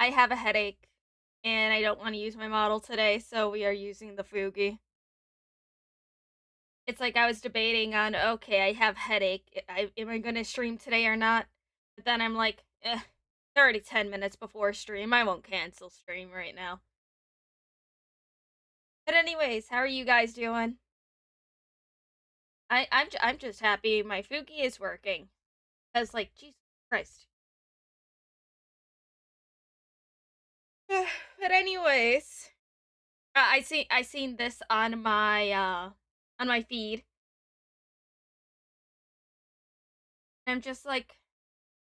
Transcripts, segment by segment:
I have a headache, and I don't want to use my model today, so we are using the Fugi. It's like I was debating on, okay, I have headache. Am I going to stream today or not? But then I'm like, it's already 10 minutes before stream. I won't cancel stream right now. But anyways, how are you guys doing? I'm just happy my Fugi is working. Cause like, Jesus Christ. But anyways, I seen this on my feed. I'm just like,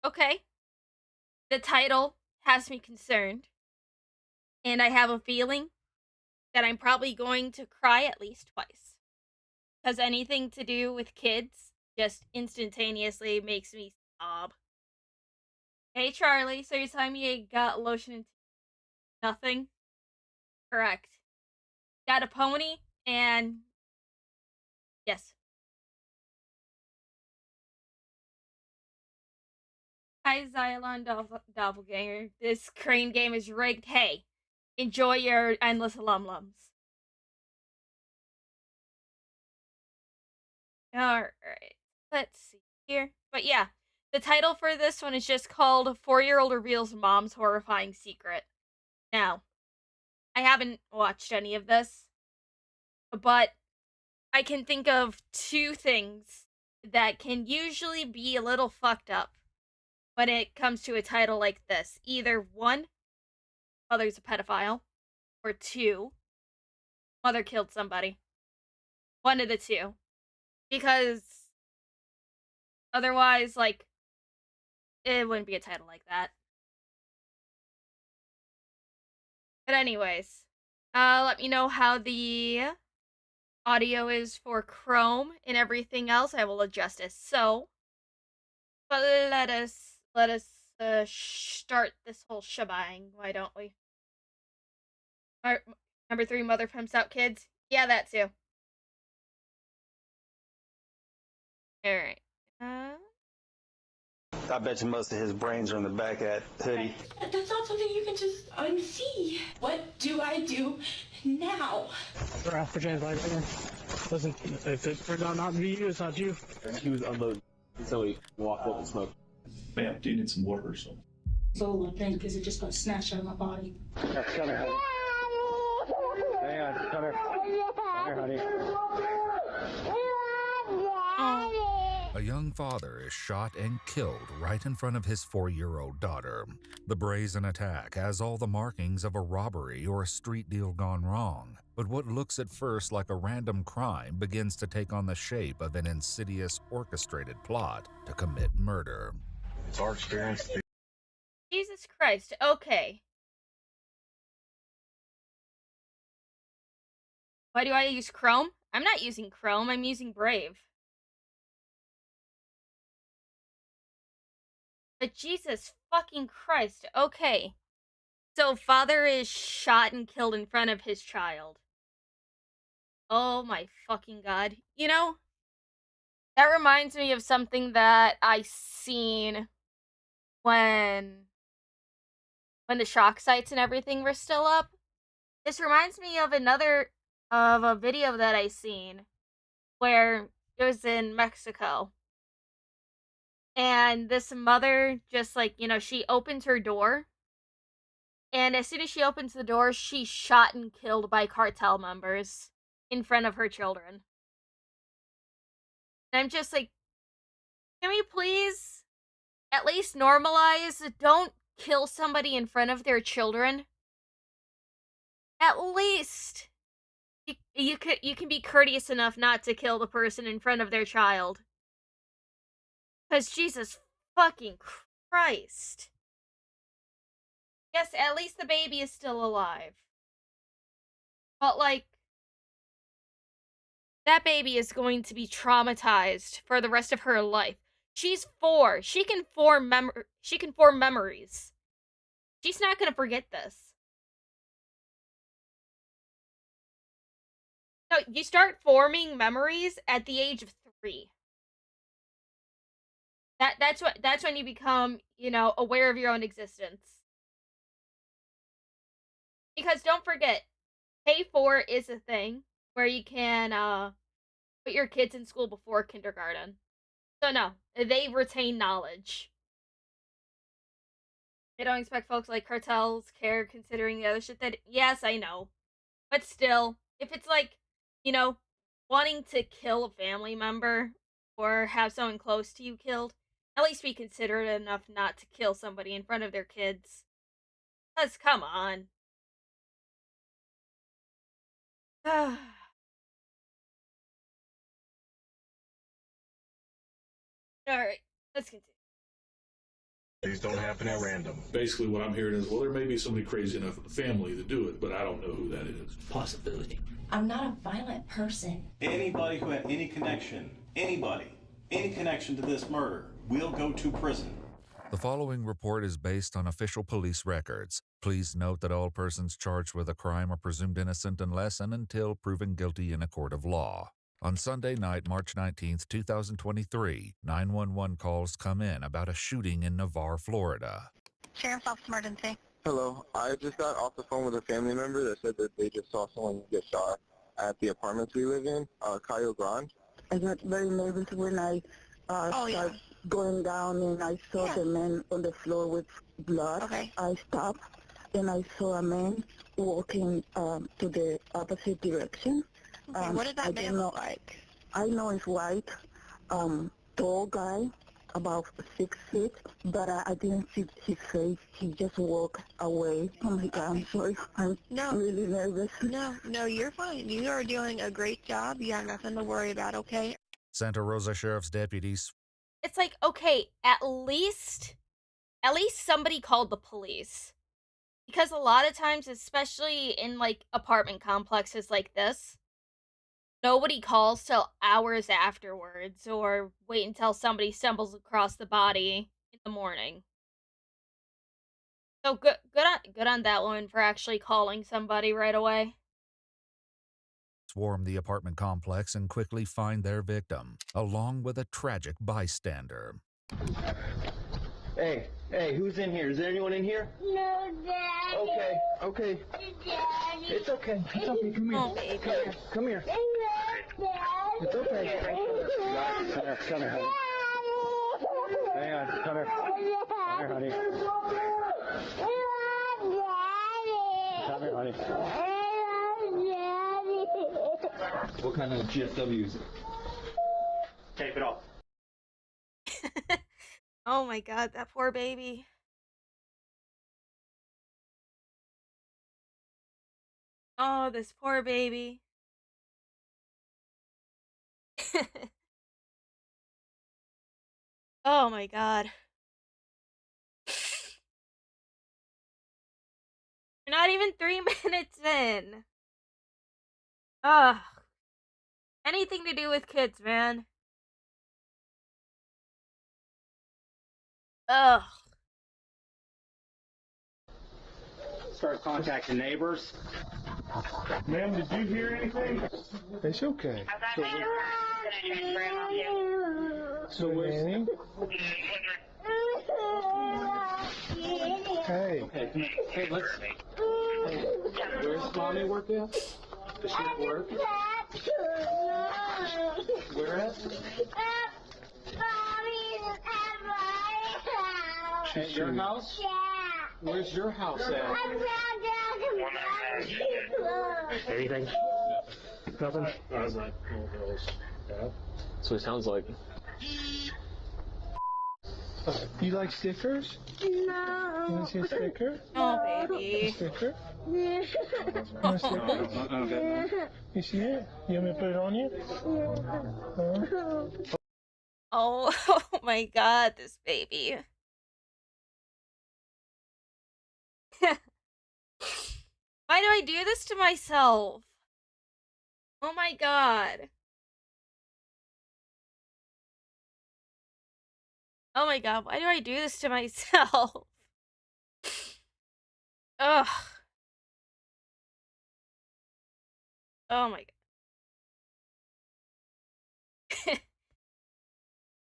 okay, the title has me concerned, and I have a feeling that I'm probably going to cry at least twice. Because anything to do with kids just instantaneously makes me sob. Hey Charlie, so you're telling me you got lotion and nothing? Correct. Got a pony, and yes. Hi Xylon Doppelganger. This crane game is rigged. Hey, enjoy your endless LumLums. Alright, let's see here. But yeah, the title for this one is just called 4-Year-Old Reveals Mom's Horrifying Secret. Now, I haven't watched any of this, but I can think of two things that can usually be a little fucked up when it comes to a title like this. Either one, mother's a pedophile, or two, mother killed somebody. One of the two. Because otherwise, like, it wouldn't be a title like that. But anyways, let me know how the audio is for Chrome and everything else. I will adjust it. So, but let us start this whole shebang. Why don't we? Number 3, mother pumps out kids. Yeah, that too. All right. I bet you most of his brains are in the back of that hoodie. That's not something you can just unsee. What do I do now? We're after James right here. Listen, if it turned out not to be you, it's not you. He was unloading until he walked up and smoked. Man, do you need some water or something? So I think because it just got snatched out of my body. Come here, honey. Hang on, come here. Come here, honey. A young father is shot and killed right in front of his 4-year-old daughter. The brazen attack has all the markings of a robbery or a street deal gone wrong. But what looks at first like a random crime begins to take on the shape of an insidious, orchestrated plot to commit murder. It's our experience. Jesus Christ. Okay. Why do I use Chrome? I'm not using Chrome. I'm using Brave. But Jesus fucking Christ. Okay. So father is shot and killed in front of his child. Oh my fucking god. You know, that reminds me of something that I seen when the shock sites and everything were still up. This reminds me of a video that I seen where it was in Mexico. And this mother just like, she opens her door. And as soon as she opens the door, she's shot and killed by cartel members in front of her children. And I'm just like, can we please at least normalize? Don't kill somebody in front of their children. At least you can be courteous enough not to kill the person in front of their child. Because Jesus fucking Christ. Yes, at least the baby is still alive. But, like, that baby is going to be traumatized for the rest of her life. She's 4. She can form memories. She's not going to forget this. No, you start forming memories at the age of 3. That's when you become, aware of your own existence. Because don't forget, K4 is a thing where you can put your kids in school before kindergarten. So no, they retain knowledge. They don't expect folks like cartels care considering the other shit that yes, I know. But still, if it's like, you know, wanting to kill a family member or have someone close to you killed, at least be considerate enough not to kill somebody in front of their kids. Cause come on. Alright, let's continue. These don't happen at random. Basically, what I'm hearing is, well, there may be somebody crazy enough in the family to do it, but I don't know who that is. Possibility. I'm not a violent person. Anybody who had any connection to this murder will go to prison. The following report is based on official police records. Please note that all persons charged with a crime are presumed innocent unless and until proven guilty in a court of law. On Sunday night, March 19th, 2023, 911 calls come in about a shooting in Navarre, Florida. Sheriff's Office Emergency. Hello, I just got off the phone with a family member that said that they just saw someone get shot at the apartments we live in, Cayo Grande. I got very nervous when I started going down and I saw the man on the floor with blood. Okay. I stopped and I saw a man walking to the opposite direction. Okay, what did that man look like? I know he's white, tall guy, about 6 feet, but I didn't see his face. He just walked away. Oh my God, I'm sorry. I'm really nervous. No, you're fine. You are doing a great job. You have nothing to worry about, okay? Santa Rosa Sheriff's deputies. It's like, okay, at least somebody called the police. Because a lot of times, especially in like apartment complexes like this, nobody calls till hours afterwards or wait until somebody stumbles across the body in the morning. So good on that woman for actually calling somebody right away. Swarm the apartment complex and quickly find their victim, along with a tragic bystander. Hey, who's in here? Is there anyone in here? No, Daddy. Okay. Daddy. It's okay. Come here. Oh, baby. Come here. It's okay. Come here, honey. Hang on. Come here. Come here, honey. Come here, honey. What kind of GSW is it? Tape it off. Oh my God, that poor baby. Oh, this poor baby. Oh my God. You're not even 3 minutes in. Ugh. Anything to do with kids, man. Ugh. Start contacting neighbors. Ma'am, did you hear anything? It's okay. So Annie? Hey. Okay, come here. Hey, let's. Hey, where's mommy work at? Does she at work? Where at? At your house? Yeah. Where's your house at? Anything? Nothing? I was like, oh, girls. Yeah. That's what it sounds like. You like stickers? No. You want to see a sticker? Oh, baby. A sticker? You want a sticker? You see it? You want me to put it on you? Oh, oh my God, this baby. Why do I do this to myself? Oh my God. Oh my God, why do I do this to myself? Ugh. Oh my God.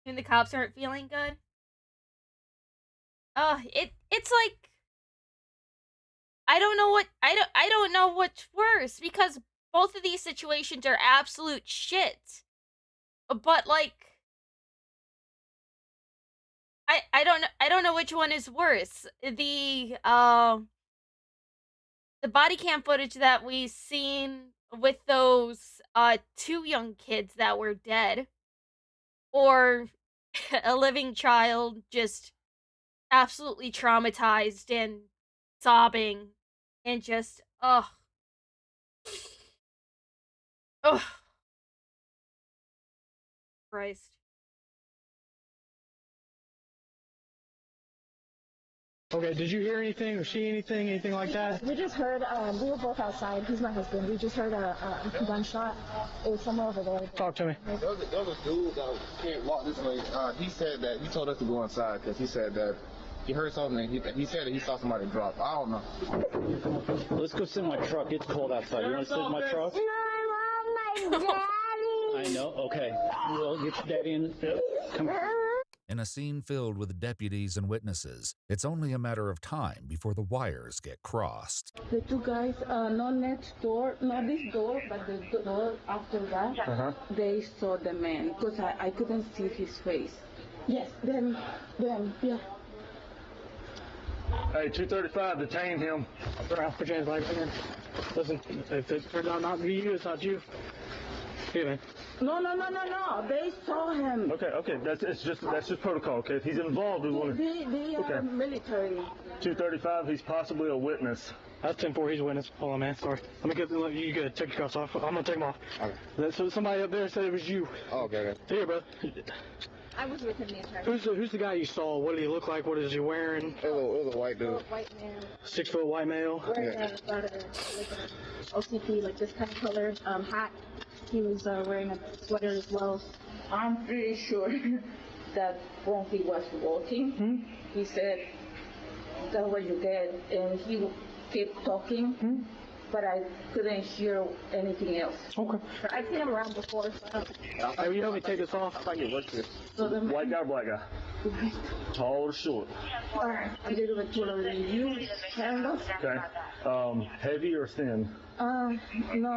And the cops aren't feeling good? Oh, it's like I don't know what I don't know what's worse because both of these situations are absolute shit. But like I don't know which one is worse. The body cam footage that we seen with those two young kids that were dead, or a living child just absolutely traumatized and sobbing and just ugh Christ. Okay, did you hear anything or see anything like that? We just heard, we were both outside. He's my husband. We just heard a gunshot. It was somewhere over there. Talk to me. There was a dude that can't walk this way. He said that he told us to go inside because he said that he heard something. He said that he saw somebody drop. I don't know. Let's go sit in my truck. It's cold outside. You want to sit in my truck? No, I want my daddy. I know. Okay. We'll get your daddy in. Come on. In a scene filled with deputies and witnesses, it's only a matter of time before the wires get crossed. The two guys, not next door, not this door, but the door after that, they saw the man because I couldn't see his face. Yes, them, yeah. Hey, 235, detain him. Put your hands right here. Listen, if it turned out not to be you, it's not you. Here, man. No. They saw him. Okay. That's just protocol. Okay, if he's involved, we want to. They are military. 235. He's possibly a witness. That's 10-4. He's a witness. Hold on, man. Sorry. Let me get. You good? Take your cuffs off. I'm gonna take them off. Okay. So somebody up there said it was you. Oh, okay. Here, bro. I was with him the entire time. Who's the guy you saw? What did he look like? What is he wearing? It was a white dude. White man. 6 foot white male. Wearing about a OCP, like this kind of color, hat. He was wearing a sweater as well. I'm pretty sure that when he was walking, he said, "That's what you get," and he kept talking, but I couldn't hear anything else. Okay. I've seen him around before, so I don't know. Hey, you help me take this off? I thought you worked here. So the White guy, black guy? Tall or short? a little bit taller than you, kind of. Okay. Heavy or thin? No,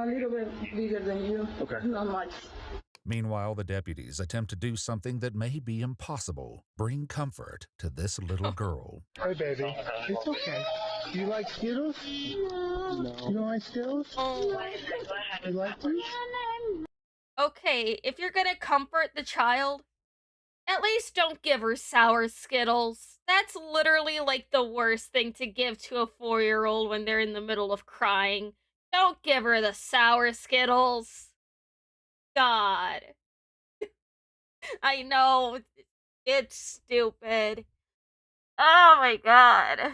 a little bit bigger than you. Okay. Not much. Meanwhile, the deputies attempt to do something that may be impossible: bring comfort to this little girl. Hey, baby. It's okay. You like Skittles? No. You don't like Skittles? You like these? Okay, if you're gonna comfort the child, at least don't give her sour Skittles. That's literally like the worst thing to give to a 4-year-old when they're in the middle of crying. Don't give her the sour Skittles. God. I know. It's stupid. Oh my god.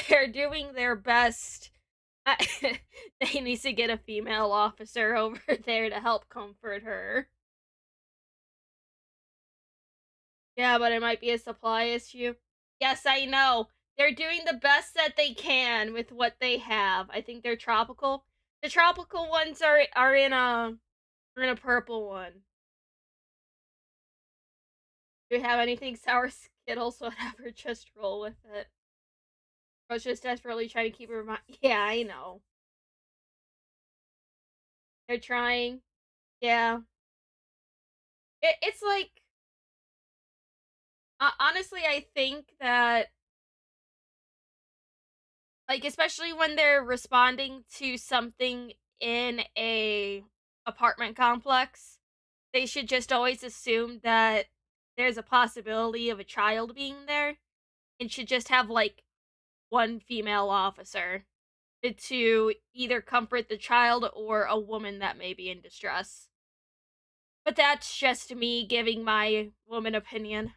They're doing their best. They need to get a female officer over there to help comfort her. Yeah, but it might be a supply issue. Yes, I know. They're doing the best that they can with what they have. I think they're tropical. The tropical ones are in a purple one. Do you have anything sour Skittles? Whatever, just roll with it. I was just desperately trying to keep her mind. Yeah, I know. They're trying. Yeah. It's like... honestly, I think that... like, especially when they're responding to something in a apartment complex, they should just always assume that there's a possibility of a child being there, and should just have, like, one female officer to either comfort the child or a woman that may be in distress. But that's just me giving my woman opinion.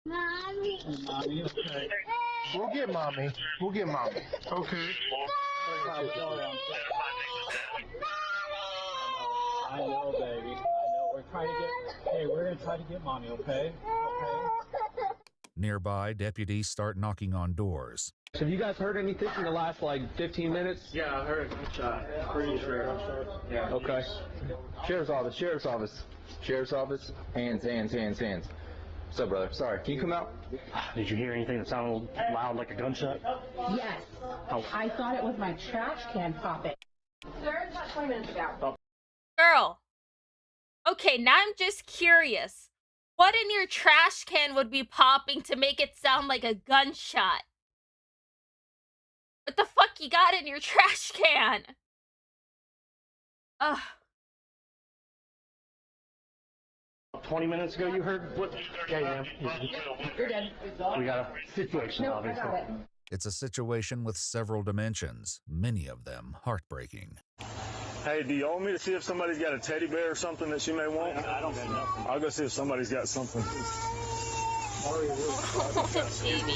Mommy. Mommy, okay. We'll get mommy. Okay. I know, baby. I know. We're gonna try to get mommy, okay? Okay. Nearby, deputies start knocking on doors. Have you guys heard anything in the last, like, 15 minutes? Yeah, I heard a gunshot. Pretty sure. Yeah. Okay. Sheriff's office, sheriff's office. Sheriff's office. Hands. What's up, brother? Sorry, can you come out? Did you hear anything that sounded loud like a gunshot? Yes. Oh. I thought it was my trash can popping. Sir, about 20 minutes ago. Girl. Okay, now I'm just curious. What in your trash can would be popping to make it sound like a gunshot? What the fuck you got in your trash can? Ugh. 20 minutes ago you heard what? Yeah. You're dead. We got a situation, No, I obviously. got it. It's a situation with several dimensions, many of them heartbreaking. Hey, do you want me to see if somebody's got a teddy bear or something that she may want? I don't know. I'll go see if somebody's got something. Baby.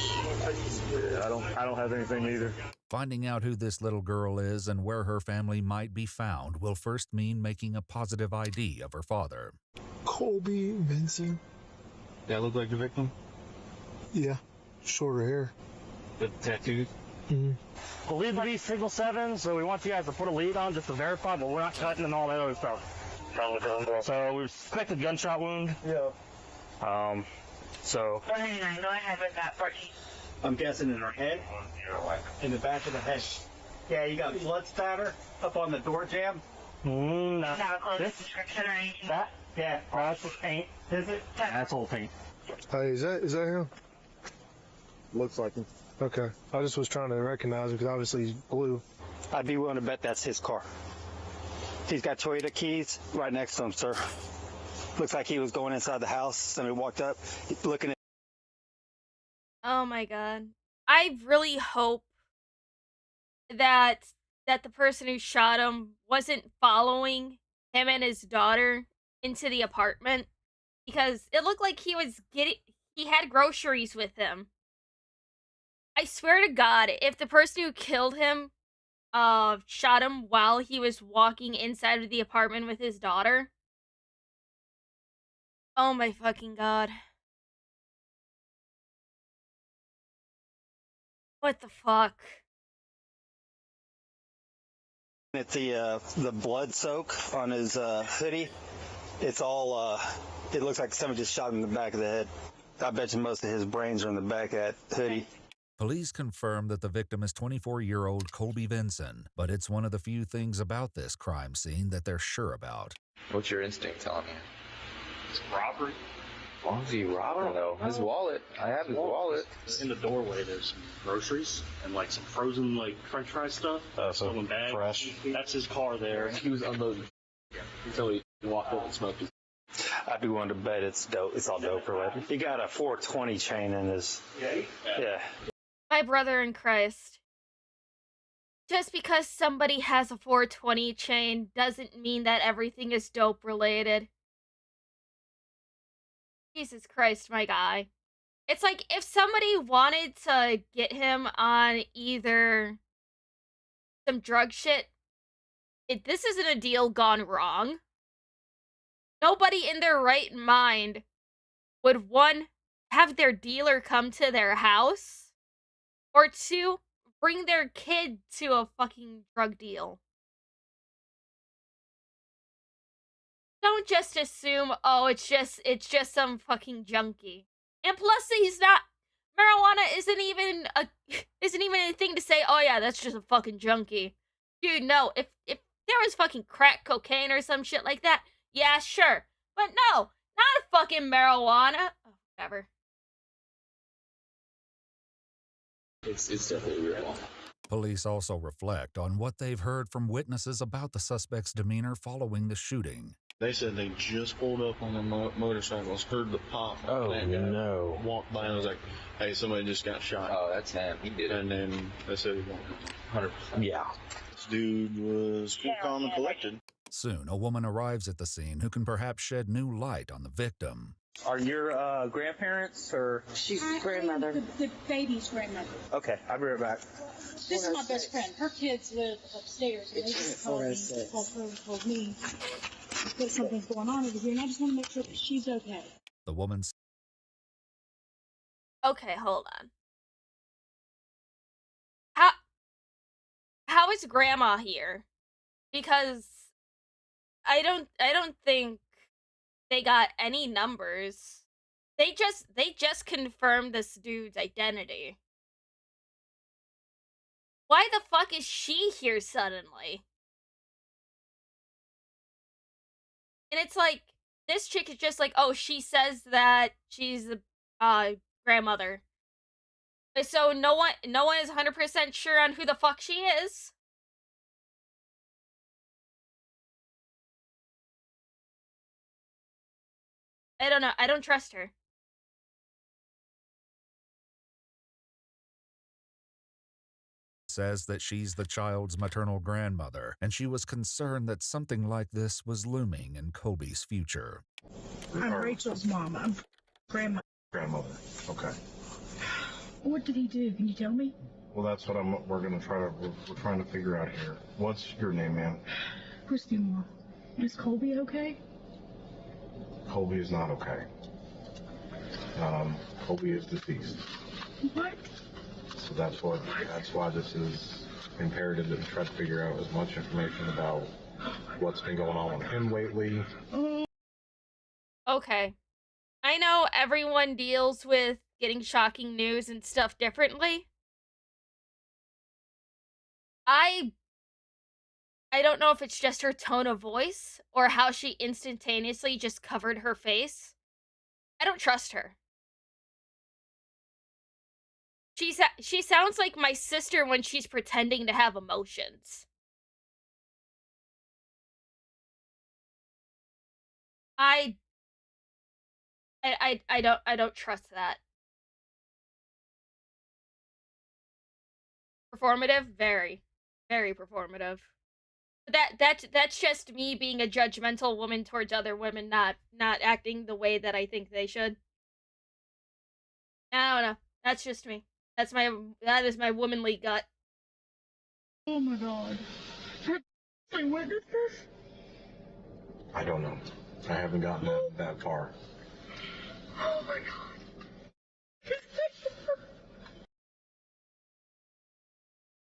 Yeah, I don't have anything either. Finding out who this little girl is and where her family might be found will first mean making a positive ID of her father. Colby Vincent. That look like the victim? Yeah, shorter hair. The tattoos? Believe to be signal 7, so we want you guys to put a lead on just to verify, but we're not cutting and all that other stuff. So we suspect a gunshot wound. Yeah. So. Go ahead with that for you. I'm guessing in her head, in the back of the head. Yeah, you got blood spatter up on the door jamb. No. Not a close description or anything. That? Yeah. That's just paint. Is it? That's old paint. Hey, is that him? Looks like him. Okay. I just was trying to recognize him because obviously he's blue. I'd be willing to bet that's his car. He's got Toyota keys right next to him, sir. Looks like he was going inside the house. Somebody walked up, looking at. Oh my god. I really hope that the person who shot him wasn't following him and his daughter into the apartment, because it looked like he had groceries with him. I swear to God, if the person who killed him shot him while he was walking inside of the apartment with his daughter. Oh my fucking God. What the fuck? At the blood soak on his hoodie, it's all. It looks like somebody just shot him in the back of the head. I bet you most of his brains are in the back of that hoodie. Police confirm that the victim is 24-year-old Colby Vinson, but it's one of the few things about this crime scene that they're sure about. What's your instinct telling you? It's robbery. Why was he robbing though? His wallet. I have his wallet. In the doorway, there's some groceries and like some frozen like French fry stuff. So in bags. fresh. That's his car there. He was unloading until he walked up and smoked his. I'd be willing to bet it's dope. It's all dope or whatever. He got a 420 chain in his. Yeah. My brother in Christ. Just because somebody has a 420 chain doesn't mean that everything is dope related. Jesus Christ, my guy. It's like if somebody wanted to get him on either some drug shit, this isn't a deal gone wrong. Nobody in their right mind would, one, have their dealer come to their house, or two, bring their kid to a fucking drug deal. Don't just assume, oh, it's just some fucking junkie. And plus, he's not. Marijuana isn't even a thing to say. Oh yeah, that's just a fucking junkie, dude. No, if there was fucking crack cocaine or some shit like that, yeah, sure. But no, not a fucking marijuana. Oh, whatever. It's definitely real. Police also reflect on what they've heard from witnesses about the suspect's demeanor following the shooting. They said they just pulled up on their motorcycles, heard the pop. Oh, no. Walked by and was like, hey, somebody just got shot. Oh, that's him. He did it. And then they said he wanted 100%. Yeah. This dude was cool, calm, and collected. Soon, a woman arrives at the scene who can perhaps shed new light on the victim. Are your grandparents or? She's grandmother. The baby's grandmother. Okay, I'll be right back. This is my best friend. Her kids live upstairs, and they just called me, told me that something's going on over here, and I just want to make sure that she's okay. The woman's. Okay, hold on. how is Grandma here? Because I don't think they got any numbers. They just confirmed this dude's identity. Why the fuck is she here suddenly? And it's like, this chick is just like, oh, she says that she's the grandmother. So no one is 100% sure on who the fuck she is. I don't know. I don't trust her. Says that she's the child's maternal grandmother, and she was concerned that something like this was looming in Colby's future. I'm Rachel's mom. I'm grandma. Grandmother. Okay. What did he do? Can you tell me? Well, that's what we're trying to figure out here. What's your name, ma'am? Christy Moore. Is Colby okay? Colby is not okay. Colby is deceased. What? So that's why this is imperative that we try to figure out as much information about what's been going on with him lately. Okay. I know everyone deals with getting shocking news and stuff differently. I don't know if it's just her tone of voice or how she instantaneously just covered her face. I don't trust her. She sounds like my sister when she's pretending to have emotions. I don't trust that. Performative, very performative. That's just me being a judgmental woman towards other women, not acting the way that I think they should. I don't know. That's just me. That is my womanly gut. Oh my god. Have I witnessed this? I don't know. I haven't gotten that far. Oh my god.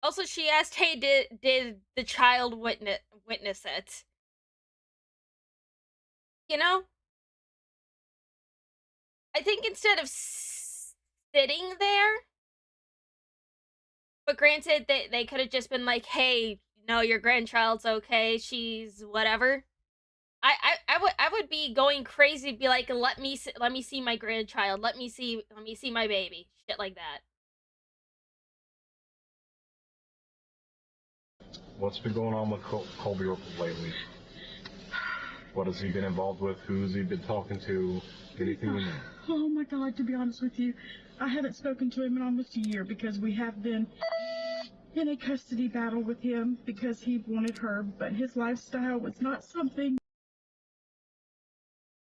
Also, she asked, "Hey, did the child witness it?" You know, I think instead of sitting there, but granted, they could have just been like, "Hey, no, your grandchild's okay. She's whatever." I would be going crazy. Be like, let me see my grandchild. Let me see my baby. Shit like that. What's been going on with Colby lately? What has he been involved with? Who's he been talking to? Anything you know? Oh my god, to be honest with you, I haven't spoken to him in almost a year because we have been in a custody battle with him because he wanted her, but his lifestyle was not something.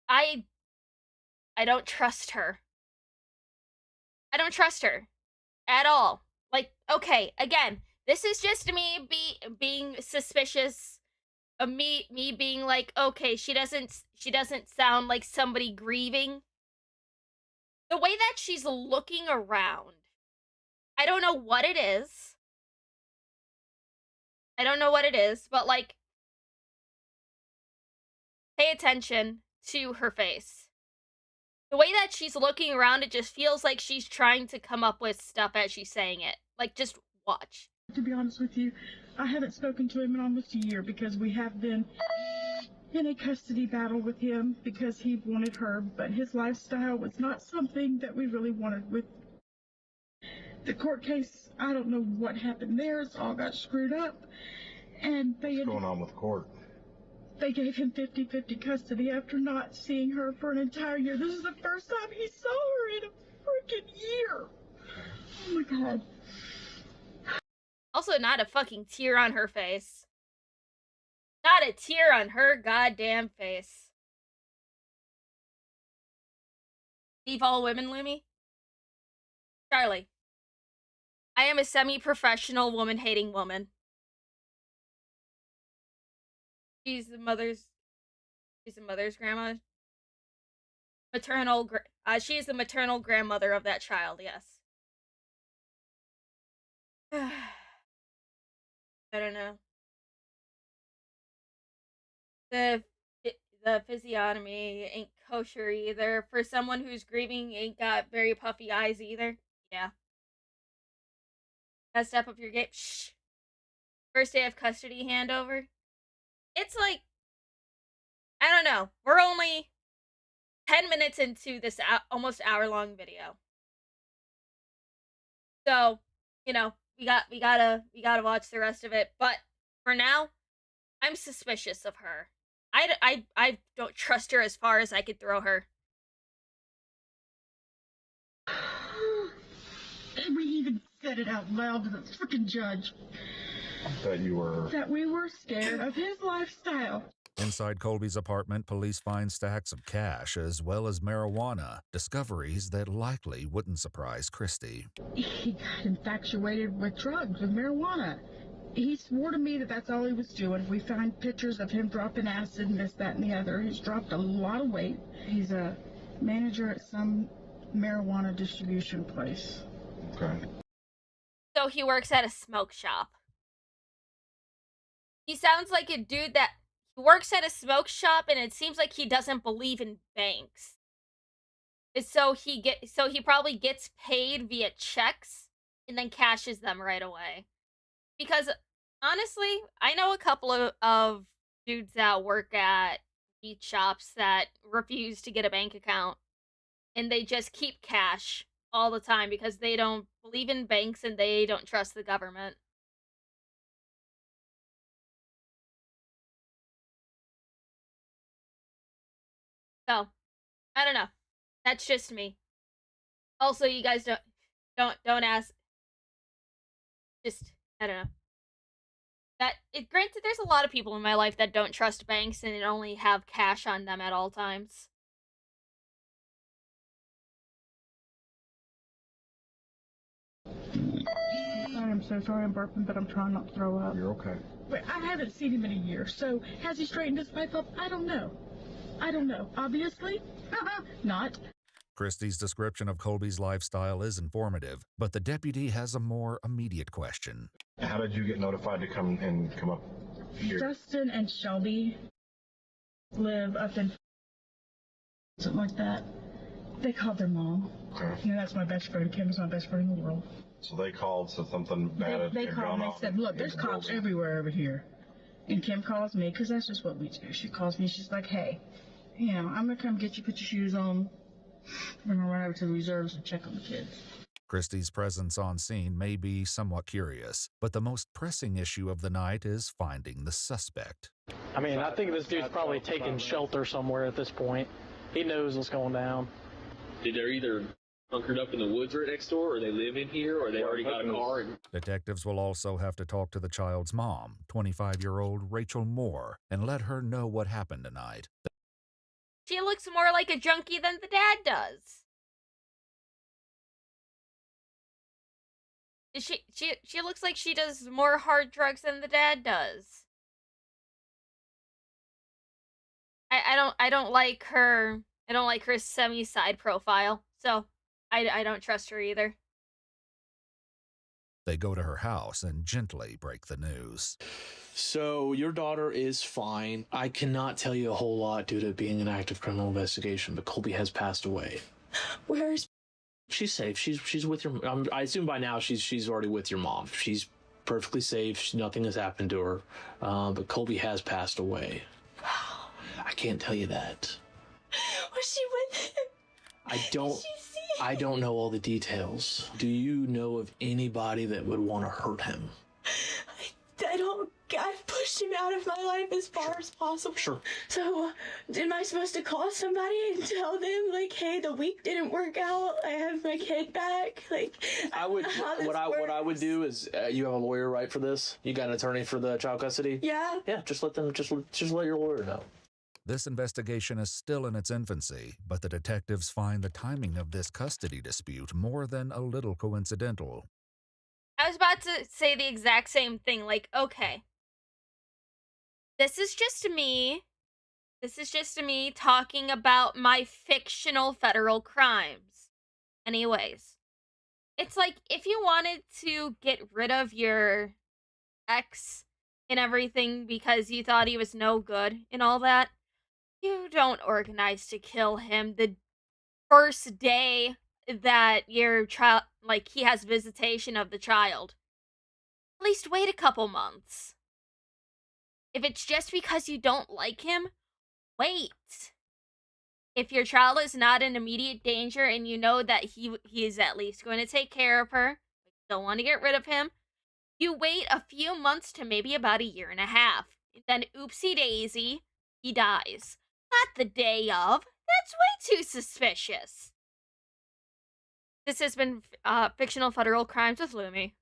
I don't trust her. I don't trust her at all. Like, okay, again, this is just me being suspicious of me being like, okay, she doesn't sound like somebody grieving. The way that she's looking around, I don't know what it is. I don't know what it is, but like, pay attention to her face. The way that she's looking around, it just feels like she's trying to come up with stuff as she's saying it. Like, just watch. To be honest with you, I haven't spoken to him in almost a year because we have been in a custody battle with him because he wanted her, but his lifestyle was not something that we really wanted. With the court case, I don't know what happened there. It's all got screwed up. And What's going on with court? They gave him 50-50 custody after not seeing her for an entire year. This is the first time he saw her in a freaking year. Oh my god. Also, not a fucking tear on her face. Not a tear on her goddamn face. Leave all women, Lumi? Charlie. I am a semi-professional woman-hating woman. She's the mother's grandma. She is the maternal grandmother of that child, yes. I don't know. The the physiognomy ain't kosher either. For someone who's grieving, ain't got very puffy eyes either. Yeah. Gotta step up your game. Shh. First day of custody handover. It's like, I don't know. We're only 10 minutes into this almost hour-long video. So, you know, we gotta watch the rest of it. But for now, I'm suspicious of her. I don't trust her as far as I could throw her. And we even said it out loud to the freaking judge. That we were scared of his lifestyle. Inside Colby's apartment, police find stacks of cash as well as marijuana, discoveries that likely wouldn't surprise Christy. He got infatuated with drugs, with marijuana. He swore to me that that's all he was doing. We found pictures of him dropping acid and this, that, and the other. He's dropped a lot of weight. He's a manager at some marijuana distribution place. Okay. So he works at a smoke shop. He sounds like a dude that works at a smoke shop, and it seems like he doesn't believe in banks. So he probably gets paid via checks and then cashes them right away. Because honestly, I know a couple of dudes that work at meat shops that refuse to get a bank account, and they just keep cash all the time because they don't believe in banks and they don't trust the government. So, I don't know. That's just me. Also, you guys don't ask. Just, I don't know. Granted, there's a lot of people in my life that don't trust banks and only have cash on them at all times. I'm so sorry I'm burping, but I'm trying not to throw up. You're okay. But I haven't seen him in a year, so has he straightened his pipe up? I don't know. Obviously, not. Christie's description of Colby's lifestyle is informative, but the deputy has a more immediate question. How did you get notified to come up here? Justin and Shelby live up in something like that. They called their mom. Okay. You know, that's my best friend. Kim's my best friend in the world. So they called, said something bad They had called gone and on they said, look, there's cops everywhere over here. And Kim calls me, because that's just what we do. She calls me, she's like, hey, you know, I'm going to come get you, put your shoes on. We're going to run over to the reserves and check on the kids. Christie's presence on scene may be somewhat curious, but the most pressing issue of the night is finding the suspect. I mean, I think this dude's probably taking shelter somewhere at this point. He knows what's going down. They're either bunkered up in the woods right next door, or they live in here, or they already got a car. Detectives will also have to talk to the child's mom, 25-year-old Rachel Moore, and let her know what happened tonight. She looks more like a junkie than the dad does. She looks like she does more hard drugs than the dad does. I don't like her. I don't like her semi-side profile, so I don't trust her either. They go to her house and gently break the news. So your daughter is fine. I cannot tell you a whole lot due to it being an active criminal investigation, but Colby has passed away. Where's... She's safe. She's with your. I assume by now she's already with your mom. She's perfectly safe. Nothing has happened to her. But Colby has passed away. I can't tell you that. Was she with him? I don't know all the details. Do you know of anybody that would want to hurt him? I don't... I've pushed him out of my life as far as possible. Sure. So, am I supposed to call somebody and tell them, like, hey, the week didn't work out, I have my kid back? Like, I would. What I would do is, you have a lawyer, right, for this? You got an attorney for the child custody? Yeah. Yeah. Just let your lawyer know. This investigation is still in its infancy, but the detectives find the timing of this custody dispute more than a little coincidental. I was about to say the exact same thing, like, okay. This is just me talking about my fictional federal crimes. Anyways, it's like, if you wanted to get rid of your ex and everything because you thought he was no good and all that, you don't organize to kill him the first day that your child, like, he has visitation of the child. At least wait a couple months. If it's just because you don't like him, wait. If your child is not in immediate danger and you know that he is at least going to take care of her, don't want to get rid of him, you wait a few months to maybe about a year and a half. Then oopsie daisy, he dies. Not the day of. That's way too suspicious. This has been Fictional Federal Crimes with Lumi.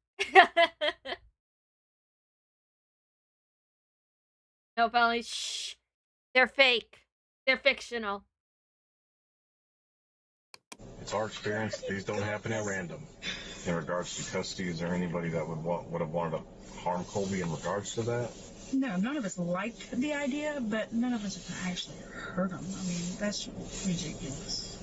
No, Belly, shh. They're fake. They're fictional. It's our experience that these don't happen at random. In regards to custody, is there anybody that would have wanted to harm Colby in regards to that? No, none of us liked the idea, but none of us have actually hurt him. I mean, that's ridiculous.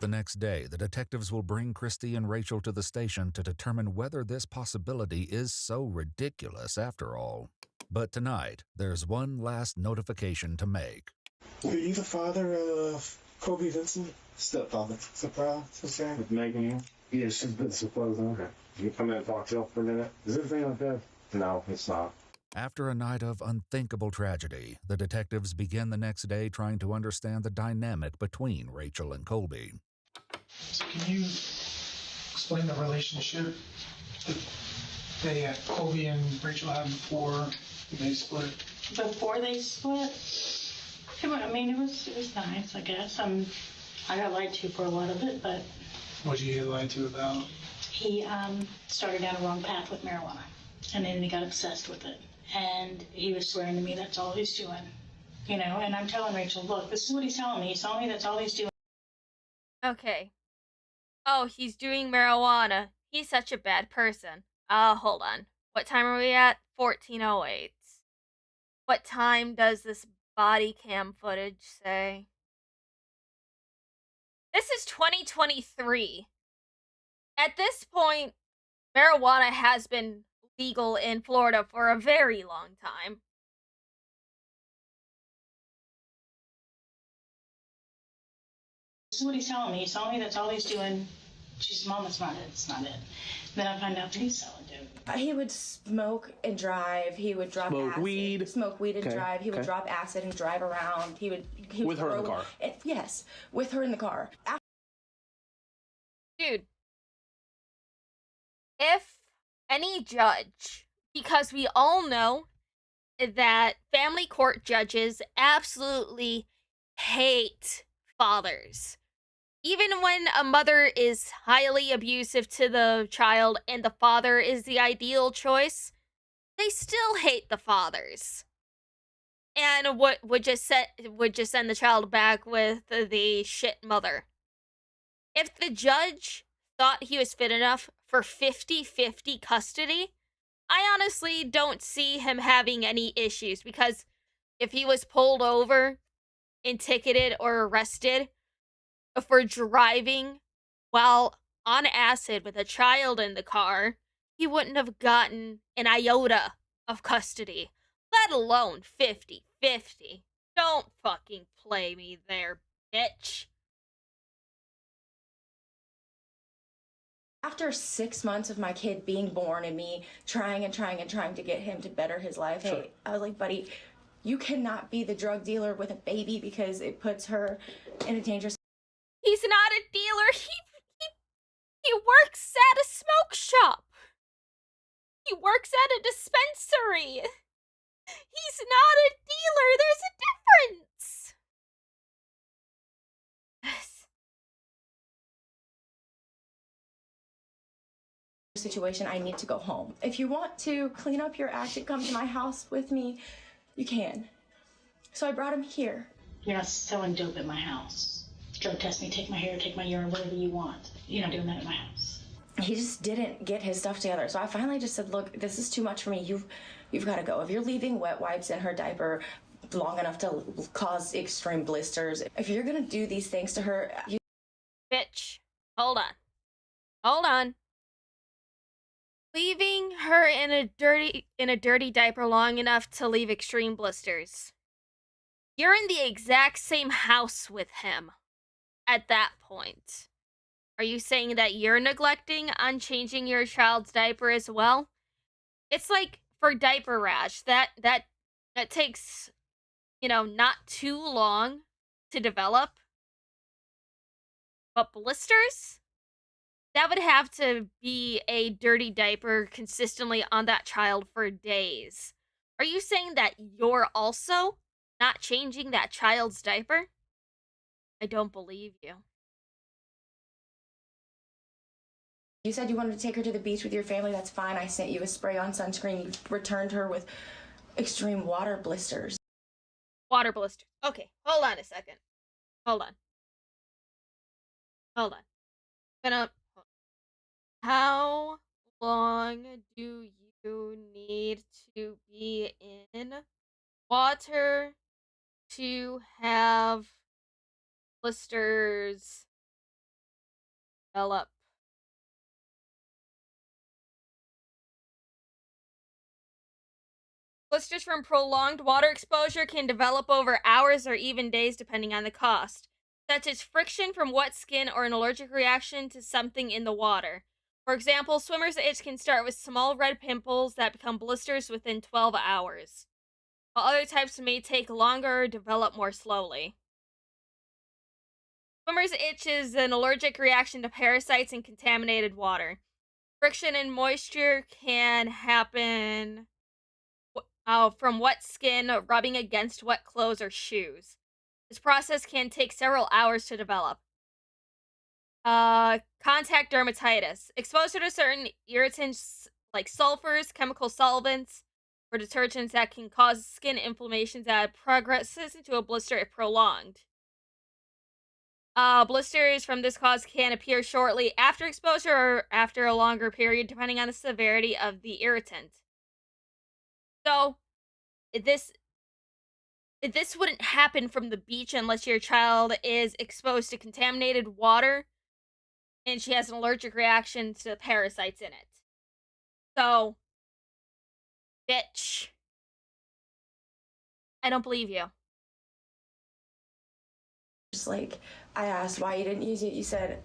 The next day, the detectives will bring Christy and Rachel to the station to determine whether this possibility is so ridiculous after all. But tonight, there's one last notification to make. Are you the father of Kobe Vincent? Stepfather. Surprise? Okay. With Megan here? Yeah, she's been supposed. Okay. Can you come in and talk to her for a minute? Is everything okay? No, it's not. After a night of unthinkable tragedy, the detectives begin the next day trying to understand the dynamic between Rachel and Colby. So can you explain the relationship that Colby and Rachel had before they split? Before they split, I mean, it was nice, I guess. I got lied to for a lot of it, but What did you get lied to about? he started down a wrong path with marijuana, and then he got obsessed with it. And he was swearing to me that's all he's doing, you know. And I'm telling Rachel, look, this is what he's telling me. He's telling me that's all he's doing. Okay. Oh, he's doing marijuana. He's such a bad person. Hold on. What time are we at? 14:08. What time does this body cam footage say? This is 2023. At this point, marijuana has been legal in Florida for a very long time. This is what he's telling me. He's telling me that's all he's doing. She's, Mom, it's not it. It's not it. Then I find out that he's selling dope. He would smoke and drive. He would drop Smoke acid. weed. Smoke weed and Okay, drive. He would okay. drop acid and drive around. He would With her in the car? Yes, with her in the car. Dude. If any judge, because we all know that family court judges absolutely hate fathers. Even when a mother is highly abusive to the child and the father is the ideal choice, they still hate the fathers. And what would just send the child back with the shit mother. If the judge thought he was fit enough for 50-50 custody, I honestly don't see him having any issues, because if he was pulled over and ticketed or arrested for driving while on acid with a child in the car, he wouldn't have gotten an iota of custody, let alone 50-50. Don't fucking play me there, bitch. After 6 months of my kid being born and me trying to get him to better his life, Sure. hey, I was like, buddy, you cannot be the drug dealer with a baby because it puts her in a dangerous. He's not a dealer. He works at a smoke shop. He works at a dispensary. He's not a dealer. There's a difference. Situation, I need to go home. If you want to clean up your act and come to my house with me, you can. So I brought him here. You're not selling dope at my house. Drug test me, take my hair, take my urine, whatever you want. You're not doing that at my house. He just didn't get his stuff together. So I finally just said, look, this is too much for me. You've got to go. If you're leaving wet wipes in her diaper long enough to cause extreme blisters, if you're going to do these things to her... Bitch, hold on. Hold on. Leaving her in a dirty diaper long enough to leave extreme blisters. You're in the exact same house with him at that point. Are you saying that you're neglecting on changing your child's diaper as well? It's like for diaper rash, that takes, not too long to develop. But blisters? That would have to be a dirty diaper consistently on that child for days. Are you saying that you're also not changing that child's diaper? I don't believe you. You said you wanted to take her to the beach with your family. That's fine. I sent you a spray-on sunscreen. You returned her with extreme water blisters. Water blisters. Okay, hold on a second. Hold on. How long do you need to be in water to have blisters develop? Blisters from prolonged water exposure can develop over hours or even days depending on the cost, such as friction from wet skin or an allergic reaction to something in the water. For example, swimmer's itch can start with small red pimples that become blisters within 12 hours, while other types may take longer or develop more slowly. Swimmer's itch is an allergic reaction to parasites in contaminated water. Friction and moisture can happen from wet skin rubbing against wet clothes or shoes. This process can take several hours to develop. Contact dermatitis. Exposure to certain irritants like sulfurs, chemical solvents, or detergents that can cause skin inflammation that progresses into a blister if prolonged. Blisters from this cause can appear shortly after exposure or after a longer period, depending on the severity of the irritant. So, this wouldn't happen from the beach unless your child is exposed to contaminated water and she has an allergic reaction to parasites in it. So, bitch, I don't believe you. Just like, I asked why you didn't use it. You said,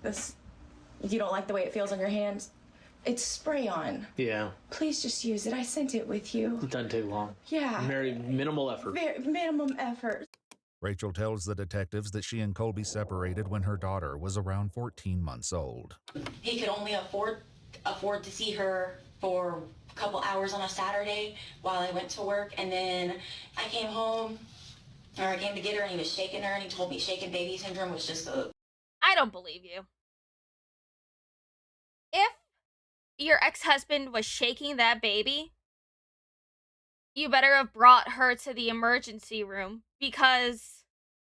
you don't like the way it feels on your hands. It's spray on. Yeah. Please just use it. I sent it with you. It doesn't take long. Yeah. Very minimal effort. Minimum effort. Rachel tells the detectives that she and Colby separated when her daughter was around 14 months old. He could only afford to see her for a couple hours on a Saturday while I went to work, and then I came home, or I came to get her, and he was shaking her, and he told me shaken baby syndrome was just a... I don't believe you. If your ex-husband was shaking that baby, you better have brought her to the emergency room, because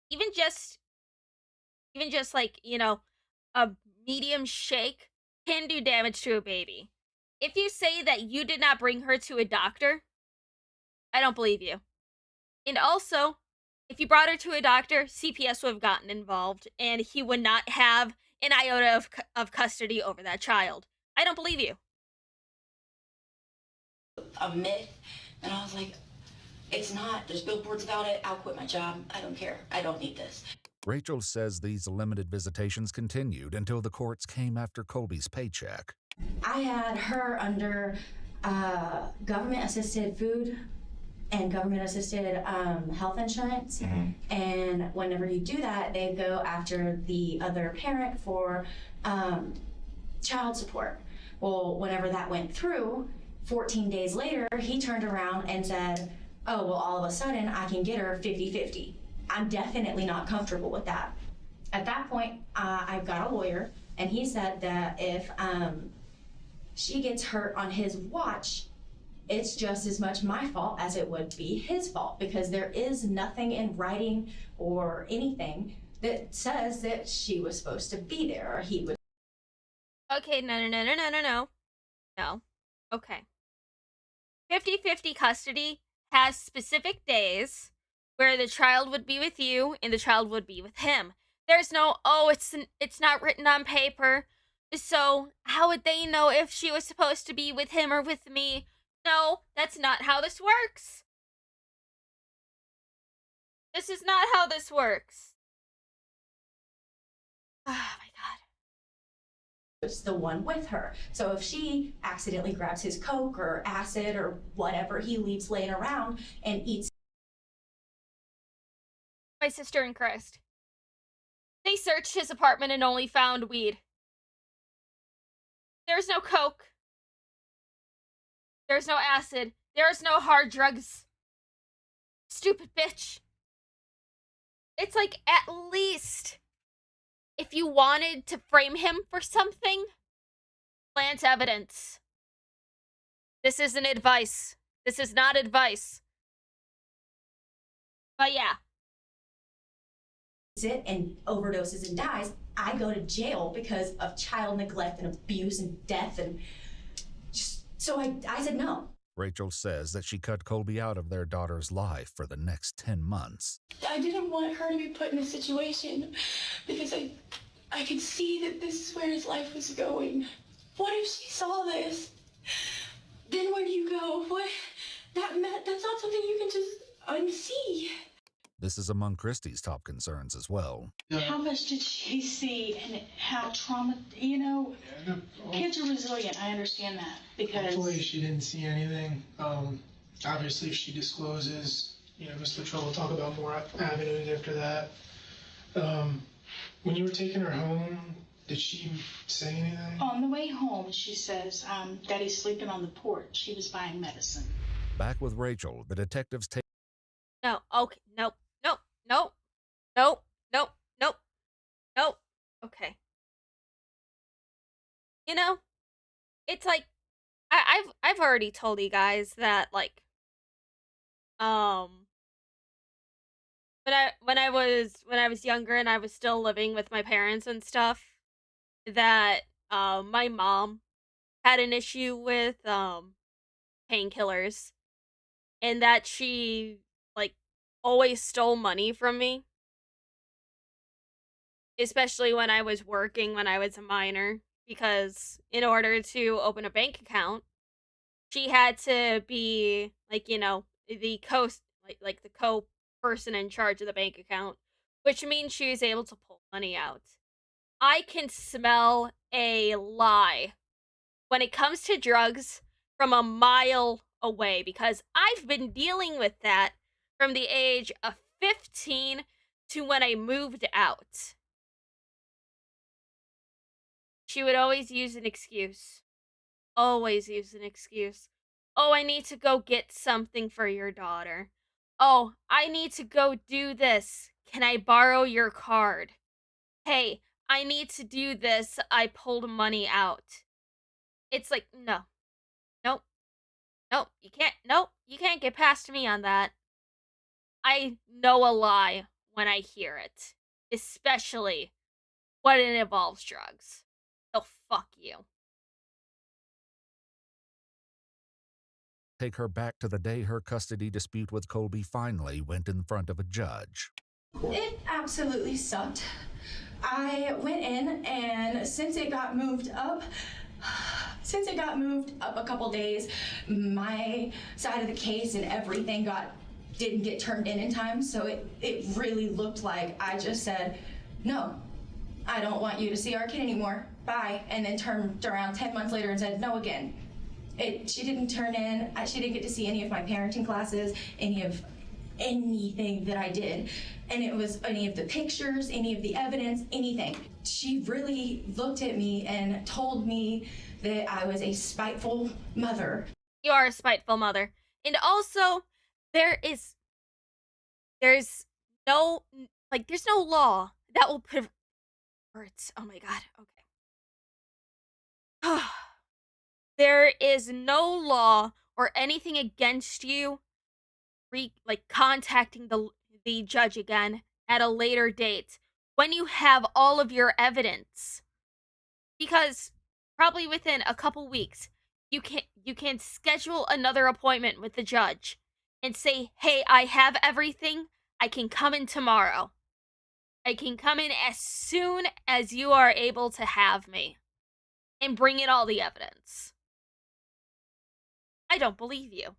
even just like, a medium shake can do damage to a baby. If you say that you did not bring her to a doctor, I don't believe you. And also, if you brought her to a doctor, CPS would have gotten involved, and he would not have an iota of custody over that child. I don't believe you. A myth, and I was like, it's not. There's billboards about it. I'll quit my job. I don't care. I don't need this. Rachel says these limited visitations continued until the courts came after Colby's paycheck. I had her under government-assisted food and government-assisted health insurance. And whenever you do that, they go after the other parent for child support. Well, whenever that went through, 14 days later, he turned around and said, oh, well, all of a sudden, I can get her 50-50. I'm definitely not comfortable with that. At that point, I've got a lawyer, and he said that if she gets hurt on his watch, it's just as much my fault as it would be his fault, because there is nothing in writing or anything that says that she was supposed to be there, or he would. Okay, no. No. Okay. 50-50 custody has specific days where the child would be with you and the child would be with him. There's no, oh, it's not written on paper. So, how would they know if she was supposed to be with him or with me? No, that's not how this works. This is not how this works. Oh my god. It's the one with her. So if she accidentally grabs his Coke or acid or whatever he leaves laying around and eats. My sister in Christ. They searched his apartment and only found weed. There's no Coke. There's no acid. There's no hard drugs. Stupid bitch. It's like, at least, if you wanted to frame him for something, plant evidence. This isn't advice. This is not advice. But yeah. It and overdoses and dies, I go to jail because of child neglect and abuse and death, and just, so I said no. Rachel says that she cut Colby out of their daughter's life for the next 10 months. I didn't want her to be put in a situation because I could see that this is where his life was going. What if she saw this? Then where do you go? What? That's not something you can just unsee. This is among Christie's top concerns as well. How much did she see and how kids are resilient. I understand that because hopefully she didn't see anything. Obviously if she discloses, Mr. Troll will talk about more avenues after that. When you were taking her home, did she say anything? on the way home, she says, Daddy's sleeping on the porch. She was buying medicine. Back with Rachel, the detectives take. No, okay, nope, nope, nope, nope, nope, nope, nope. Okay. It's like, I've already told you guys that, like, when I was younger and I was still living with my parents and stuff, that my mom had an issue with painkillers, and that she, like, always stole money from me, especially when I was working when I was a minor, because in order to open a bank account, she had to be, like, the the co person in charge of the bank account, which means she was able to pull money out. I can smell a lie when it comes to drugs from a mile away, because I've been dealing with that from the age of 15 to when I moved out. She would always use an excuse. Always use an excuse. Oh, I need to go get something for your daughter. Oh, I need to go do this. Can I borrow your card? Hey, I need to do this. I pulled money out. It's like, no. Nope. Nope. You can't get past me on that. I know a lie when I hear it. Especially when it involves drugs. So fuck you. Take her back to the day her custody dispute with Colby finally went in front of a judge. It absolutely sucked. I went in, and since it got moved up a couple days, my side of the case and everything didn't get turned in time, so it really looked like I just said, no, I don't want you to see our kid anymore, bye, and then turned around 10 months later and said no again. She didn't turn in, she didn't get to see any of my parenting classes, anything that I did. And it was any of the pictures, any of the evidence, anything. She really looked at me and told me that I was a spiteful mother. You are a spiteful mother. And also, there's no law that will prevent words. Oh my god. Okay. There is no law or anything against you contacting the judge again at a later date when you have all of your evidence. Because probably within a couple weeks, you can schedule another appointment with the judge and say, "Hey, I have everything. I can come in tomorrow. I can come in as soon as you are able to have me." and bring in all the evidence. I don't believe you.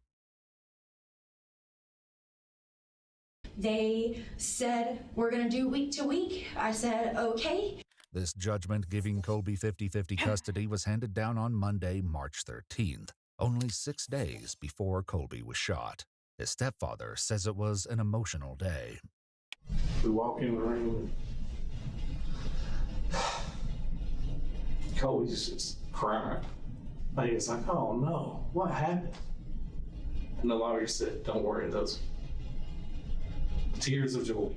They said, we're going to do week to week. I said, okay. This judgment giving Colby 50-50 custody was handed down on Monday, March 13th, only 6 days before Colby was shot. His stepfather says it was an emotional day. We walk in the room, Colby's just crying. Like, it's like, oh no, what happened? And the lawyer said, don't worry, those tears of joy.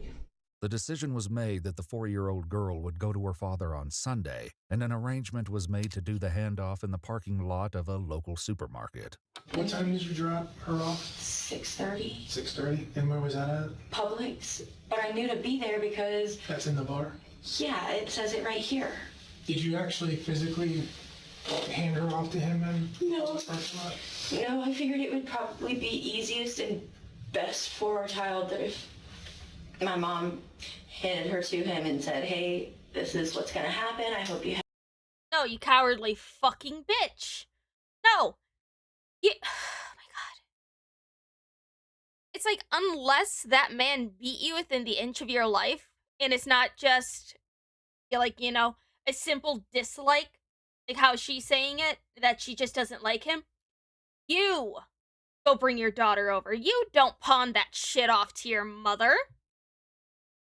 The decision was made that the 4-year-old girl would go to her father on Sunday, and an arrangement was made to do the handoff in the parking lot of a local supermarket. What time did you drop her off? 6:30. 6:30. And where was that at? Publix. But I knew to be there because... That's in the bar? Yeah, it says it right here. Did you actually physically hand her off to him and No. the parking lot? No, I figured it would probably be easiest and best for our child that if my mom handed her to him and said, hey, this is what's gonna happen. I hope you have... No, you cowardly fucking bitch. No. You... Oh my god. It's like, unless that man beat you within the inch of your life, and it's not just, like, you know, a simple dislike, like how she's saying it, that she just doesn't like him, you go bring your daughter over. You don't pawn that shit off to your mother.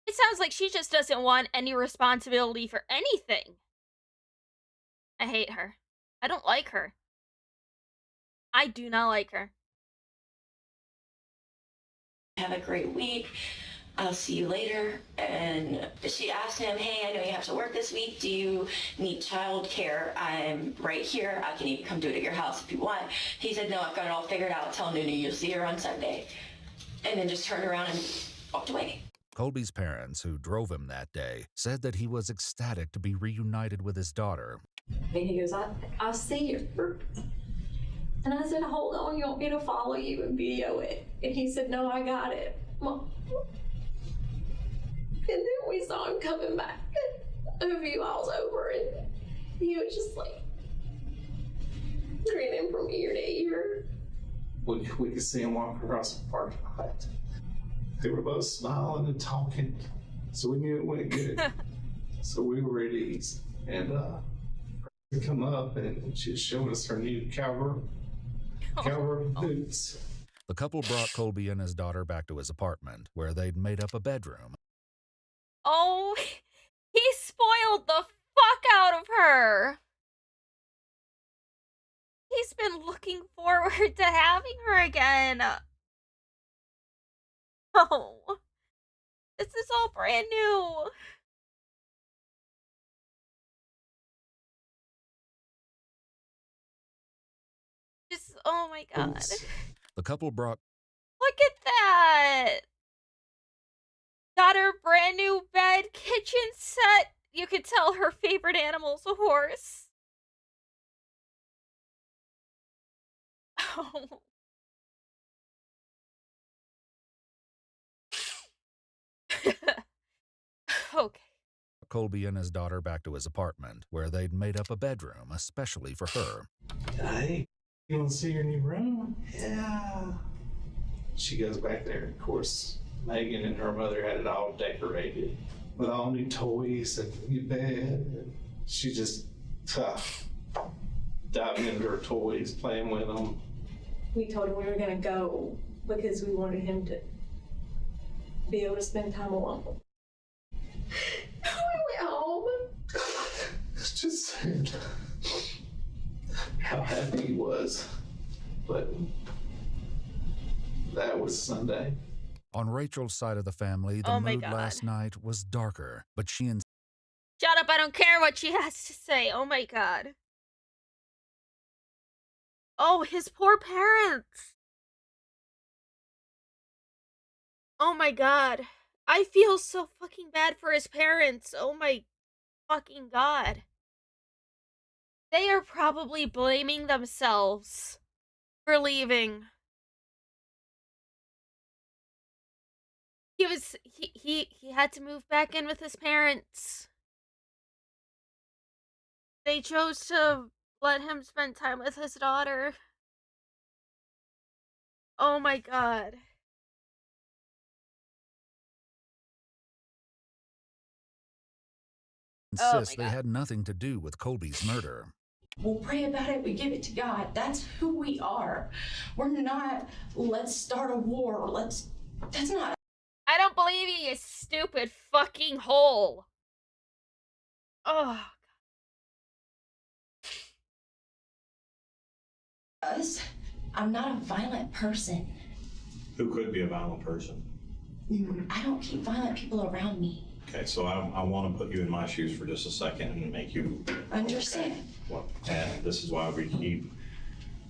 It sounds like she just doesn't want any responsibility for anything. I hate her. I don't like her. I do not like her. Have a great week. I'll see you later. And she asked him, hey, I know you have to work this week. Do you need child care? I'm right here. I can even come do it at your house if you want. He said, no, I've got it all figured out. Tell Nunu you'll see her on Sunday. And then just turned around and walked away. Colby's parents, who drove him that day, said that he was ecstatic to be reunited with his daughter. And he goes, I see her. And I said, hold on, you want me to follow you and video it? And he said, no, I got it, Mom. And then we saw him coming back a few miles over, and he was just like grinning from ear to ear. We could see him walking across the parking lot. They were both smiling and talking, so we knew it went good. So we were at ease. And we come up, and she was showing us her new cowgirl boots. The couple brought Colby and his daughter back to his apartment, where they'd made up a bedroom. Oh, he spoiled the fuck out of her. He's been looking forward to having her again. Oh, this is all brand new. Just, oh my god. The couple brought... Look at that. Got her brand new bed, kitchen set. You could tell her favorite animal's a horse. Oh. Okay. Colby and his daughter back to his apartment, where they'd made up a bedroom especially for her. Hey, you want to see your new room? Yeah. She goes back there. Of course, Megan and her mother had it all decorated with all new toys and new bed. And she just diving into her toys, playing with them. We told him we were going to go because we wanted him to be able to spend time alone. We went home. It's just sad how happy he was. But that was Sunday. On Rachel's side of the family, the mood last night was darker, but she and... Shut up, I don't care what she has to say. Oh my god. Oh, his poor parents. Oh my god. I feel so fucking bad for his parents. Oh my fucking god. They are probably blaming themselves for leaving. He had to move back in with his parents. They chose to let him spend time with his daughter. Oh my god. Oh Insists my they god. had nothing to do with Colby's murder. We'll pray about it, we give it to God. That's who we are. We're not, let's start a war. That's not I don't believe you, you stupid fucking hole. Oh. us. I'm not a violent person. Who could be a violent person? I don't keep violent people around me. Okay, so I want to put you in my shoes for just a second and make you Understand? And this is why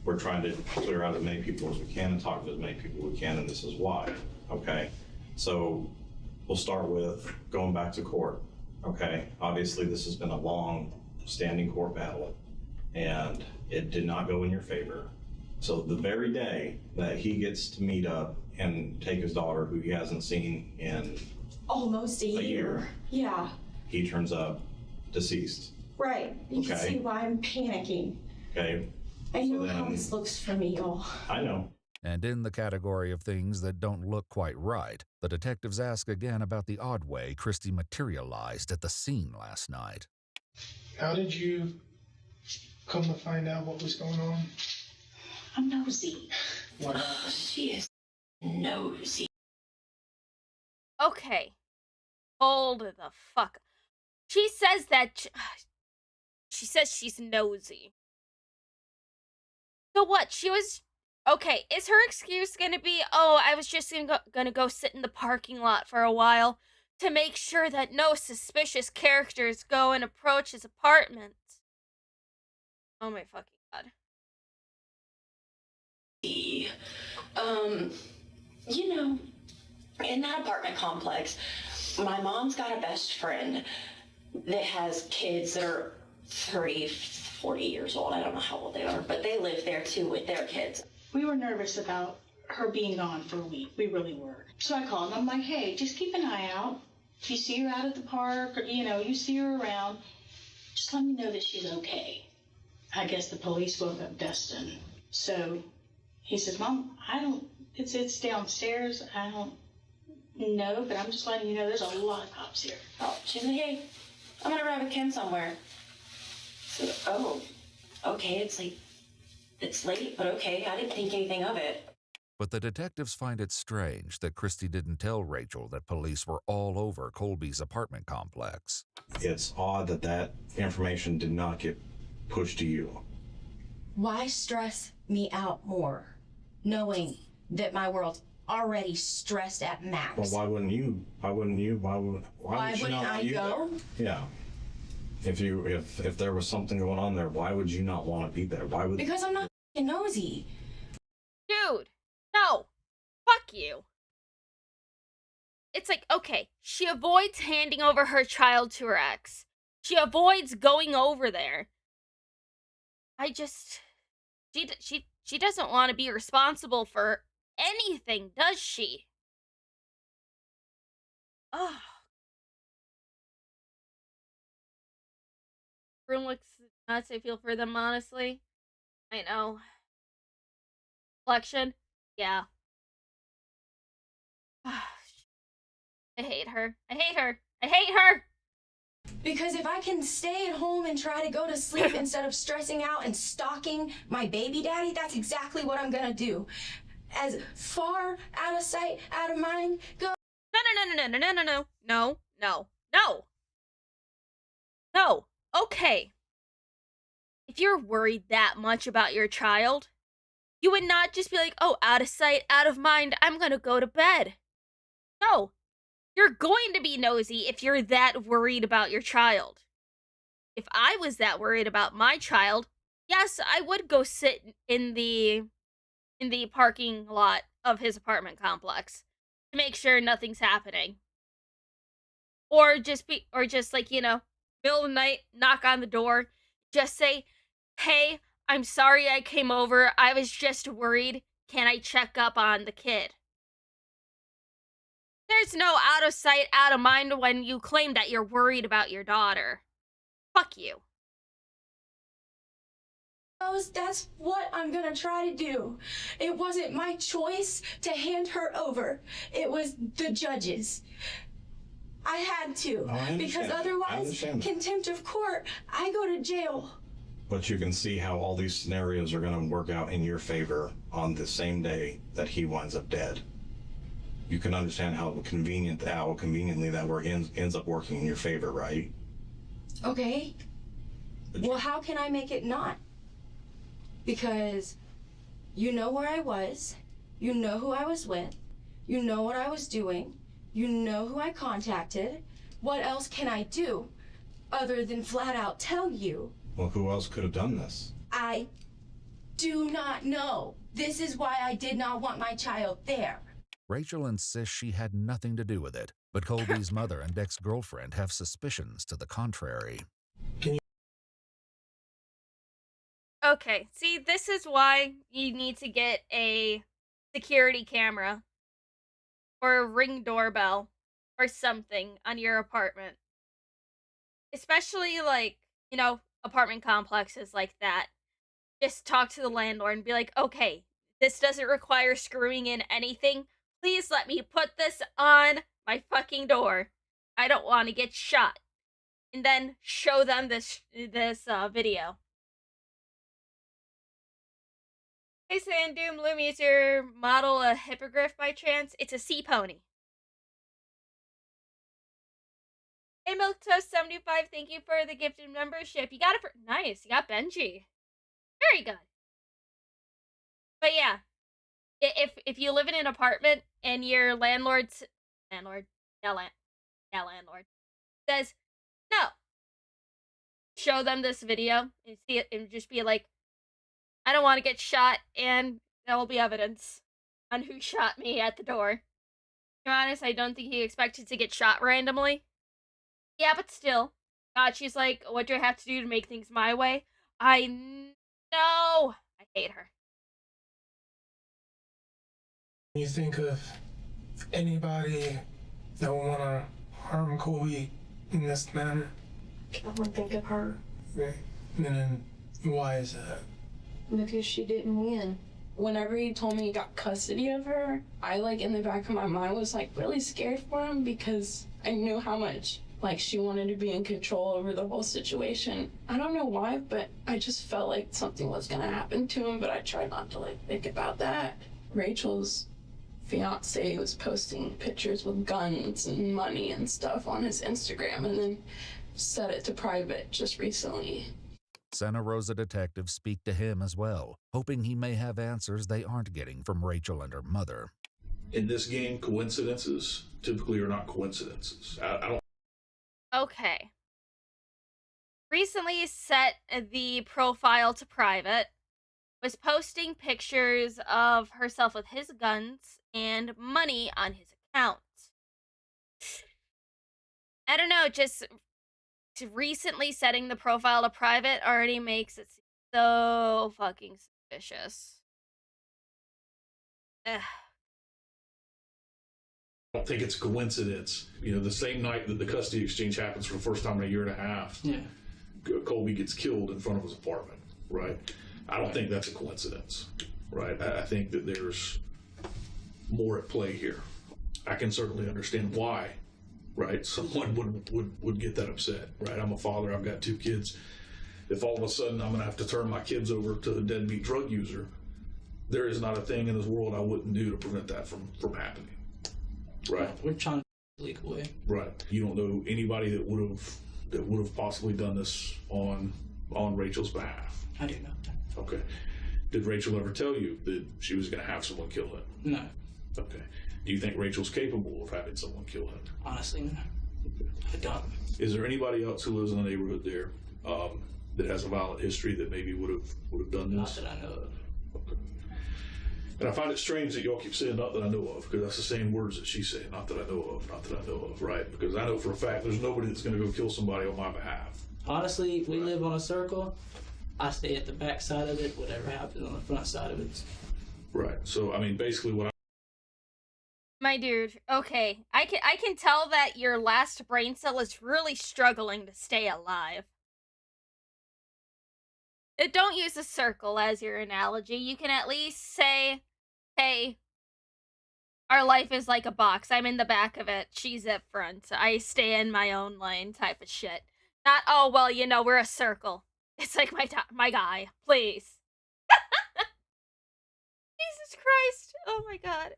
we're trying to clear out as many people as we can and talk to as many people as we can, and this is why. Okay, so we'll start with going back to court. Okay, obviously this has been a long standing court battle, and it did not go in your favor. So the very day that he gets to meet up and take his daughter, who he hasn't seen in almost a year. Yeah. He turns up deceased. Right. You can Okay. see why I'm panicking. Okay. I know how this looks for me, y'all. I know. And in the category of things that don't look quite right, the detectives ask again about the odd way Christy materialized at the scene last night. How did you come to find out what was going on? I'm nosy. She is nosy. Okay. Hold the fuck. She says that she says she's nosy. So what? She was okay. Is her excuse gonna be, oh, I was just gonna go sit in the parking lot for a while to make sure that no suspicious characters go and approach his apartment? Oh my fucking god. You know, in that apartment complex, my mom's got a best friend that has kids that are 30, 40 years old. I don't know how old they are, but they live there too with their kids. We were nervous about her being gone for a week. We really were. So I called and I'm like, hey, just keep an eye out. If you see her out at the park or, you see her around, just let me know that she's okay. I guess the police woke up Dustin. So he says, Mom, it's downstairs. I don't know, but I'm just letting you know there's a lot of cops here. Oh, she's like, hey, I'm gonna grab a Ken somewhere. So, oh, okay, it's late, but okay, I didn't think anything of it. But the detectives find it strange that Christy didn't tell Rachel that police were all over Colby's apartment complex. It's odd that information did not get pushed to you. Why stress me out more, knowing that my world's already stressed at max? Well, why wouldn't you? Why wouldn't I go? Yeah. If there was something going on there, why would you not want to be there? Why would? Because I'm not nosy. Dude, no. Fuck you. It's like, okay, she avoids handing over her child to her ex. She avoids going over there. She doesn't want to be responsible for anything, does she? Oh. Room looks nuts. I feel for them, honestly. I know. Collection? Yeah. I hate her. I hate her. I hate her! Because if I can stay at home and try to go to sleep instead of stressing out and stalking my baby daddy, that's exactly what I'm gonna do. As far out of sight, out of mind, go. No. Okay. If you're worried that much about your child, you would not just be like, oh, out of sight, out of mind, I'm gonna go to bed. No. You're going to be nosy if you're that worried about your child. If I was that worried about my child, yes, I would go sit in the parking lot of his apartment complex to make sure nothing's happening. Or just like, middle of the night, knock on the door, just say, hey, I'm sorry I came over. I was just worried. Can I check up on the kid? There's no out of sight, out of mind when you claim that you're worried about your daughter. Fuck you. That's what I'm gonna try to do. It wasn't my choice to hand her over. It was the judges. I had to, because otherwise, contempt of court, I go to jail. But you can see how all these scenarios are going to work out in your favor on the same day that he winds up dead. You can understand how conveniently that ends up working in your favor, right? Okay. Well, how can I make it not? Because you know where I was, you know who I was with, you know what I was doing, you know who I contacted. What else can I do other than flat out tell you? Well, who else could have done this? I do not know. This is why I did not want my child there. Rachel insists she had nothing to do with it, but Colby's mother and ex-girlfriend have suspicions to the contrary. Okay, see, this is why you need to get a security camera or a Ring doorbell or something on your apartment. Especially, like, apartment complexes like that. Just talk to the landlord and be like, okay, this doesn't require screwing in anything. Please let me put this on my fucking door. I don't want to get shot. And then show them this video. Hey, Sandoom, Lumi, is your model a hippogriff by chance? It's a sea pony. Hey, Milk Toast 75, thank you for the gifted membership. You got it for nice. You got Benji. Very good. But yeah, if you live in an apartment and your landlord says no, show them this video and see it and just be like, I don't want to get shot, and there will be evidence on who shot me at the door. To be honest, I don't think he expected to get shot randomly. Yeah, but still. God, she's like, what do I have to do to make things my way? I know. I hate her. You think of anybody that would want to harm Colby in this manner? I would think of her. Okay. And then why is that? Because she didn't win. Whenever he told me he got custody of her, I, in the back of my mind was, really scared for him because I knew how much, she wanted to be in control over the whole situation. I don't know why, but I just felt like something was going to happen to him, but I tried not to, think about that. Rachel's fiance was posting pictures with guns and money and stuff on his Instagram and then set it to private just recently. Santa Rosa detectives speak to him as well, hoping he may have answers they aren't getting from Rachel and her mother. In this game, coincidences typically are not coincidences. I don't. Okay. Recently set the profile to private, was posting pictures of herself with his guns and money on his account. I don't know, just recently setting the profile to private already makes it so fucking suspicious. Ugh. I don't think it's a coincidence. The same night that the custody exchange happens for the first time in a year and a half, Colby gets killed in front of his apartment, right? I don't think that's a coincidence, right? I think that there's more at play here. I can certainly understand why, right? Someone would get that upset, right? I'm a father, I've got 2 kids. If all of a sudden I'm gonna have to turn my kids over to a deadbeat drug user, there is not a thing in this world I wouldn't do to prevent that from happening, right? We're trying to legal way. Right. You don't know anybody that would have possibly done this on Rachel's behalf. I do know. Okay. Did Rachel ever tell you that she was going to have someone kill him? No. Okay. Do you think Rachel's capable of having someone kill him? Honestly, no. Okay. I don't. Is there anybody else who lives in the neighborhood there that has a violent history that maybe would have done this? Not that I know of. Okay. And I find it strange that y'all keep saying "not that I know of," because that's the same words that she's saying. Not that I know of. Not that I know of. Right? Because I know for a fact there's nobody that's going to go kill somebody on my behalf. Honestly, we live on a circle. I stay at the back side of it. Whatever happens on the front side of it. Right. So I mean, basically, what My dude, okay, I can tell that your last brain cell is really struggling to stay alive. Don't use a circle as your analogy. You can at least say, hey, our life is like a box. I'm in the back of it. She's up front. I stay in my own lane type of shit. Not, oh, well, you know, we're a circle. It's like my guy. Please. Jesus Christ. Oh my god.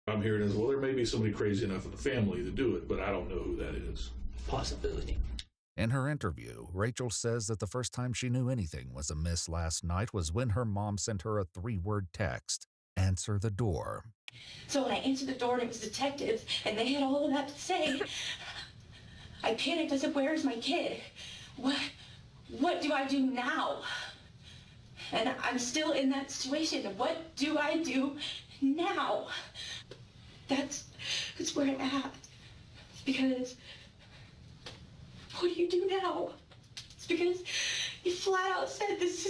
I'm hearing is, well, there may be somebody crazy enough in the family to do it, but I don't know who that is. Possibility. In her interview, Rachel says that the first time she knew anything was amiss last night was when her mom sent her a 3-word text, "Answer the door." So when I answered the door and it was detectives and they had all of that to say, I panicked. I said, where is my kid? What do I do now? And I'm still in that situation. What do I do now? That's where I'm at. It's because, what do you do now? It's because you flat out said this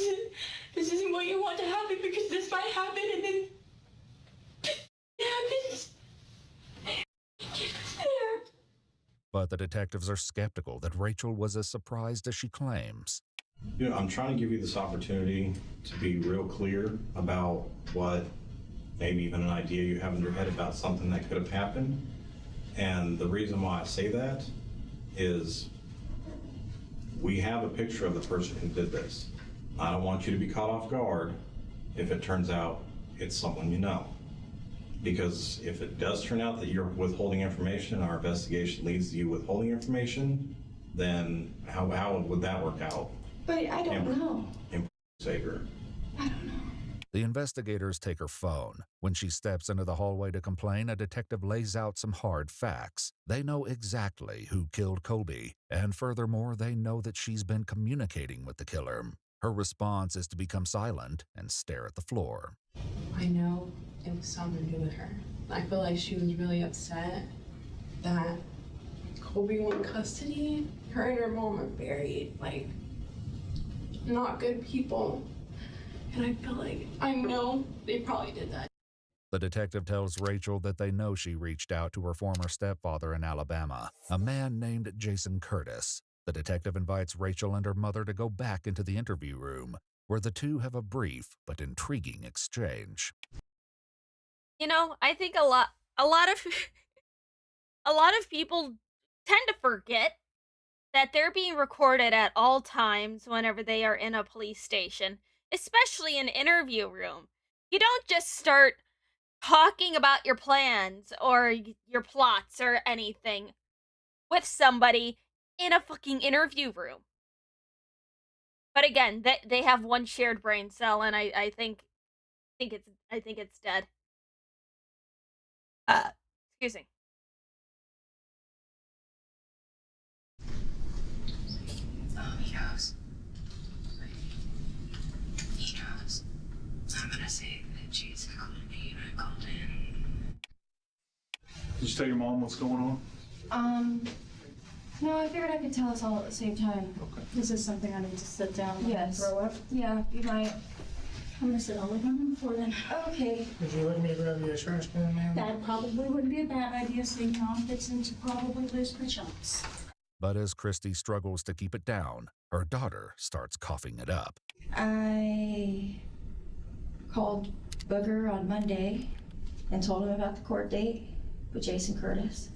isn't what you want to happen because this might happen and then it happens. But the detectives are skeptical that Rachel was as surprised as she claims. You know, I'm trying to give you this opportunity to be real clear about what maybe even an idea you have in your head about something that could have happened. And the reason why I say that is we have a picture of the person who did this. I don't want you to be caught off guard if it turns out it's someone you know. Because if it does turn out that you're withholding information and our investigation leads to you withholding information, then how would that work out? But I don't know. Savior. The investigators take her phone. When she steps into the hallway to complain, a detective lays out some hard facts. They know exactly who killed Colby, and furthermore, they know that she's been communicating with the killer. Her response is to become silent and stare at the floor. I know it was something to do with her. I feel like she was really upset that Colby won custody. Her and her mom are very, like, not good people. And I feel like, I know they probably did that. The detective tells Rachel that they know she reached out to her former stepfather in Alabama, a man named Jason Curtis. The detective invites Rachel and her mother to go back into the interview room, where the two have a brief but intriguing exchange. You know, I think a lot of a lot of people tend to forget that they're being recorded at all times whenever they are in a police station, especially an interview room. You don't just start talking about your plans or your plots or anything with somebody in a fucking interview room. But again, they have one shared brain cell, and I think it's dead. Excuse me. He knows. He knows. I'm gonna say that Jason called me and I called in. Did you tell your mom what's going on? No, I figured I could tell us all at the same time. Okay. Is this something I need to sit down and Yes. throw up? Yeah, you might. I'm gonna sit on the living room floor then. Okay. Would you like me to grab you a trash can, ma'am? That probably wouldn't be a bad idea, seeing how it fits into probably lose my chunks. But as Christy struggles to keep it down, her daughter starts coughing it up. I called Booger on Monday and told him about the court date with Jason Curtis.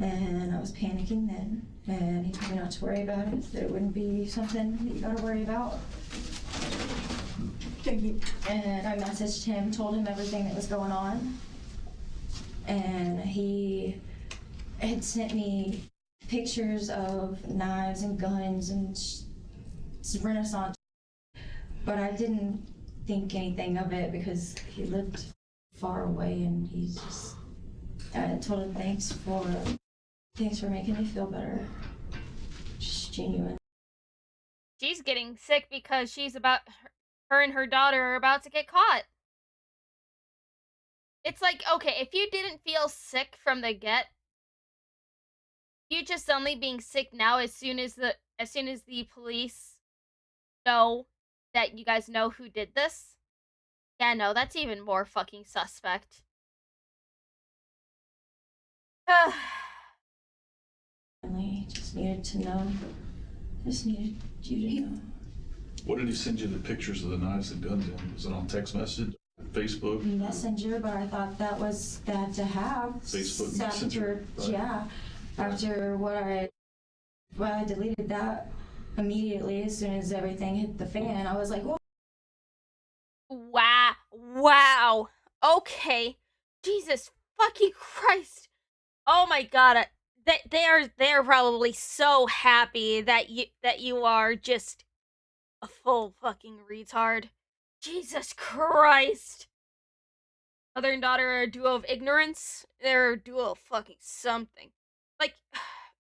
And I was panicking then, and he told me not to worry about it, that it wouldn't be something that you gotta worry about. Thank you. And I messaged him, told him everything that was going on. And he had sent me pictures of knives and guns and Renaissance. But I didn't think anything of it because he lived far away, and he's just, I told him thanks for making me feel better. Just genuine. She's getting sick because her and her daughter are about to get caught. It's like, okay, if you didn't feel sick from the get, you just only being sick now as soon as the police know that you guys know who did this. Yeah, no, that's even more fucking suspect. Just needed to know Just needed you to know. What did he send you the pictures of the knives and guns in? Was it on text message, Facebook? Messenger, but I thought that was bad to have. Facebook After, Messenger, right? yeah, after what I deleted that immediately as soon as everything hit the fan. I was like, whoa. Wow. Okay. Jesus fucking Christ. Oh my god. They are probably so happy that you are just a full fucking retard. Jesus Christ. Mother and daughter are a duo of ignorance. They're a duo of fucking something. Like,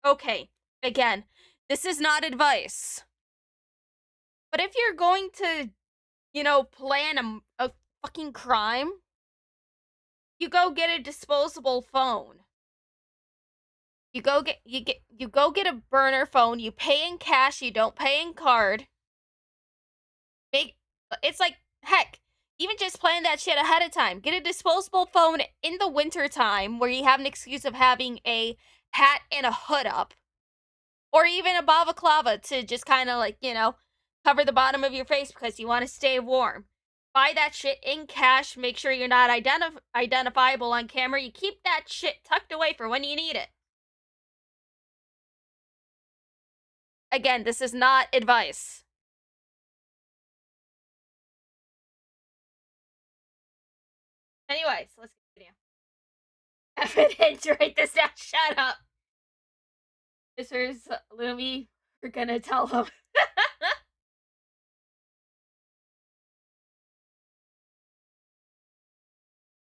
okay, again, this is not advice. But if you're going to, plan a fucking crime, you go get a disposable phone. You go get a burner phone. You pay in cash. You don't pay in card. It's like, heck, even just plan that shit ahead of time. Get a disposable phone in the winter time where you have an excuse of having a hat and a hood up, or even a balaclava to just kind of like, cover the bottom of your face because you want to stay warm. Buy that shit in cash. Make sure you're not identifiable on camera. You keep that shit tucked away for when you need it. Again, this is not advice. Anyways, let's continue. Evidence, write this down. Shut up. Mrs. Lumi, we're gonna tell him.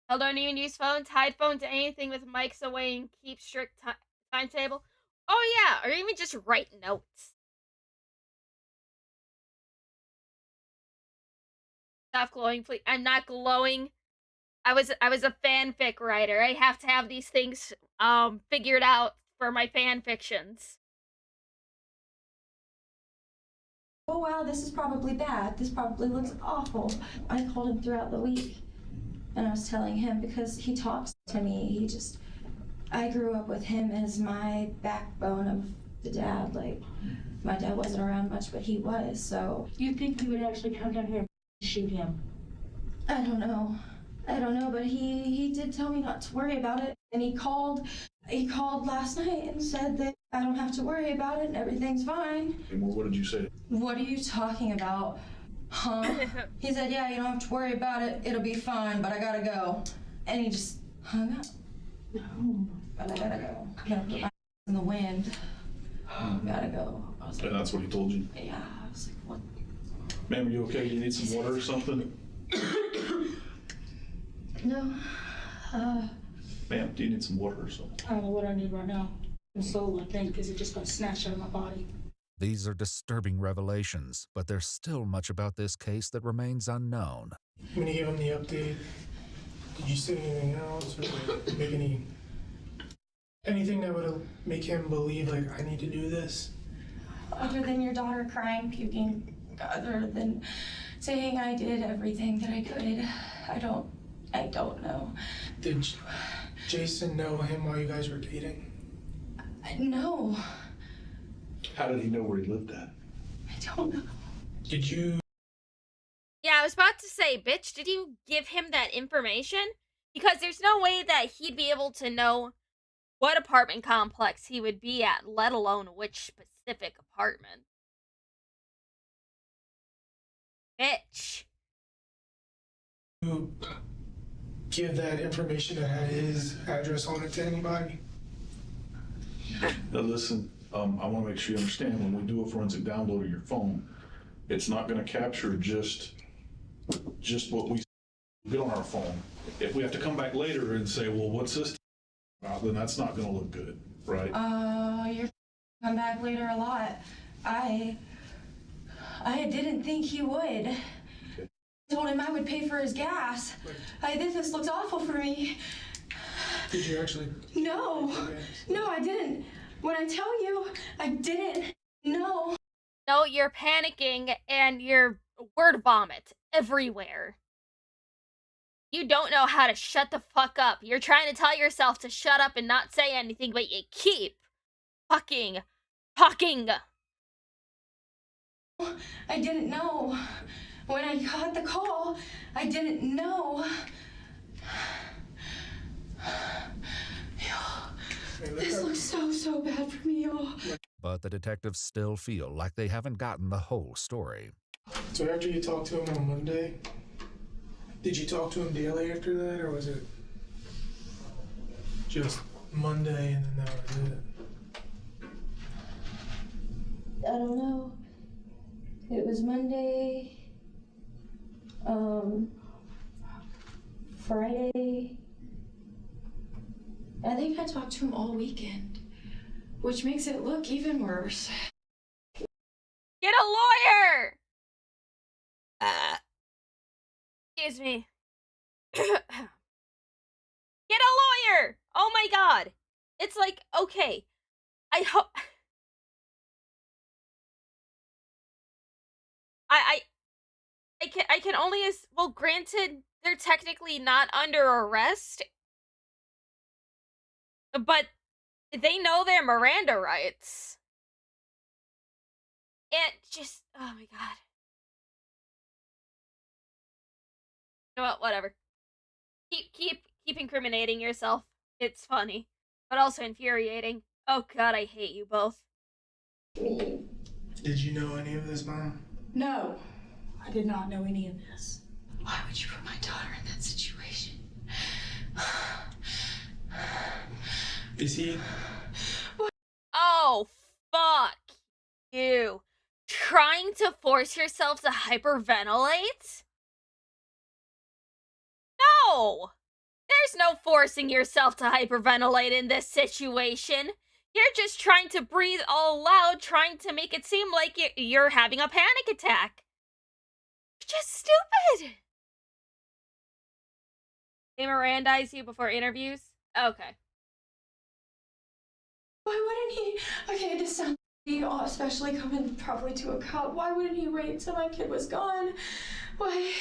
I don't even use phones. Hide phone to anything with mics away and keep strict timetable. Oh yeah, or even just write notes. Stop glowing, please. I'm not glowing. I was a fanfic writer. I have to have these things figured out for my fan fictions. Oh wow, this is probably bad. This probably looks awful. I called him throughout the week and I was telling him because he talks to me. I grew up with him as my backbone of the dad. Like, my dad wasn't around much, but he was, so. You think he would actually come down here and shoot him? I don't know, but he did tell me not to worry about it. And he called last night and said that I don't have to worry about it and everything's fine. What did you say? What are you talking about? Huh? He said, yeah, you don't have to worry about it. It'll be fine, but I gotta go. And he just hung up. No, but I gotta go. I gotta put my in the wind. Gotta go. And that's what he told you? Yeah, I was like, what? Ma'am, are you okay? Do you need some water or something? No. Ma'am, do you need some water or something? I don't know what I need right now. My soul, I think, because it just got snatched out of my body. These are disturbing revelations, but there's still much about this case that remains unknown. When you gave him the update, did you say anything else or like, make anything that would make him believe like I need to do this? Other than your daughter crying, puking, other than saying I did everything that I could, I don't know. Did Jason know him while you guys were dating? No. How did he know where he lived at? I don't know. Did you? Yeah, I was about to say, bitch, did you give him that information? Because there's no way that he'd be able to know what apartment complex he would be at, let alone which specific apartment. Bitch. You give that information that had his address on it to anybody? Now listen, I want to make sure you understand, when we do a forensic download of your phone, it's not going to capture just what we get on our phone. If we have to come back later and say, well, what's this about, then that's not going to look good, right? You're come back later a lot. I didn't think he would. Okay. I told him I would pay for his gas. This looks awful for me. Did you actually? No, I didn't. When I tell you, I didn't. No. No, you're panicking and you're word vomit everywhere. You don't know how to shut the fuck up. You're trying to tell yourself to shut up and not say anything, but you keep fucking talking. I didn't know. When I got the call, I didn't know. This looks so bad for me, y'all. But the detectives still feel like they haven't gotten the whole story. So after you talked to him on Monday, did you talk to him daily after that, or was it just Monday and then that was it? I don't know. It was Monday, Friday. I think I talked to him all weekend, which makes it look even worse. Get a lawyer! Excuse me. Get a lawyer! Oh my god. It's like, okay. I hope... I can only well, granted, they're technically not under arrest, but they know their Miranda rights. And just, oh my god. You know what? Whatever. Keep incriminating yourself. It's funny, but also infuriating. Oh god, I hate you both. Did you know any of this, Mom? No, I did not know any of this. Why would you put my daughter in that situation? Is he? Oh, fuck you. Trying to force yourself to hyperventilate? No! There's no forcing yourself to hyperventilate in this situation. You're just trying to breathe all loud, trying to make it seem like you're having a panic attack. You're just stupid. They Mirandize you before interviews? Okay. Why wouldn't he? Okay, this sounds especially coming probably to a cop. Why wouldn't he wait until my kid was gone? Why?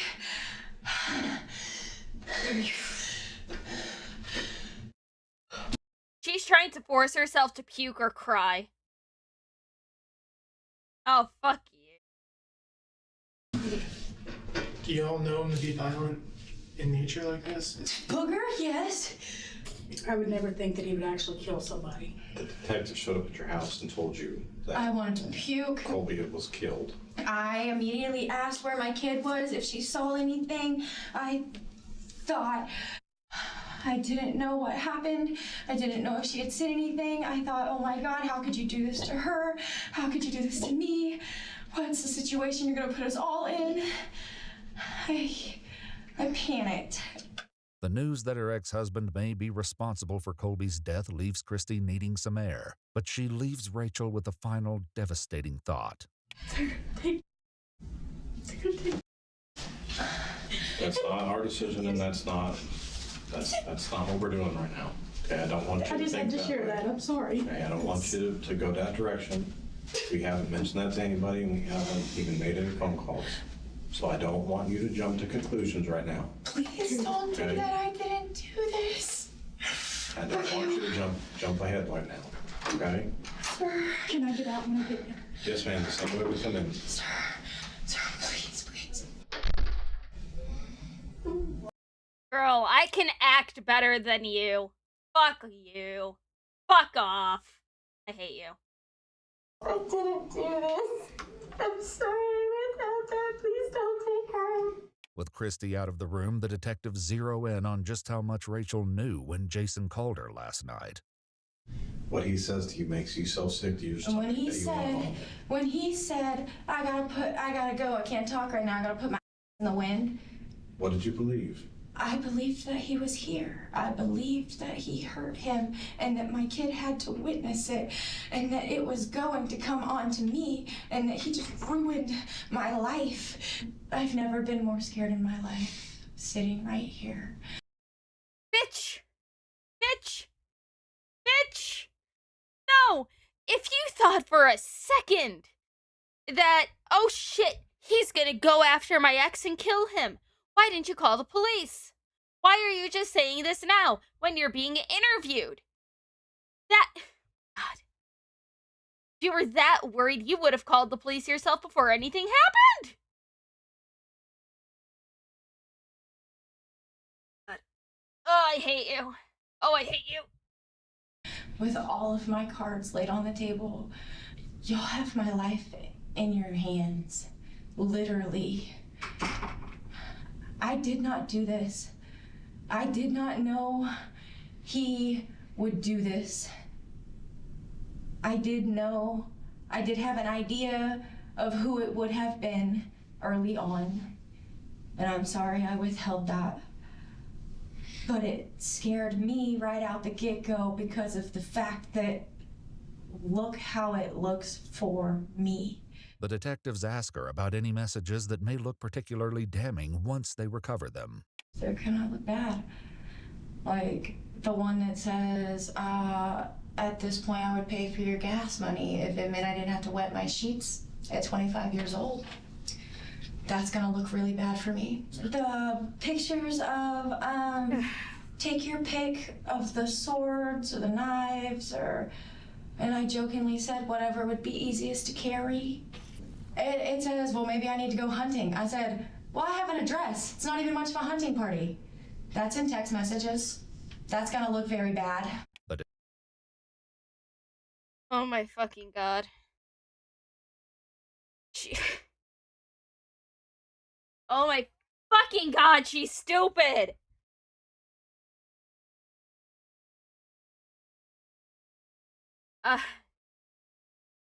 She's trying to force herself to puke or cry. Oh, fuck you. Do y'all know him to be violent in nature like this? Booger, yes. I would never think that he would actually kill somebody. The detective showed up at your house and told you that I wanted to puke. Colby was killed. I immediately asked where my kid was, if she saw anything. I thought... I didn't know what happened. I didn't know if she had seen anything. I thought, oh my god, how could you do this to her? How could you do this to me? What's the situation you're gonna put us all in? I panicked. The news that her ex-husband may be responsible for Colby's death leaves Christy needing some air, but she leaves Rachel with a final devastating thought. That's not our decision, and that's not what we're doing right now. Okay, I don't want you I to just think had to share that. I'm sorry. Okay, I don't want you to go that direction. We haven't mentioned that to anybody, and we haven't even made any phone calls. So I don't want you to jump to conclusions right now. Please don't do that. I didn't do this. I don't want you to jump ahead right now. Okay? Sir, can I get out when I get there? Yes, ma'am. The same way we come in. Sir, please. Girl, I can act better than you. Fuck you. Fuck off. I hate you. I didn't do this. I'm sorry. Without that, please don't take her. With Christy out of the room, the detectives zero in on just how much Rachel knew when Jason called her last night. What he says to you makes you so sick to you. And when he said, I gotta go, I can't talk right now, I gotta put my in the wind. What did you believe? I believed that he was here. I believed that he hurt him and that my kid had to witness it and that it was going to come on to me and that he just ruined my life. I've never been more scared in my life, sitting right here. Bitch! No! If you thought for a second that, oh shit, he's gonna go after my ex and kill him, why didn't you call the police? Why are you just saying this now when you're being interviewed? God. If you were that worried, you would have called the police yourself before anything happened. Oh, I hate you. Oh, I hate you. With all of my cards laid on the table, y'all have my life in your hands. Literally. I did not do this. I did not know he would do this. I did have an idea of who it would have been early on. And I'm sorry I withheld that. But it scared me right out the get-go because of the fact that look how it looks for me. The detectives ask her about any messages that may look particularly damning once they recover them. They're gonna look bad. Like the one that says, at this point I would pay for your gas money if it meant I didn't have to wet my sheets at 25 years old. That's gonna look really bad for me. The pictures of, take your pick of the swords or the knives and I jokingly said whatever would be easiest to carry. It says, well, maybe I need to go hunting. I said, well, I have an address. It's not even much of a hunting party. That's in text messages. That's gonna look very bad. Oh my fucking god. Oh my fucking god, she's stupid! Oh,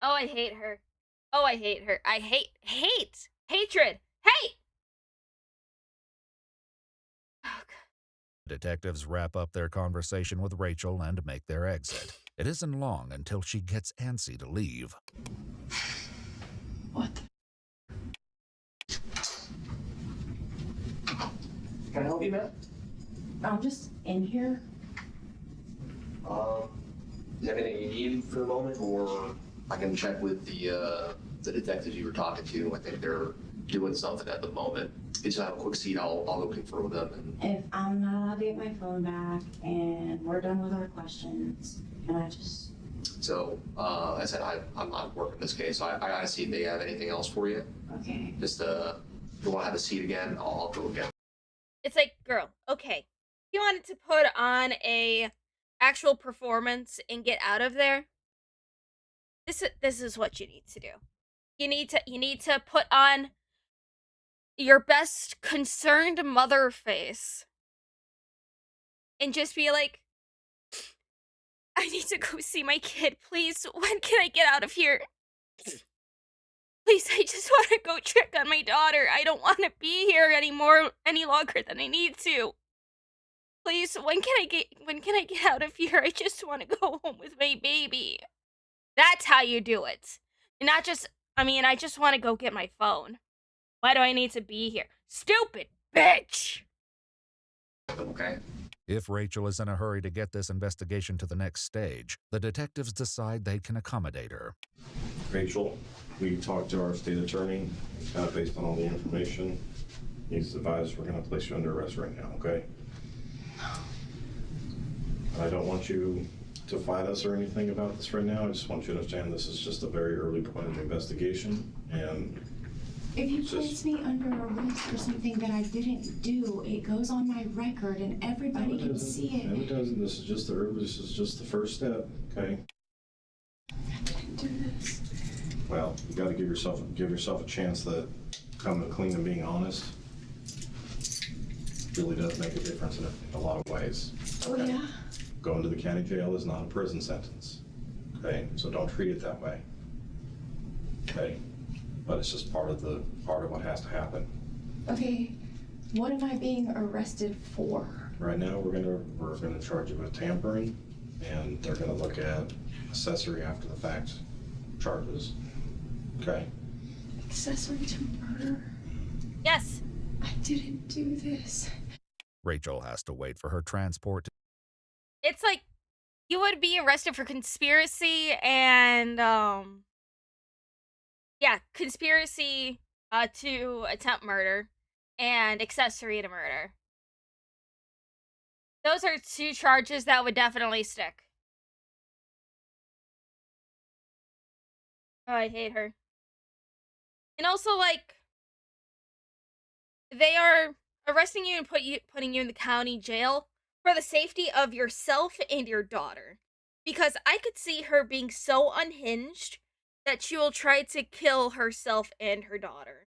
I hate her. Oh, I hate her. I hate. Hatred! Hate! Detectives wrap up their conversation with Rachel and make their exit. It isn't long until she gets antsy to leave. What? Can I help you, Matt? I'm just in here. Is there anything you need for the moment, or I can check with the detectives you were talking to. I think they're doing something at the moment. If you just have a quick seat, I'll go confirm with them. If I'm not allowed to get my phone back and we're done with our questions, can I just... So, I said I'm not working this case, so I gotta see if they have anything else for you. Okay. Just, if you wanna have a seat again, I'll go again. It's like, girl, okay. You wanted to put on a actual performance and get out of there. This is what you need to do. You need to put on your best concerned mother face and just be like, I need to go see my kid. Please, when can I get out of here? Please, I just want to go trick on my daughter. I don't want to be here any longer than I need to. Please, when can I get out of here? I just want to go home with my baby. That's how you do it. And not just, I just want to go get my phone. Why do I need to be here? Stupid bitch! Okay. If Rachel is in a hurry to get this investigation to the next stage, the detectives decide they can accommodate her. Rachel, we talked to our state attorney, based on all the information. He's advised we're going to place you under arrest right now, okay? I don't want you to fight us or anything about this right now. I just want you to understand this is just a very early point of the investigation, and if you place me under arrest for something that I didn't do, it goes on my record and everybody can see it. No, it doesn't. This is just the first step, okay? I didn't do this. Well, you got to give yourself a chance that coming clean and being honest really does make a difference in a lot of ways. Oh, yeah? Going to the county jail is not a prison sentence, okay? So don't treat it that way, okay? But it's just part of what has to happen. Okay, what am I being arrested for? Right now, we're gonna charge you with tampering, and they're gonna look at accessory after the fact charges. Okay. Accessory to murder? Yes. I didn't do this. Rachel has to wait for her transport. It's like you would be arrested for conspiracy and conspiracy to attempt murder and accessory to murder. Those are two charges that would definitely stick. Oh, I hate her. And also, like, they are arresting you and putting you in the county jail for the safety of yourself and your daughter. Because I could see her being so unhinged that she will try to kill herself and her daughter.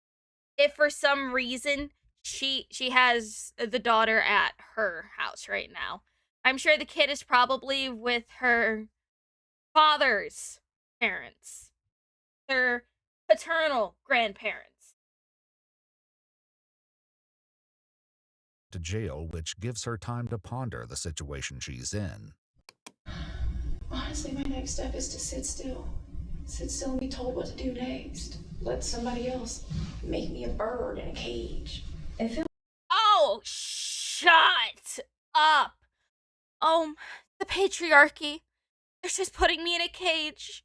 If for some reason she has the daughter at her house right now. I'm sure the kid is probably with her father's parents, their paternal grandparents. To jail, which gives her time to ponder the situation she's in. Honestly, my next step is to sit still. Sit still and be told what to do next. Let somebody else make me a bird in a cage. Oh, shut up. The patriarchy. They're just putting me in a cage.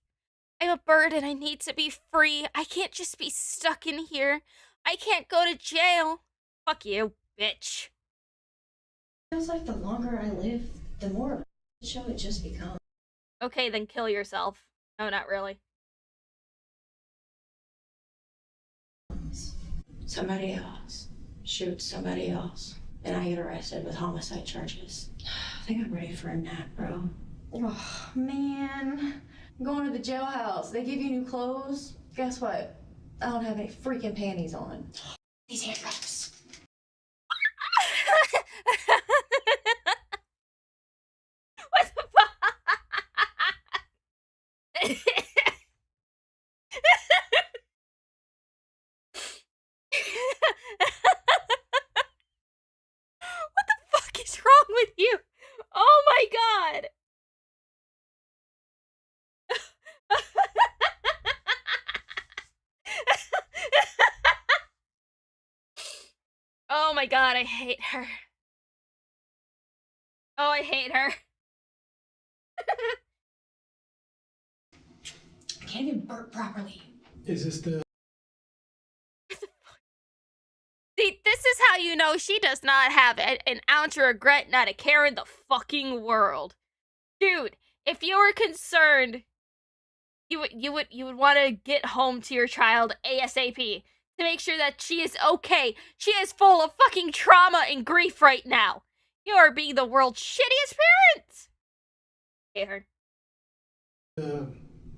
I'm a bird and I need to be free. I can't just be stuck in here. I can't go to jail. Fuck you, bitch. Feels like the longer I live, the more of a show it just becomes. Okay, then kill yourself. No, not really. Somebody else shoots somebody else, and I get arrested with homicide charges. I think I'm ready for a nap, bro. Oh, man. I'm going to the jailhouse. They give you new clothes. Guess what? I don't have any freaking panties on. These handcuffs. What the fuck? What the fuck is wrong with you? Oh my god. Oh my god, I hate her. Oh, I hate her. I can't even burp properly. Is this the See, this is how you know she does not have an ounce of regret, not a care in the fucking world. Dude, if you were concerned, you would want to get home to your child ASAP to make sure that she is okay. She is full of fucking trauma and grief right now. You are being the world's shittiest parent. Hate her.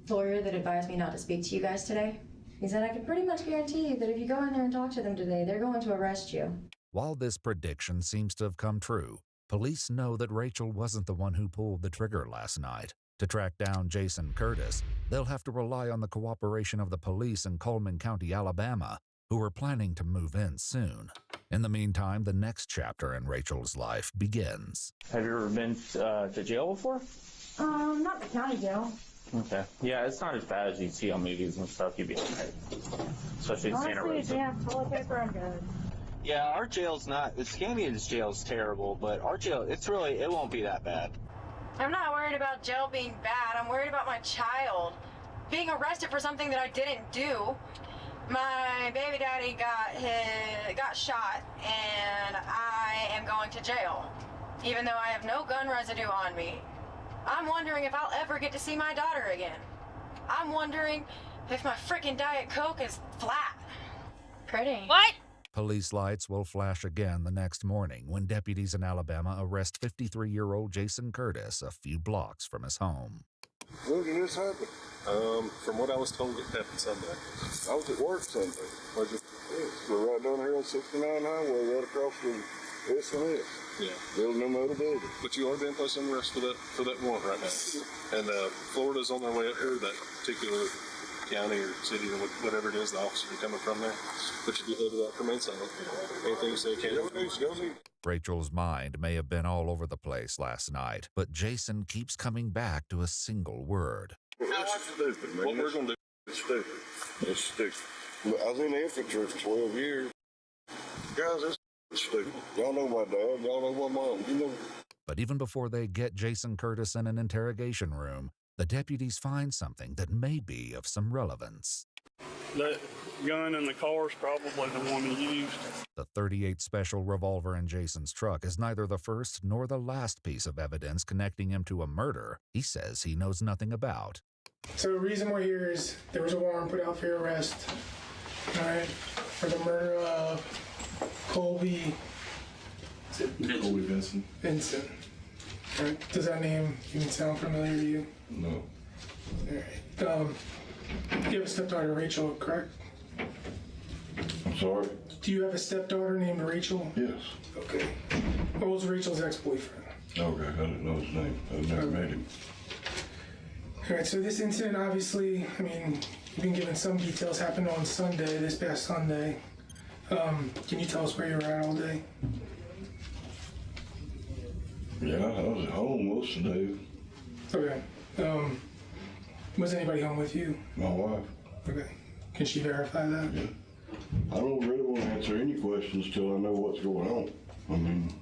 Lawyer that advised me not to speak to you guys today. He said I can pretty much guarantee you that if you go in there and talk to them today, they're going to arrest you. While this prediction seems to have come true, police know that Rachel wasn't the one who pulled the trigger last night. To track down Jason Curtis, they'll have to rely on the cooperation of the police in Coleman County, Alabama, who are planning to move in soon. In the meantime, the next chapter in Rachel's life begins. Have you ever been to jail before? Not the county jail. Okay. Yeah, it's not as bad as you see on movies and stuff. You'd be alright. Especially in Santa Rosa. Yeah, toilet paper, I'm good. Yeah, our jail's not. Scamia's jail's terrible, but our jail, it won't be that bad. I'm not worried about jail being bad. I'm worried about my child being arrested for something that I didn't do. My baby daddy got shot, and I am going to jail, even though I have no gun residue on me. I'm wondering if I'll ever get to see my daughter again. I'm wondering if my freaking Diet Coke is flat. Pretty. What? Police lights will flash again the next morning when deputies in Alabama arrest 53-year-old Jason Curtis a few blocks from his home. When did this happen? From what I was told, it happened Sunday. I was at work Sunday. We're right down here on 69 Highway, right across from S&S. Yeah. Building them other buildings. But you are being placed under arrest for that warrant right now. And Florida's on their way up here, that particular county or city or whatever it is, the officers are coming from there. But you do have that from inside. Anything you say can't. Rachel's mind may have been all over the place last night, but Jason keeps coming back to a single word. It's stupid, man. What we're going to do is stupid. It's stupid. Look, I was in the infantry for 12 years. Guys, it's stupid. Y'all know my dad. Y'all know my mom. You know. But even before they get Jason Curtis in an interrogation room, the deputies find something that may be of some relevance. That gun in the car is probably the one he used. The .38 special revolver in Jason's truck is neither the first nor the last piece of evidence connecting him to a murder he says he knows nothing about. So the reason we're here is there was a warrant put out for your arrest, all right, for the murder of Colby Vincent. Vincent. All right. Does that name even sound familiar to you? No. All right. You have a stepdaughter, Rachel, correct? I'm sorry? Do you have a stepdaughter named Rachel? Yes. Okay. What was Rachel's ex-boyfriend? Okay, I didn't know his name. I never met him. All right, so this incident, obviously, I mean, you've been given some details, happened on Sunday, this past Sunday. Can you tell us where you were at all day? Yeah, I was at home most of the day. Okay. Was anybody home with you? My wife. Okay. Can she verify that? Yeah. I don't really want to answer any questions till I know what's going on. I mean,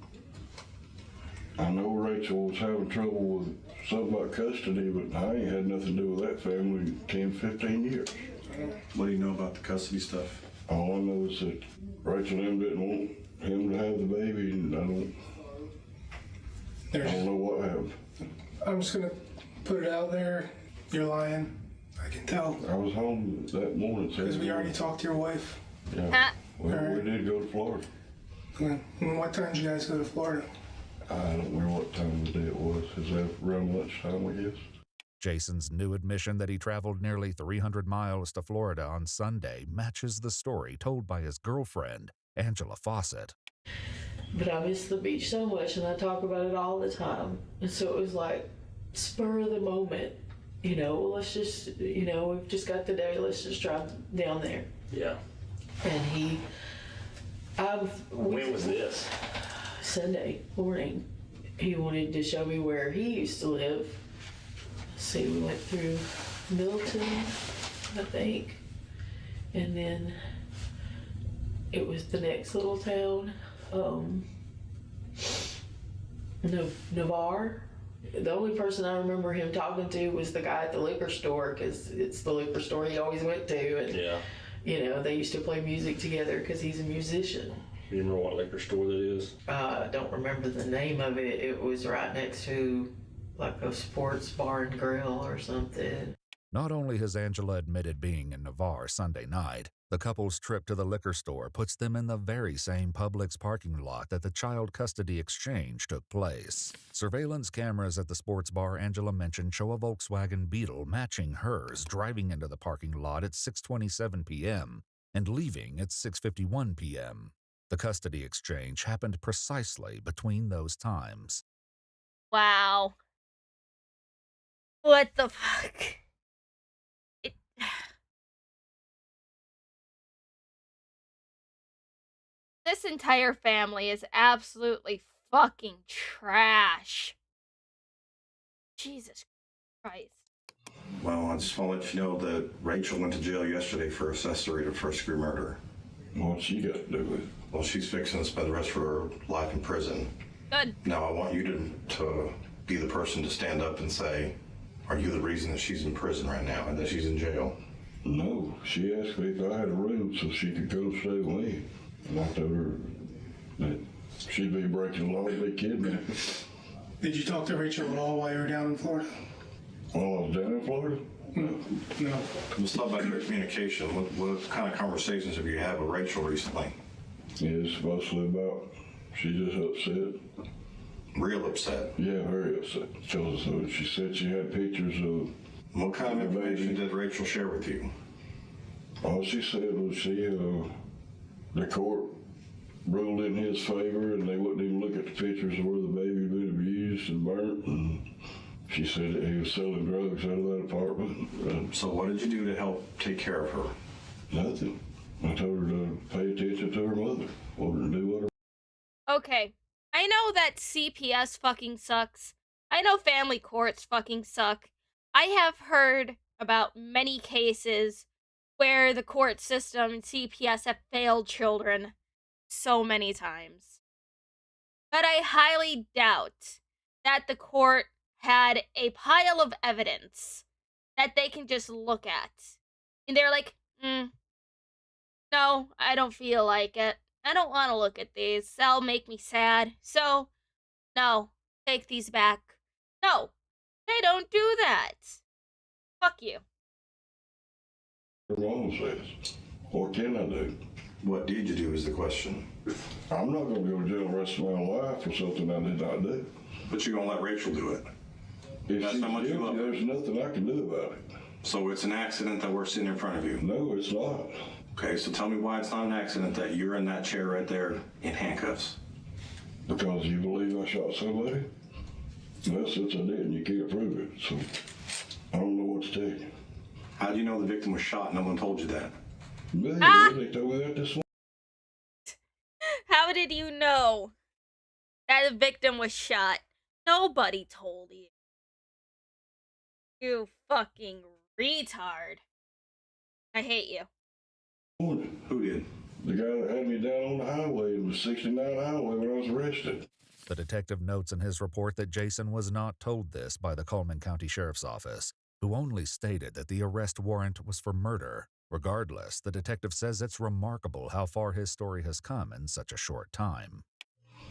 I know Rachel was having trouble with something about custody, but I ain't had nothing to do with that family in 10, 15 years. What do you know about the custody stuff? All I know is that Rachel and him didn't want him to have the baby, and I don't know what happened. I'm just gonna put it out there. You're lying. I can tell. I was home that morning. Because we already talked to your wife. Yeah. Well, we did go to Florida. Okay. And what time did you guys go to Florida? I don't remember what time of the day it was. Is that around lunchtime, I guess? Jason's new admission that he traveled nearly 300 miles to Florida on Sunday matches the story told by his girlfriend, Angela Fawcett. But I miss the beach so much, and I talk about it all the time. And so it was like spur of the moment. You know, let's just, we've just got the day, let's just drive down there. Yeah. And when was this? Sunday morning. He wanted to show me where he used to live. See, we went through Milton, I think. And then it was the next little town, Navarre. The only person I remember him talking to was the guy at the liquor store, because it's the liquor store he always went to. And, they used to play music together because he's a musician. You remember what liquor store that is? I don't remember the name of it. It was right next to like a sports bar and grill or something. Not only has Angela admitted being in Navarre Sunday night, the couple's trip to the liquor store puts them in the very same Publix parking lot that the child custody exchange took place. Surveillance cameras at the sports bar Angela mentioned show a Volkswagen Beetle matching hers driving into the parking lot at 6:27 p.m. and leaving at 6:51 p.m. The custody exchange happened precisely between those times. Wow. What the fuck? This entire family is absolutely fucking trash. Jesus Christ. Well, I just want to let you know that Rachel went to jail yesterday for accessory to first-degree murder. What's she got to do with it? Well, she's fixing to spend the rest of her life in prison. Good. Now, I want you to be the person to stand up and say, are you the reason that she's in prison right now and that she's in jail? No. She asked me if I had a room so she could go stay with me. And I told her that she'd be breaking the law to be kidnapped. Did you talk to Rachel at all while you were down in Florida? While I was down in Florida? No. Let's talk about your communication. What kind of conversations have you had with Rachel recently? It's mostly about she's just upset. Real upset? Yeah, very upset. She said she had pictures of... What kind of information did Rachel share with you? All she said was the court ruled in his favor and they wouldn't even look at the pictures of where the baby had been abused and burnt. And she said that he was selling drugs out of that apartment. So what did you do to help take care of her? Nothing. I told her to pay attention to her mother. Told her to do what her... Okay. I know that CPS fucking sucks. I know family courts fucking suck. I have heard about many cases where the court system and CPS have failed children so many times. But I highly doubt that the court had a pile of evidence that they can just look at. And they're like, no, I don't feel like it. I don't want to look at these. That'll make me sad. So, no, take these back. No, they don't do that. Fuck you. Wrong says. What can I do? What did you do is the question. I'm not going to go to jail the rest of my life for something I did not do. But you're going to let Rachel do it. If That's she's how much you love her. guilty, there's nothing I can do about it. So it's an accident that we're sitting in front of you? No, it's not. Okay, so tell me why it's not an accident that you're in that chair right there in handcuffs. Because you believe I shot somebody? Well, since I didn't, you can't prove it. So I don't know what to tell you. How do you know the victim was shot? No one told you that. They told me that this morning. How did you know that the victim was shot? Nobody told you. You fucking retard. I hate you. Who did? The guy that had me down on the highway, it was 69 highway when I was arrested. The detective notes in his report that Jason was not told this by the Coleman County Sheriff's Office, who only stated that the arrest warrant was for murder. Regardless, the detective says it's remarkable how far his story has come in such a short time.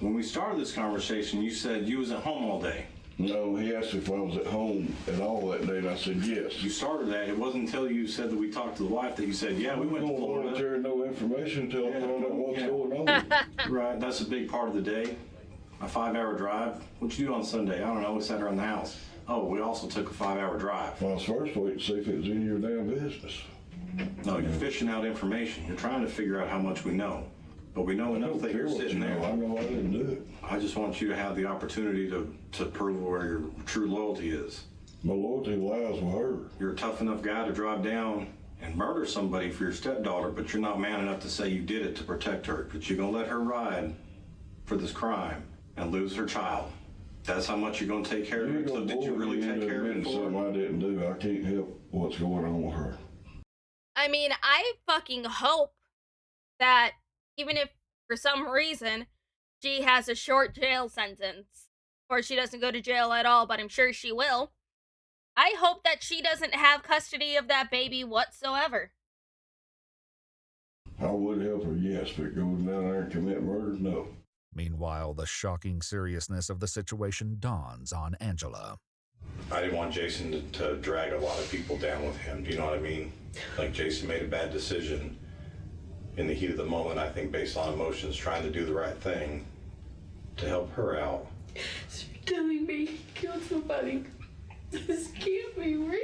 When we started this conversation, you said you was at home all day. No, he asked if I was at home at all that day, and I said yes. You started that. It wasn't until you said that we talked to the wife that you said, yeah, we went to Florida. I don't no information until I found out what's going on. Right, that's a big part of the day. A 5-hour drive. What'd you do on Sunday? I don't know. We sat around the house. Oh, we also took a 5-hour drive. Well, I was first waiting to see if it was in your damn business. No, you're fishing out information. You're trying to figure out how much we know. But we know enough that you're sitting there. I know I didn't do it. I just want you to have the opportunity to prove where your true loyalty is. My loyalty lies with her. You're a tough enough guy to drive down and murder somebody for your stepdaughter, but you're not man enough to say you did it to protect her. But you're going to let her ride for this crime and lose her child. That's how much you're going to take care of her. So did you really take care of her? Something I didn't do. I can't help what's going on with her. I mean, I fucking hope that even if for some reason she has a short jail sentence or she doesn't go to jail at all, but I'm sure she will, I hope that she doesn't have custody of that baby whatsoever. I would help her, yes, but going down there and commit murder, no. Meanwhile, the shocking seriousness of the situation dawns on Angela. I didn't want Jason to drag a lot of people down with him. Do you know what I mean? Like, Jason made a bad decision in the heat of the moment, I think, based on emotions, trying to do the right thing to help her out. So you're telling me he killed somebody? This can't be real.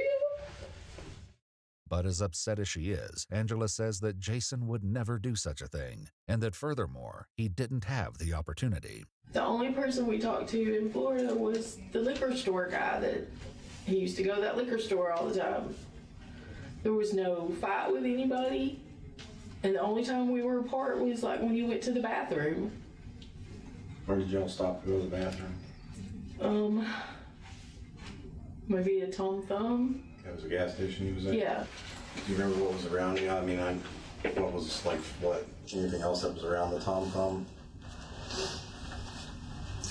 But as upset as she is, Angela says that Jason would never do such a thing, and that furthermore, he didn't have the opportunity. The only person we talked to in Florida was the liquor store guy that he used to go to that liquor store all the time. There was no fight with anybody, and the only time we were apart was like when he went to the bathroom. Where did y'all stop to go to the bathroom? Maybe a Tom Thumb. That was a gas station he was at? Yeah. Do you remember what was around you? I mean, what was, like, what? Anything else that was around the Tom Thumb?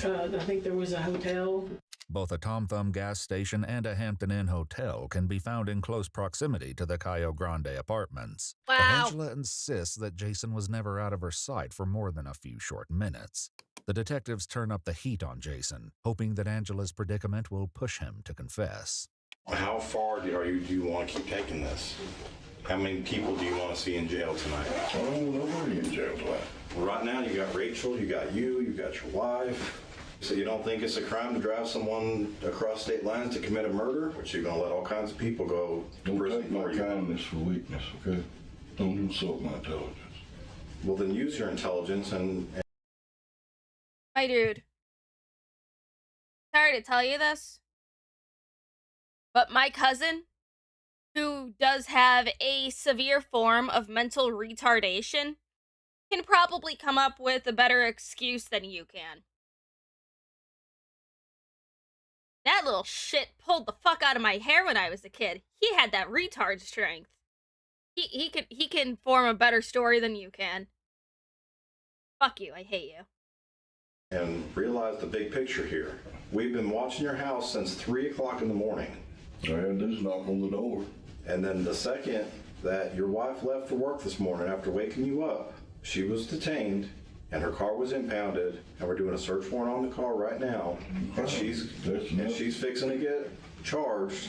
I think there was a hotel. Both a Tom Thumb gas station and a Hampton Inn hotel can be found in close proximity to the Cayo Grande apartments. Wow. But Angela insists that Jason was never out of her sight for more than a few short minutes. The detectives turn up the heat on Jason, hoping that Angela's predicament will push him to confess. How far do you want to keep taking this? How many people do you want to see in jail tonight? I don't want nobody in jail tonight. Well, right now, you got Rachel, you got your wife. So you don't think it's a crime to drive someone across state lines to commit a murder? But you're going to let all kinds of people go to prison Don't take my kindness for weakness, okay? Don't insult my intelligence. Well, then use your intelligence and... My dude. Sorry to tell you this, but my cousin, who does have a severe form of mental retardation, can probably come up with a better excuse than you can. That little shit pulled the fuck out of my hair when I was a kid. He had that retard strength. He can form a better story than you can. Fuck you, I hate you. And realize the big picture here. We've been watching your house since 3 o'clock in the morning. All I had to do is knock on the door. And then the second that your wife left for work this morning after waking you up, she was detained and her car was impounded, and we're doing a search warrant on the car right now. And she's fixing to get charged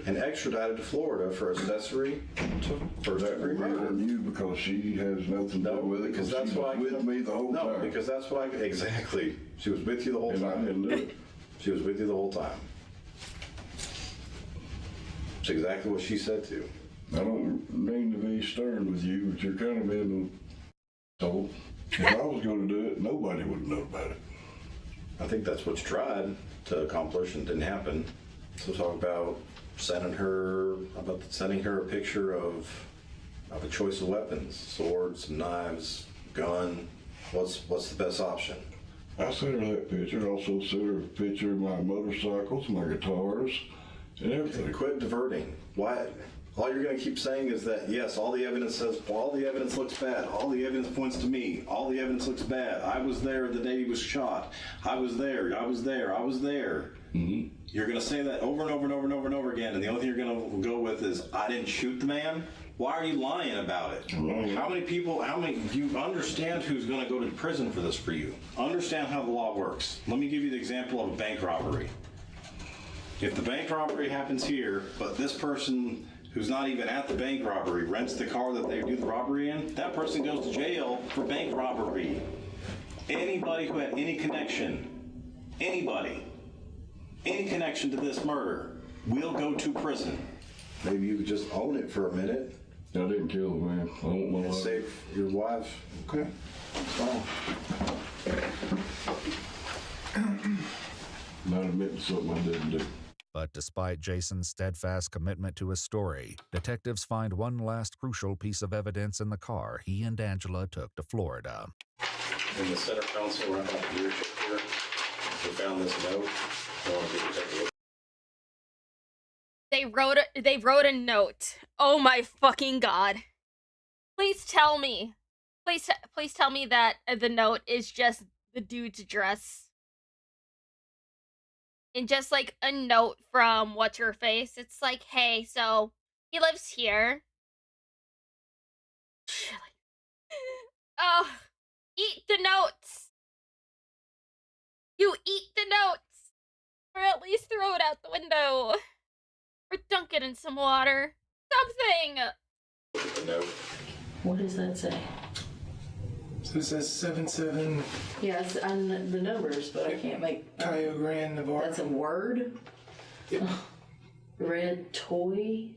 and extradited to Florida for accessory to first-degree murder. You because she has nothing to do with it. Because that's what I with me the whole time. No, because that's what I exactly. She was with you the whole time. I didn't do it. She was with you the whole time. It's exactly what she said to you. I don't mean to be stern with you, but you're kind of being told. If I was going to do it, nobody would know about it. I think that's what you tried to accomplish and didn't happen. So talk about sending her a picture of a choice of weapons, swords, knives, gun. What's the best option? I sent her that picture. Also sent her a picture of my motorcycles, my guitars, and everything. Quit diverting. Why? All you're going to keep saying is that, yes, all the evidence says, all the evidence looks bad. All the evidence points to me. All the evidence looks bad. I was there the day he was shot. I was there. I was there. I was there. Mm-hmm. You're going to say that over and over and over and over and over again, and the only thing you're going to go with is, I didn't shoot the man? Why are you lying about it? Mm-hmm. How many, you understand who's going to go to prison for this for you. Understand how the law works. Let me give you the example of a bank robbery. If the bank robbery happens here, but this person who's not even at the bank robbery rents the car that they do the robbery in, that person goes to jail for bank robbery. Anybody who had any connection to this murder will go to prison. Maybe you could just own it for a minute. I didn't kill the man. I want my life. Save your wife. Okay. That's fine. Not admitting something I didn't do. But despite Jason's steadfast commitment to his story, detectives find one last crucial piece of evidence in the car he and Angela took to Florida. In the center console right off the rear check here, we found this note. I want you to take a look. They wrote a note. Oh my fucking god. Please tell me. Please tell me that the note is just the dude's address. And just like a note from what's her face. It's like, hey, so he lives here. Oh, eat the notes. You eat the notes. Or at least throw it out the window. Or dunk it in some water. Something. Note. What does that say? So it says 77 Yes, I know the numbers, but I can't make. Cayo Grande, Navarre. That's a word? Yep. Red Toy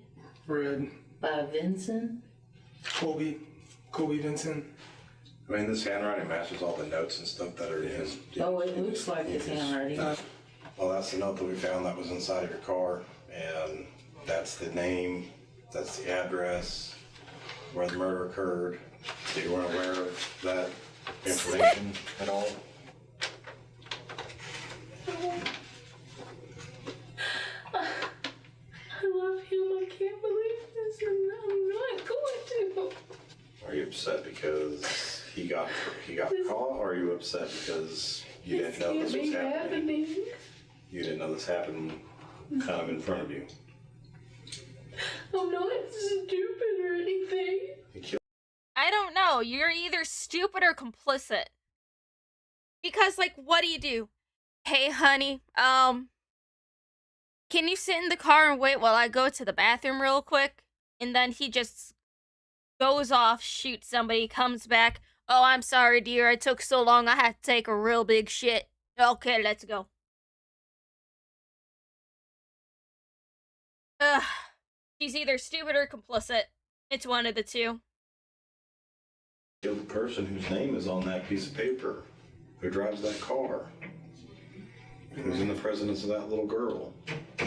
Red. by Vincent. Colby Vincent. I mean, this handwriting matches all the notes and stuff that are in his. Oh, it looks like his handwriting. Well, that's the note that we found that was inside of your car, and that's the name, that's the address, where the murder occurred. So you weren't aware of that information at all? I love him. I can't believe this, and I'm not going to. Are you upset because he got caught, or are you upset because you didn't know this was happening? You didn't know this happened kind of in front of you. I'm not stupid or anything. I don't know. You're either stupid or complicit. Because, like, what do? Hey, honey, can you sit in the car and wait while I go to the bathroom real quick? And then he just goes off, shoots somebody, comes back. Oh, I'm sorry, dear. I took so long. I had to take a real big shit. Okay, let's go. Ugh. She's either stupid or complicit. It's one of the two. Killed the person whose name is on that piece of paper, who drives that car, who's in the presence of that little girl. He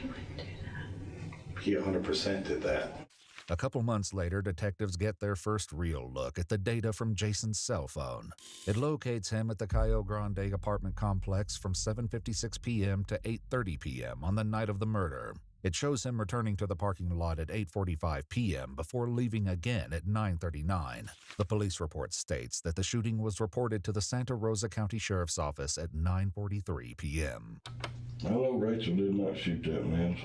wouldn't do that. He 100% did that. A couple months later, detectives get their first real look at the data from Jason's cell phone. It locates him at the Cayo Grande apartment complex from 7:56 p.m. to 8:30 p.m. on the night of the murder. It shows him returning to the parking lot at 8:45 p.m. before leaving again at 9:39. The police report states that the shooting was reported to the Santa Rosa County Sheriff's Office at 9:43 p.m. I know Rachel did not shoot that man,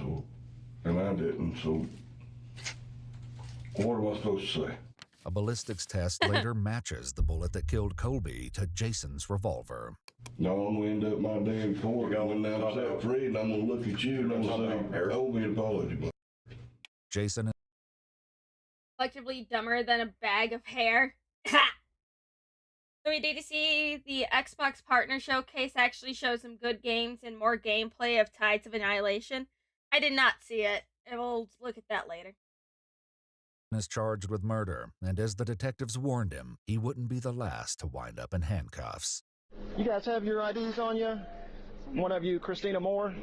and I didn't, so what am I supposed to say? A ballistics test later matches the bullet that killed Colby to Jason's revolver. No, I'm gonna end up my day in court. When I'm set free, and I'm gonna look at you and I'm gonna say, owe me an apology, bud. Jason Collectively dumber than a bag of hair. So we did see the Xbox Partner Showcase actually show some good games and more gameplay of Tides of Annihilation. I did not see it. We'll look at that later. is charged with murder, and as the detectives warned him, he wouldn't be the last to wind up in handcuffs. You guys have your IDs on you? One of you, Christina Moore?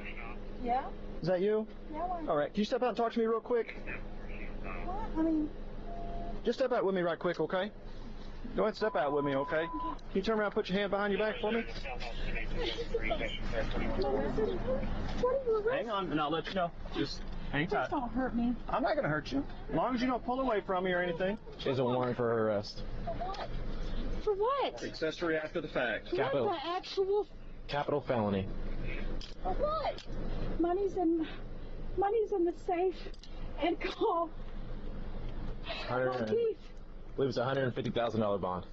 Yeah? Is that you? Yeah, why? All right, can you step out and talk to me real quick? What? I mean... Just step out with me right quick, okay? Go ahead and step out with me, okay? Can you turn around and put your hand behind your back for me? Hang on, and I'll let you know. Just hang tight. Please don't hurt me. I'm not going to hurt you. As long as you don't pull away from me or anything. She has a warrant for her arrest. For what? Accessory after the fact. What the actual... Capital felony. For what? Money's in the safe. And call... I believe it's a $150,000 bond.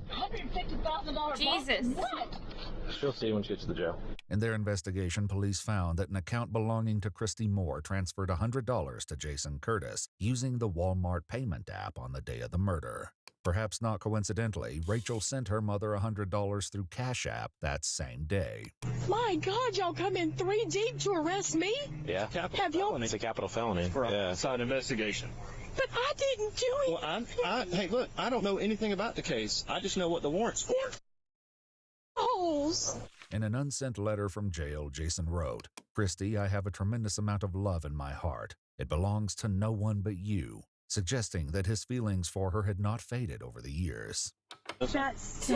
$150,000 Jesus. What? She'll see when she gets to the jail. In their investigation, police found that an account belonging to Christy Moore transferred $100 to Jason Curtis using the Walmart payment app on the day of the murder. Perhaps not coincidentally, Rachel sent her mother $100 through Cash App that same day. My God, y'all come in 3 deep to arrest me? Yeah. Have y'all... It's a capital felony. For a side investigation. But I didn't do it. Well, hey, look, I don't know anything about the case. I just know what the warrant's for. Holes. In an unsent letter from jail, Jason wrote, "Christy, I have a tremendous amount of love in my heart. It belongs to no one but you," suggesting that his feelings for her had not faded over the years. That's...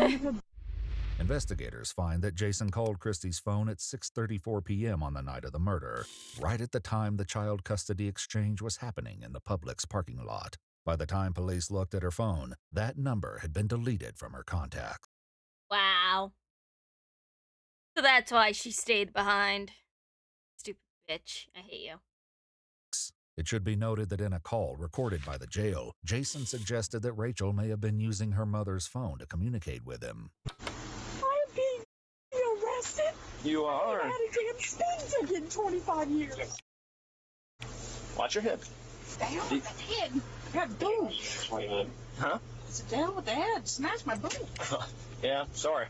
Investigators find that Jason called Christy's phone at 6:34 p.m. on the night of the murder, right at the time the child custody exchange was happening in the Publix parking lot. By the time police looked at her phone, that number had been deleted from her contacts. Wow. So that's why she stayed behind. Stupid bitch. I hate you. It should be noted that in a call recorded by the jail, Jason suggested that Rachel may have been using her mother's phone to communicate with him. I'm being arrested. You are. I had a damn speeding ticket in 25 years. Watch your hip. Down with the head. Got boom. Huh? Sit down with the head. Smash my boom. Yeah, sorry.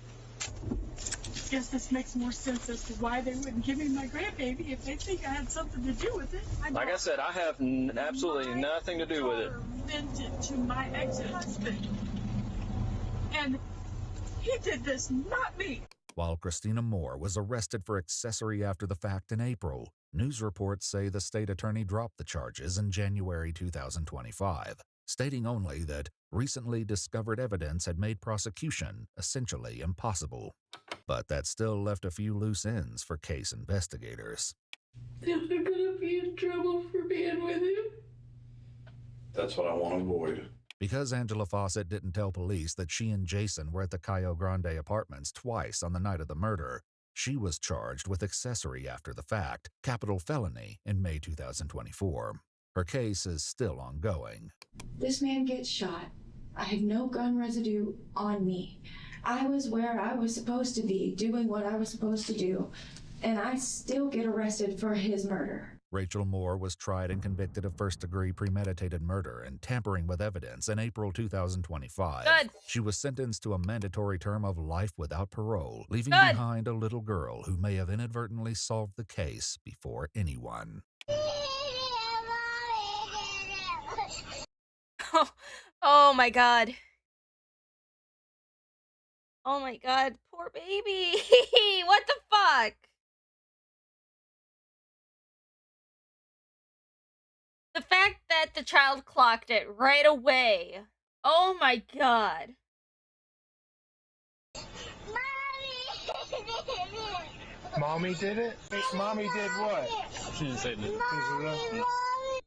Guess this makes more sense as to why they wouldn't give me my grandbaby if they think I had something to do with it. Like I said, I have absolutely nothing to do with it. Vented to my ex-husband. And he did this, not me. While Christina Moore was arrested for accessory after the fact in April, news reports say the state attorney dropped the charges in January 2025, stating only that recently discovered evidence had made prosecution essentially impossible. But that still left a few loose ends for case investigators. They're gonna be in trouble for being with him. That's what I want to avoid. Because Angela Fawcett didn't tell police that she and Jason were at the Cayo Grande apartments twice on the night of the murder, she was charged with accessory after the fact, capital felony, in May 2024. Her case is still ongoing. This man gets shot. I have no gun residue on me. I was where I was supposed to be, doing what I was supposed to do, and I still get arrested for his murder. Rachel Moore was tried and convicted of first-degree premeditated murder and tampering with evidence in April 2025. Good. She was sentenced to a mandatory term of life without parole, leaving behind a little girl who may have inadvertently solved the case before anyone. Oh my God. Oh my God, poor baby. What the fuck? The fact that the child clocked it right away. Oh my God. Mommy did it? Mommy did what? She didn't say that.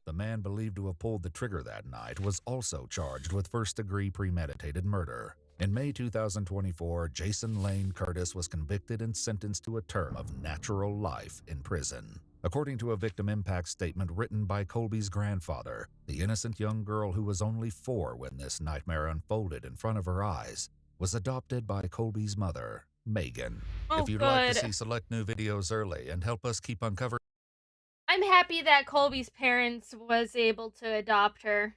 The man believed to have pulled the trigger that night was also charged with first-degree premeditated murder. In May 2024, Jason Lane Curtis was convicted and sentenced to a term of natural life in prison. According to a victim impact statement written by Colby's grandfather, the innocent young girl who was only 4 when this nightmare unfolded in front of her eyes was adopted by Colby's mother. Megan. Oh, If you'd like to good. see select new videos early and help us keep uncovering. I'm happy that Colby's parents was able to adopt her.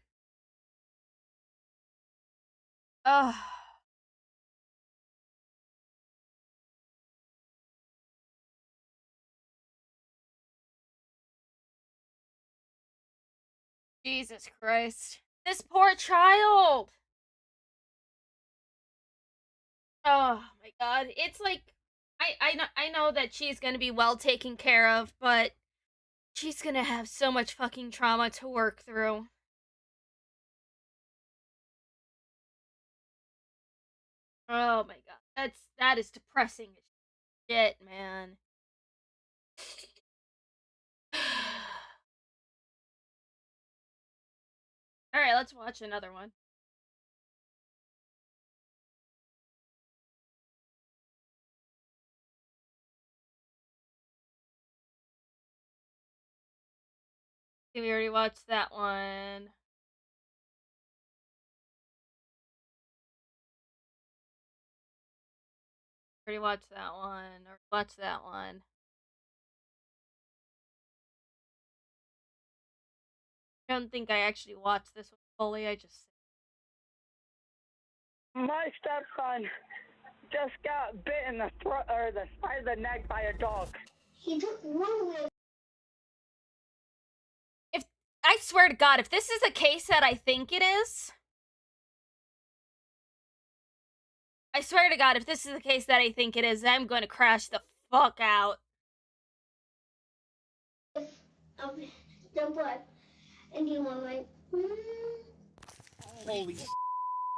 Ugh. Jesus Christ. This poor child. Oh my god. It's like I know that she's gonna be well taken care of, but she's gonna have so much fucking trauma to work through. Oh my god. That is depressing as shit, man. Alright, let's watch another one. We already watched that one. Already watched that one. Or watched that one. I don't think I actually watched this one fully. I just. My stepson just got bit in the throat or the side of the neck by a dog. He just run away. If I swear to God, if this is a case that I think it is, I swear to God, if this is the case that I think it is, I'm going to crash the fuck out. The blood, and he went like. Holy.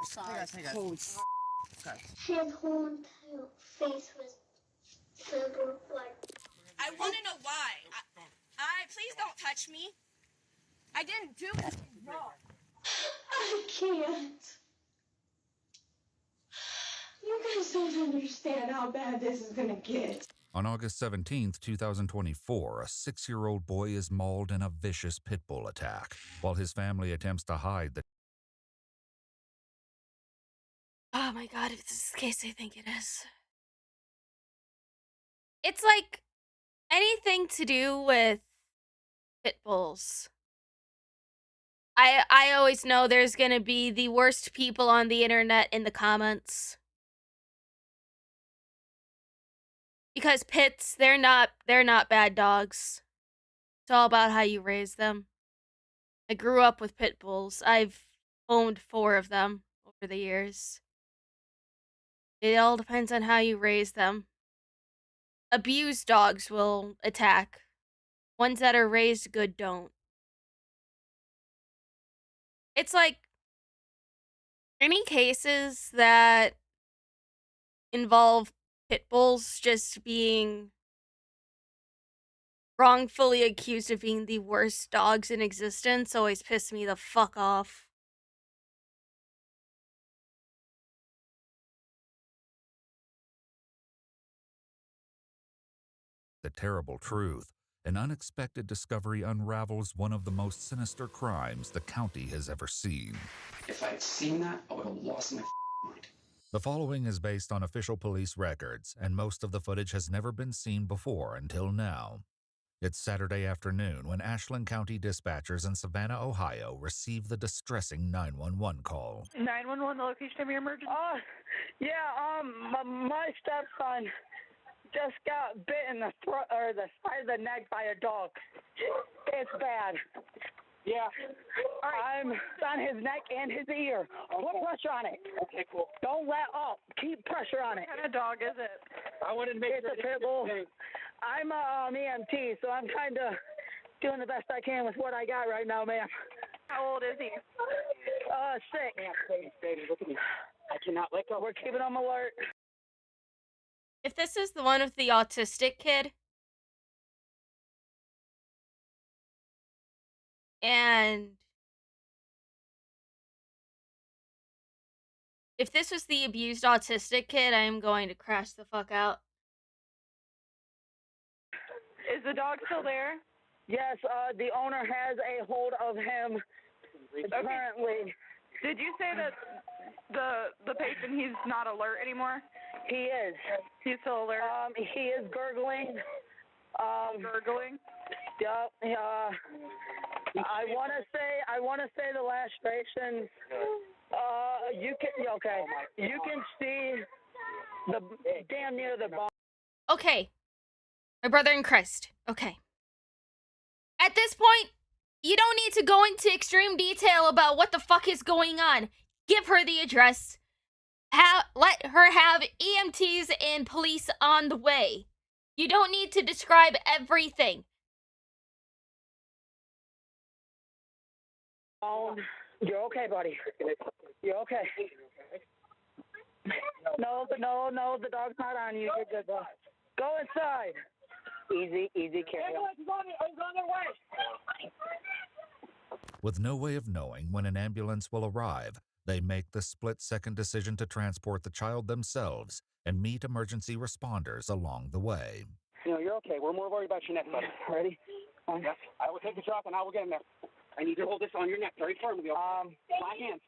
Sorry. Holy. His whole entire face was filled with blood. I want to know why. Please don't touch me. I didn't do anything wrong. I can't. You guys don't understand how bad this is gonna get. On August 17th, 2024, a 6-year-old boy is mauled in a vicious pit bull attack, while his family attempts to hide the. Oh my God, if this is the case, I think it is. It's like anything to do with pit bulls. I always know there's gonna be the worst people on the internet in the comments. Because pits, they're not bad dogs. It's all about how you raise them. I grew up with pit bulls. I've owned 4 of them over the years. It all depends on how you raise them. Abused dogs will attack. Ones that are raised good don't. It's like any cases that involve pit bulls just being wrongfully accused of being the worst dogs in existence always piss me the fuck off. The terrible truth. An unexpected discovery unravels one of the most sinister crimes the county has ever seen. If I'd seen that, I would have lost my mind. The following is based on official police records, and most of the footage has never been seen before until now. It's Saturday afternoon when Ashland County dispatchers in Savannah, Ohio, receive the distressing 911 call. 911, the location of your emergency? My stepson just got bit in the throat or the side of the neck by a dog. It's bad. Yeah. All right. I'm on his neck and his ear. Put pressure on it. Okay, cool. Don't let up. Keep pressure on it. What kind of dog is it? I wanted to make sure it's a pit bull. I'm EMT, so I'm kind of doing the best I can with what I got right now, ma'am. How old is he? 6. Baby, look at me. I cannot let go. We're keeping him alert. If this is the one with the autistic kid, and if this was the abused autistic kid, I am going to crash the fuck out. Is the dog still there? Yes, the owner has a hold of him currently. Did you say that the patient, he's not alert anymore? He is. He's older. He is gurgling. Gurgling? Yep. I want to say the lastration. You can see the damn near the bone. Okay. My brother in Christ. Okay. At this point, you don't need to go into extreme detail about what the fuck is going on. Give her the address. Let her have EMTs and police on the way. You don't need to describe everything. You're okay, buddy. You're okay. No, the dog's not on you. You're good, bro. Go inside. Easy, carry on. He's on their way. With no way of knowing when an ambulance will arrive, they make the split-second decision to transport the child themselves and meet emergency responders along the way. You know, you're okay. We're more worried about your neck, buddy. Ready? Yes. I will take the drop and I will get in there. I need you to hold this on your neck very firmly. My hands.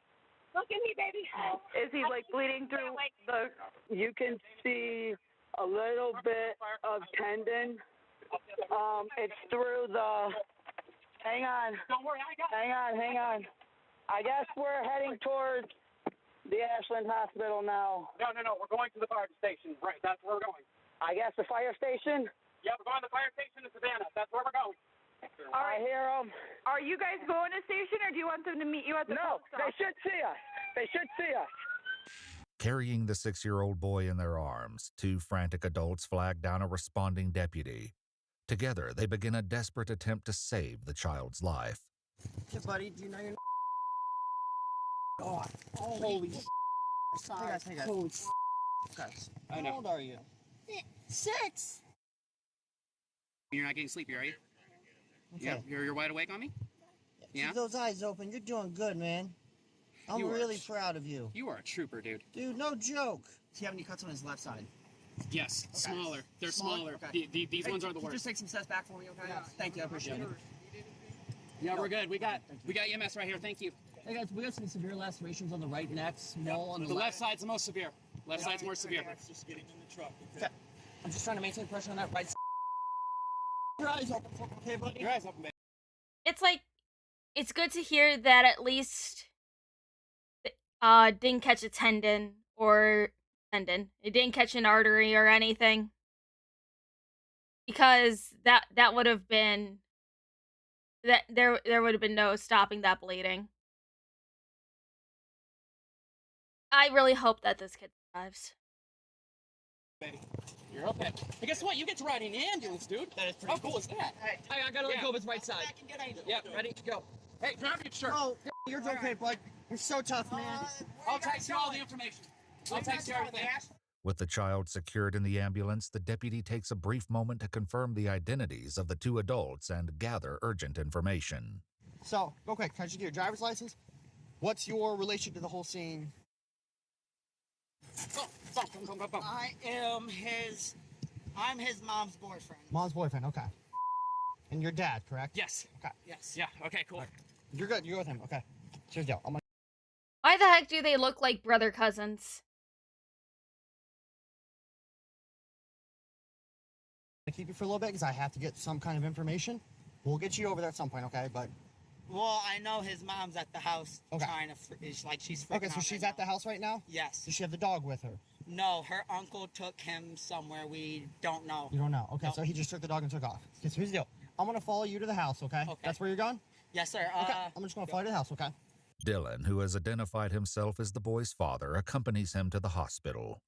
Look at me, baby. Is he like bleeding through the... You can see a little bit of tendon. It's through the... Hang on. Don't worry, I got it. Hang on. I guess we're heading towards the Ashland Hospital now. No. We're going to the fire station. Right, that's where we're going. I guess the fire station? Yeah, we're going to the fire station in Savannah. That's where we're going. I hear them. Are you guys going to station, or do you want them to meet you at the No, post office? they should see us. They should see us. Carrying the 6-year-old boy in their arms, two frantic adults flag down a responding deputy. Together, they begin a desperate attempt to save the child's life. Hey, buddy, do you know your... Oh, holy Hey guys. Holy guys. How old are you? 6. You're not getting sleepy, are you? Okay. Yeah, you're wide awake on me? Yeah? Keep those eyes open. You're doing good, man. I'm really proud of you. You are a trooper, dude. Dude, no joke. Does he have any cuts on his left side? Yes, Okay. smaller. They're smaller. Okay. These ones are the Can you worst. just take some steps back for me, okay? Yeah. Thank you, I appreciate it. Yeah, we're good. We got EMS right here. Thank you. Hey guys, we got some severe lacerations on the right neck, small on The left side's the most severe. Left side's more severe. Just getting in the truck. Okay. I'm just trying to maintain pressure on that right side. Your eyes open, okay, buddy? Your eyes open, baby. It's like, it's good to hear that at least didn't catch a tendon or tendon. It didn't catch an artery or anything. Because that would have been, there would have been no stopping that bleeding. I really hope that this kid survives. Baby, you're okay. Hey, guess what? You get to ride in an ambulance, dude. That is pretty cool. Is that? Hey, I gotta let go of his right side. Yep, ready? Go. Hey, grab your shirt. Oh, you're okay, bud. You're so tough, man. I'll text you all the information. I'll text you everything. With the child secured in the ambulance, the deputy takes a brief moment to confirm the identities of the two adults and gather urgent information. So, go quick. Can I just get your driver's license? What's your relation to the whole scene? Go. I'm his mom's boyfriend. Mom's boyfriend, okay. And your dad, correct? Yes. Okay. Yes. Yeah. Okay. Cool. Right. You're good. You're with him. Okay. Cheers, Joe. Why the heck do they look like brother cousins? To keep you for a little bit because I have to get some kind of information. We'll get you over there at some point, okay? But well, I know his mom's at the house trying to, she's freaking okay, so out she's right at the house right now? Yes. Does she have the dog with her? No, her uncle took him somewhere. We don't know. You don't know. Okay, so he just took the dog and took off. Okay, so here's the deal. I'm going to follow you to the house, okay? That's where you're going? Yes, sir. Okay, I'm just going to follow you to the house, okay? Dylan, who has identified himself as the boy's father, accompanies him to the hospital.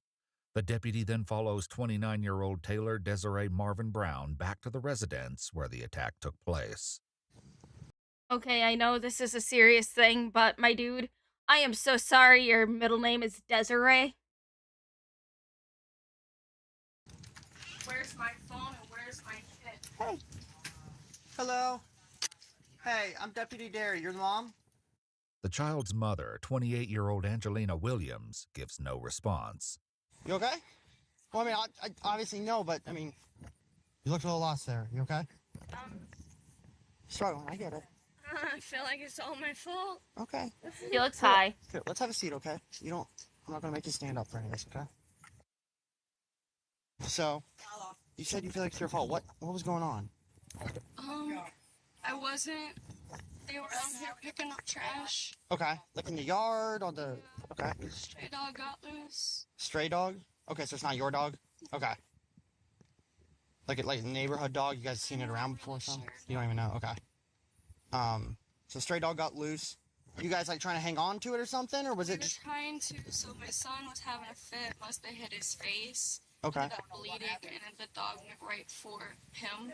The deputy then follows 29-year-old Taylor Desiree Marvin Brown back to the residence where the attack took place. Okay, I know this is a serious thing, but my dude, I am so sorry your middle name is Desiree. Where's my phone and where's my kid? Hey. Hello. Hey, I'm Deputy Derry. Your mom? The child's mother, 28-year-old Angelina Williams, gives no response. You okay? Well, I mean, I obviously know, but, I mean, you looked a little lost there. You okay? Struggling, I get it. I feel like it's all my fault. Okay. He looks high. Here, let's have a seat, okay? I'm not going to make you stand up for any of this, okay? So, you said you feel like it's your fault. What was going on? I wasn't. They were out here picking up trash. Okay, like in the yard or the. Okay. Stray dog got loose. Stray dog? Okay, so it's not your dog? Okay. Like a neighborhood dog, you guys seen it around before or something? You don't even know, okay. So stray dog got loose. You guys like trying to hang on to it or something, or was it just Trying to, so my son was having a fit, must have hit his face. Okay. Ended up bleeding, and then the dog went right for him.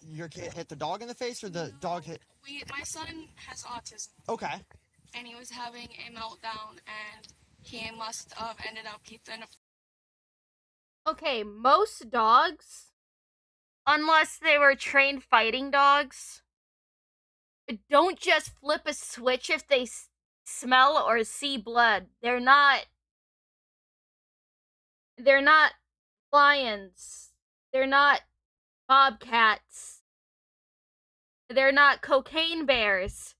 your kid hit the dog in the face or the dog hit My son has autism. Okay. And he was having a meltdown, and he must have ended up keeping a. Okay, most dogs, unless they were trained fighting dogs, don't just flip a switch if they smell or see blood. They're not lions. They're not bobcats. They're not cocaine bears.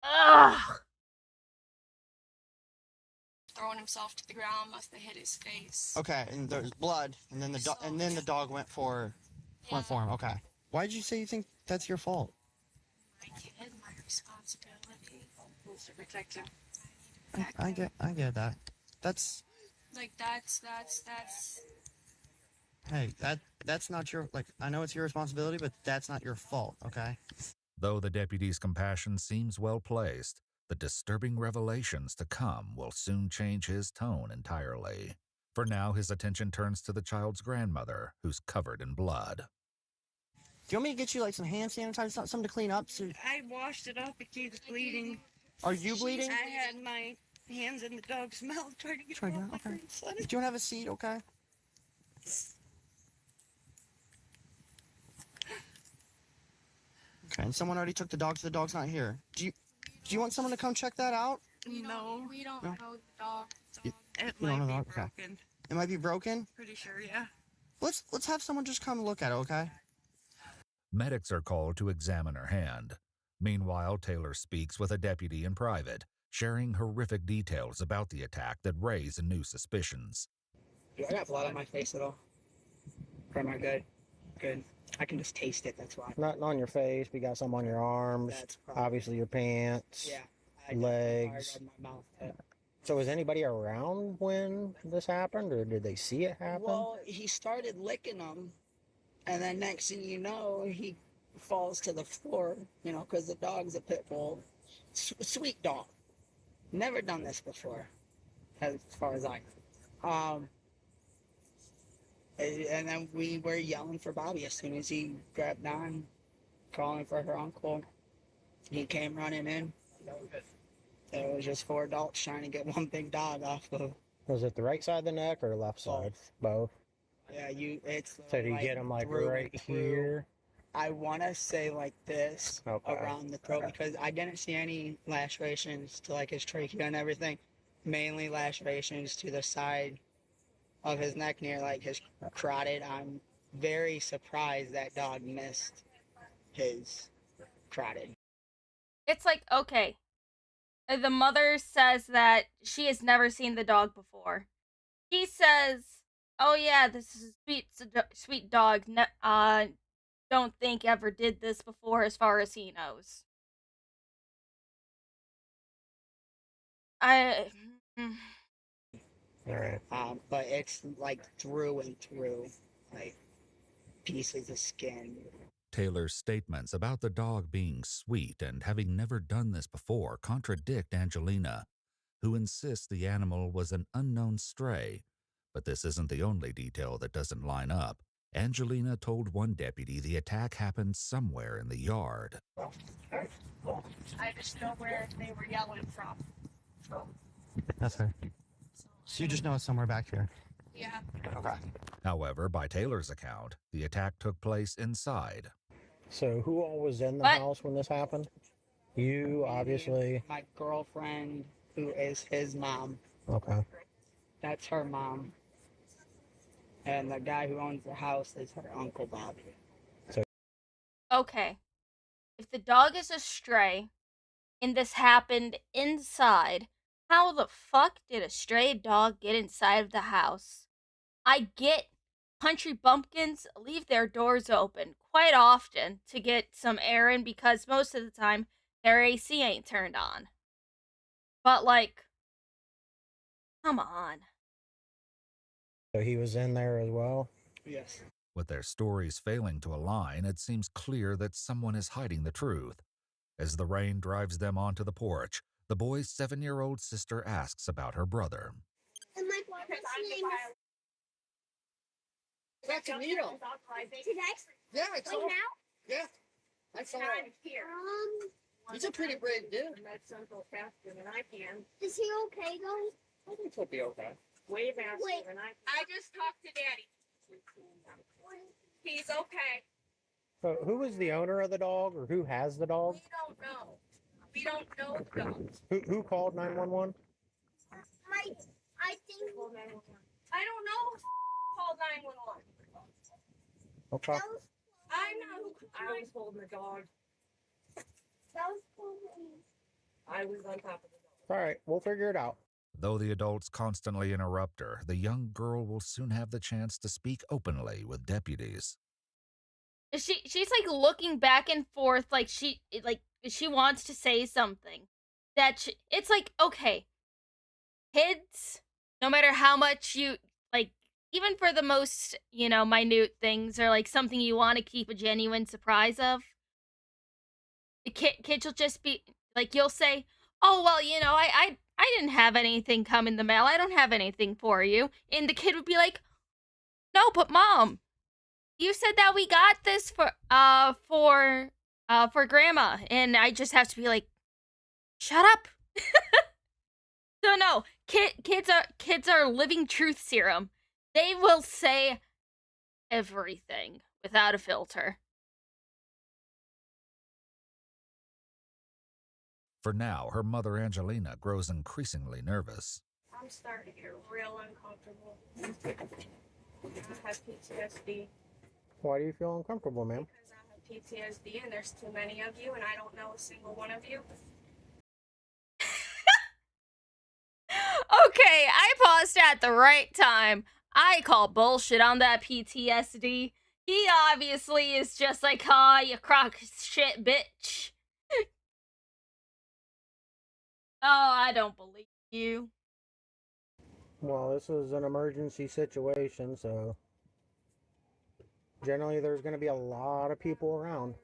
Ugh. Throwing himself to the ground, must have hit his face. Okay, and there's blood, and then the dog went for him. Okay. Why did you say you think that's your fault? My kid, my responsibility. To protect him. I get that. That's Like that's. hey, that's not your I know it's your responsibility, but that's not your fault, okay? Though the deputy's compassion seems well placed, the disturbing revelations to come will soon change his tone entirely. For now, his attention turns to the child's grandmother, who's covered in blood. Do you want me to get you some hand sanitizer, something to clean up? I washed it up. It keeps bleeding. Are you bleeding? I had my hands in the dog's mouth trying to get it off my grandson. Do you want to have a seat, okay? Okay, and someone already took the dog, so the dog's not here. Do you want someone to come check that out? No, we don't know the dog. You It don't might know the be dog? Okay. broken. It might be broken? Pretty sure, yeah. Let's have someone just come look at it, okay? Medics are called to examine her hand. Meanwhile, Taylor speaks with a deputy in private, sharing horrific details about the attack that raise new suspicions. Do I got blood on my face at all? Or am I good? Good. I can just taste it, that's why. Nothing on your face, but you got some on your arms, obviously your pants, legs. My mouth. So was anybody around when this happened, or did they see it happen? Well, he started licking them, and then next thing you know, he falls to the floor, because the dog's a pit bull. Sweet dog. Never done this before, as far as I know. And then we were yelling for Bobby as soon as he grabbed on, calling for her uncle. He came running in. It was just 4 adults trying to get one big dog off of. Was it the right side of the neck or left side? Both. Yeah, it's. So do you get them right here? I want to say like this around the throat because I didn't see any lacerations to his trachea and everything. Mainly lacerations to the side of his neck near his carotid. I'm very surprised that dog missed his carotid. It's okay. The mother says that she has never seen the dog before. He says, "Oh yeah, this is a sweet dog. Don't think ever did this before, as far as he knows." Alright. But it's through and through, pieces of skin. Taylor's statements about the dog being sweet and having never done this before contradict Angelina, who insists the animal was an unknown stray. But this isn't the only detail that doesn't line up. Angelina told one deputy the attack happened somewhere in the yard. I just know where they were yelling from. That's fair. So you just know it's somewhere back here? Yeah. Okay. However, by Taylor's account, the attack took place inside. So who all was in the house when this happened? You, obviously. My girlfriend, who is his mom. Okay. That's her mom. And the guy who owns the house is her Uncle Bobby. Okay. If the dog is a stray, and this happened inside, How the fuck did a stray dog get inside of the house? I get country bumpkins leave their doors open quite often to get some air in because most of the time their AC ain't turned on. But, like, come on. So he was in there as well? Yes. With their stories failing to align, it seems clear that someone is hiding the truth. As the rain drives them onto the porch, the boy's 7-year-old sister asks about her brother. And my boyfriend's name is... That's a needle. Today? Yeah, I saw Like him. now? Yeah, I saw him. He's a pretty brave dude. Is he okay though? I think he'll be okay. Way faster Wait. than I just talked to Daddy. He's okay. So who is the owner of the dog, or who has the dog? We don't know. We don't know the dog. Who called 911? I think... I don't know who called 911. Okay. I'm not who I was holding the dog. That was cool. I was on top of the dog. All right, we'll figure it out. Though the adults constantly interrupt her, the young girl will soon have the chance to speak openly with deputies. She's like looking back and forth like she wants to say something. It's like, okay, kids, no matter how much you like, even for the most, minute things or like something you want to keep a genuine surprise of, the kids will just be like, you'll say, oh, well, I didn't have anything come in the mail. I don't have anything for you. And the kid would be like, no, but Mom, you said that we got this for Grandma. And I just have to be like, shut up. So no, kids are living truth serum. They will say everything without a filter. For now, her mother Angelina grows increasingly nervous. I'm starting to get real uncomfortable. I have PTSD. Why do you feel uncomfortable, ma'am? Because I have PTSD and there's too many of you and I don't know a single one of you. Okay, I paused at the right time. I call bullshit on that PTSD. He obviously is just like, you crock of shit, bitch. Oh, I don't believe you. Well, this is an emergency situation, so generally there's going to be a lot of people around.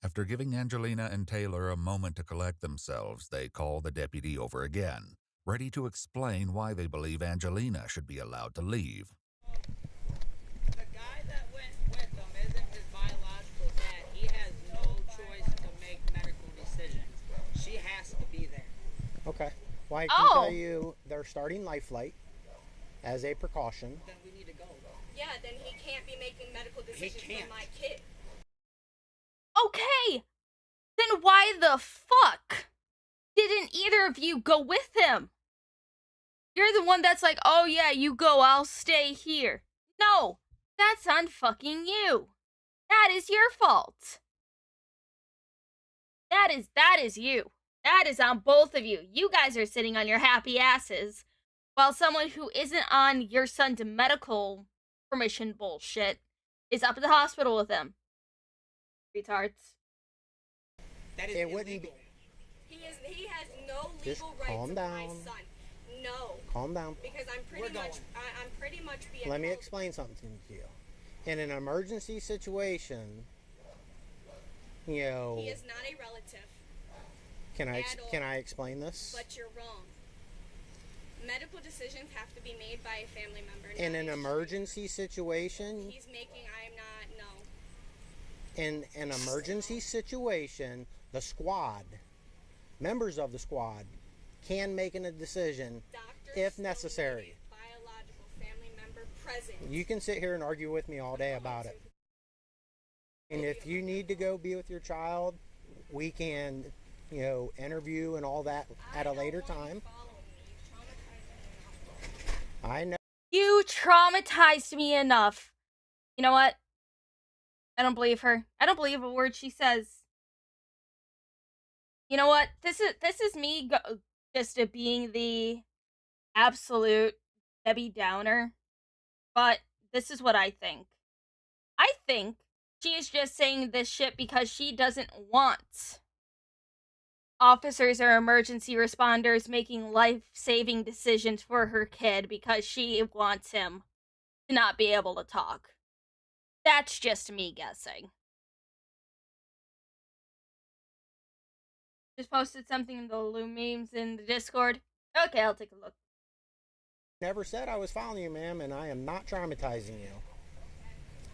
After giving Angelina and Taylor a moment to collect themselves, they call the deputy over again, ready to explain why they believe Angelina should be allowed to leave. The guy that went with them isn't his biological dad. He has no choice to make medical decisions. She has to be there. Okay. Well, I can tell you they're starting Life Flight as a precaution. Then we need to go. Yeah, then he can't be making medical decisions for my kid. Okay, then why the fuck didn't either of you go with him? You're the one that's like, oh yeah, you go, I'll stay here. No, that's unfucking you. That is your fault. That is you. That is on both of you. You guys are sitting on your happy asses while someone who isn't on your son's medical permission bullshit is up at the hospital with him. Retards. That is it wouldn't be. He has no Just legal right calm to down. my son. No. Calm down. Because I'm pretty much being Let me told. explain something to you. In an emergency situation, He is not a relative. Can I explain this? But you're wrong. Medical decisions have to be made by a family member. In an emergency situation, He's making. I am not. No. in an emergency situation, the squad, members of the squad, can make a decision if necessary. Biological family member present. You can sit here and argue with me all day about it. And if you need to go be with your child, we can, interview and all that at a later time. I know. You traumatized me enough. You know what? I don't believe her. I don't believe a word she says. You know what? This is me just being the absolute Debbie Downer, but this is what I think. I think she is just saying this shit because she doesn't want officers or emergency responders making life-saving decisions for her kid because she wants him to not be able to talk. That's just me guessing. Just posted something in the Lumi memes in the Discord. Okay, I'll take a look. Never said I was following you, ma'am, and I am not traumatizing you.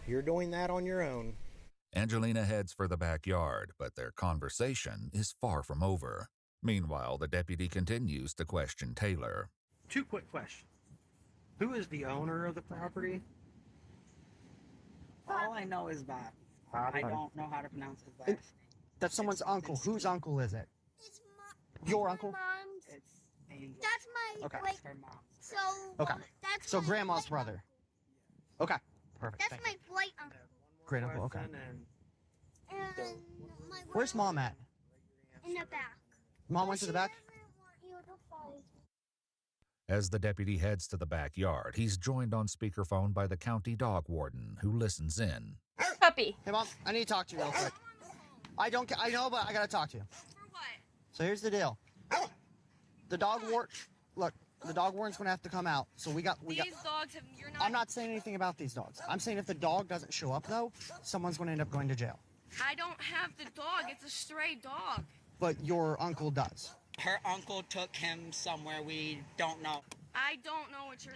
You're doing that on your own. Angelina heads for the backyard, but their conversation is far from over. Meanwhile, the deputy continues to question Taylor. 2 quick questions. Who is the owner of the property? All I know is Bob. I don't know how to pronounce his last name. That's someone's uncle. Whose uncle is it? Your uncle? Mom's. It's Angel. That's my Okay. like. Her mom. So. Okay. That's So my grandma's white brother. Okay. Perfect. That's Thank my you. white uncle. Great uncle. Okay. And my Where's mom at? in the back. Mom went to the back? You to fight. As the deputy heads to the backyard, he's joined on speakerphone by the county dog warden, who listens in. Puppy. Hey, Mom, I need to talk to you real quick. I know, but I gotta talk to you. For what? So here's the deal. The dog warden, look, the dog warden's gonna have to come out. So we got. These dogs have. You're not. I'm not saying anything about these dogs. I'm saying if the dog doesn't show up, though, someone's gonna end up going to jail. I don't have the dog. It's a stray dog. But your uncle does. Her uncle took him somewhere we don't know. I don't know what you're.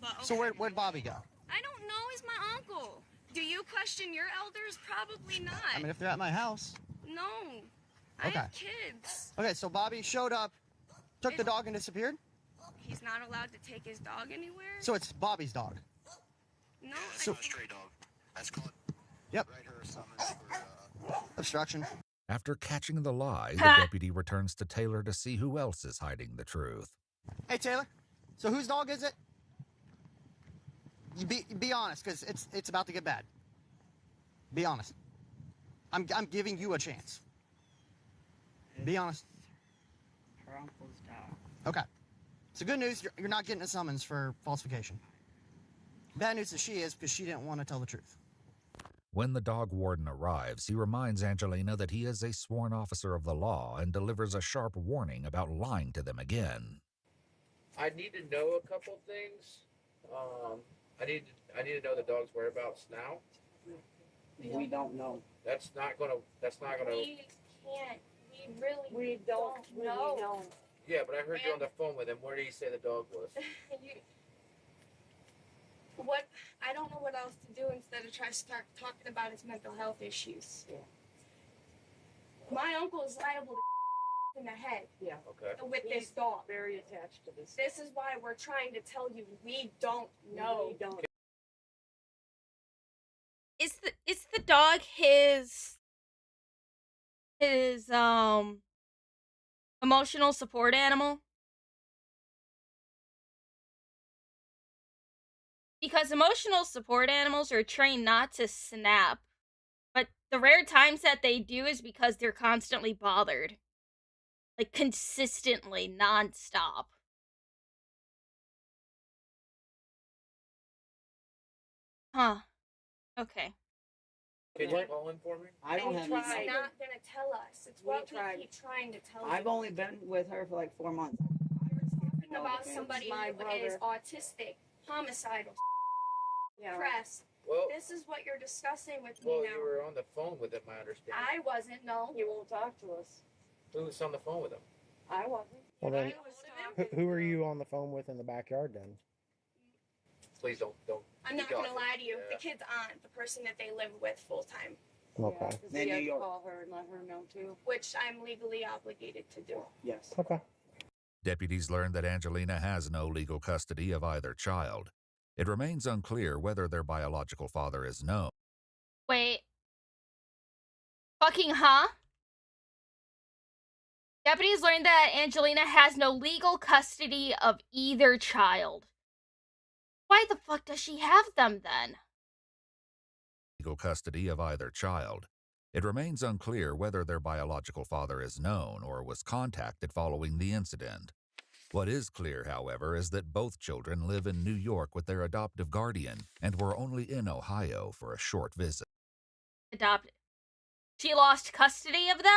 But okay. So where'd Bobby go? I don't know. He's my uncle. Do you question your elders? Probably not. I mean, if they're at my house. No. Okay. I have kids. Okay, so Bobby showed up, took the dog, and disappeared? He's not allowed to take his dog anywhere? So it's Bobby's dog. No. So, I think... stray dog. That's called. Yep. Obstruction. After catching the lie, the deputy returns to Taylor to see who else is hiding the truth. Hey, Taylor. So whose dog is it? You be honest, because it's about to get bad. Be honest. I'm giving you a chance. Be honest. Her uncle's dog. Okay. So good news, you're not getting a summons for falsification. Bad news that she is, because she didn't want to tell the truth. When the dog warden arrives, he reminds Angelina that he is a sworn officer of the law and delivers a sharp warning about lying to them again. I need to know a couple things. I need to know the dog's whereabouts now. We don't know. That's not gonna. We can't. We don't know. Yeah, but I heard you on the phone with him. Where did he say the dog was? What? I don't know what else to do instead of try to start talking about his mental health issues. Yeah. My uncle is liable to in the head. Yeah. Okay. With this dog. Very attached to this. This is why we're trying to tell you we don't know. We don't. Is the dog his emotional support animal? Because emotional support animals are trained not to snap, but the rare times that they do is because they're constantly bothered. Like, consistently, non-stop. Huh. Okay. Can you call him for me? I don't have. He's not gonna tell us. It's what we keep trying to tell you. I've only been with her for like 4 months. Talking about somebody who is autistic, homicidal, depressed. Well, This is what you're discussing with me well, now. you were on the phone with him, I understand. I wasn't, no. He won't talk to us. Who was on the phone with him? I wasn't. Well, then, who are you on the phone with in the backyard then? Please don't. I'm not gonna lie to you. The kid's aunt, the person that they live with full time, Okay. Then you call her and let her know too. which I'm legally obligated to do. Yes. Okay. Deputies learn that Angelina has no legal custody of either child. It remains unclear whether their biological father is known. Wait. Fucking huh? Deputies learned that Angelina has no legal custody of either child. Why the fuck does she have them then? Legal custody of either child. It remains unclear whether their biological father is known or was contacted following the incident. What is clear, however, is that both children live in New York with their adoptive guardian and were only in Ohio for a short visit. Adopted. She lost custody of them?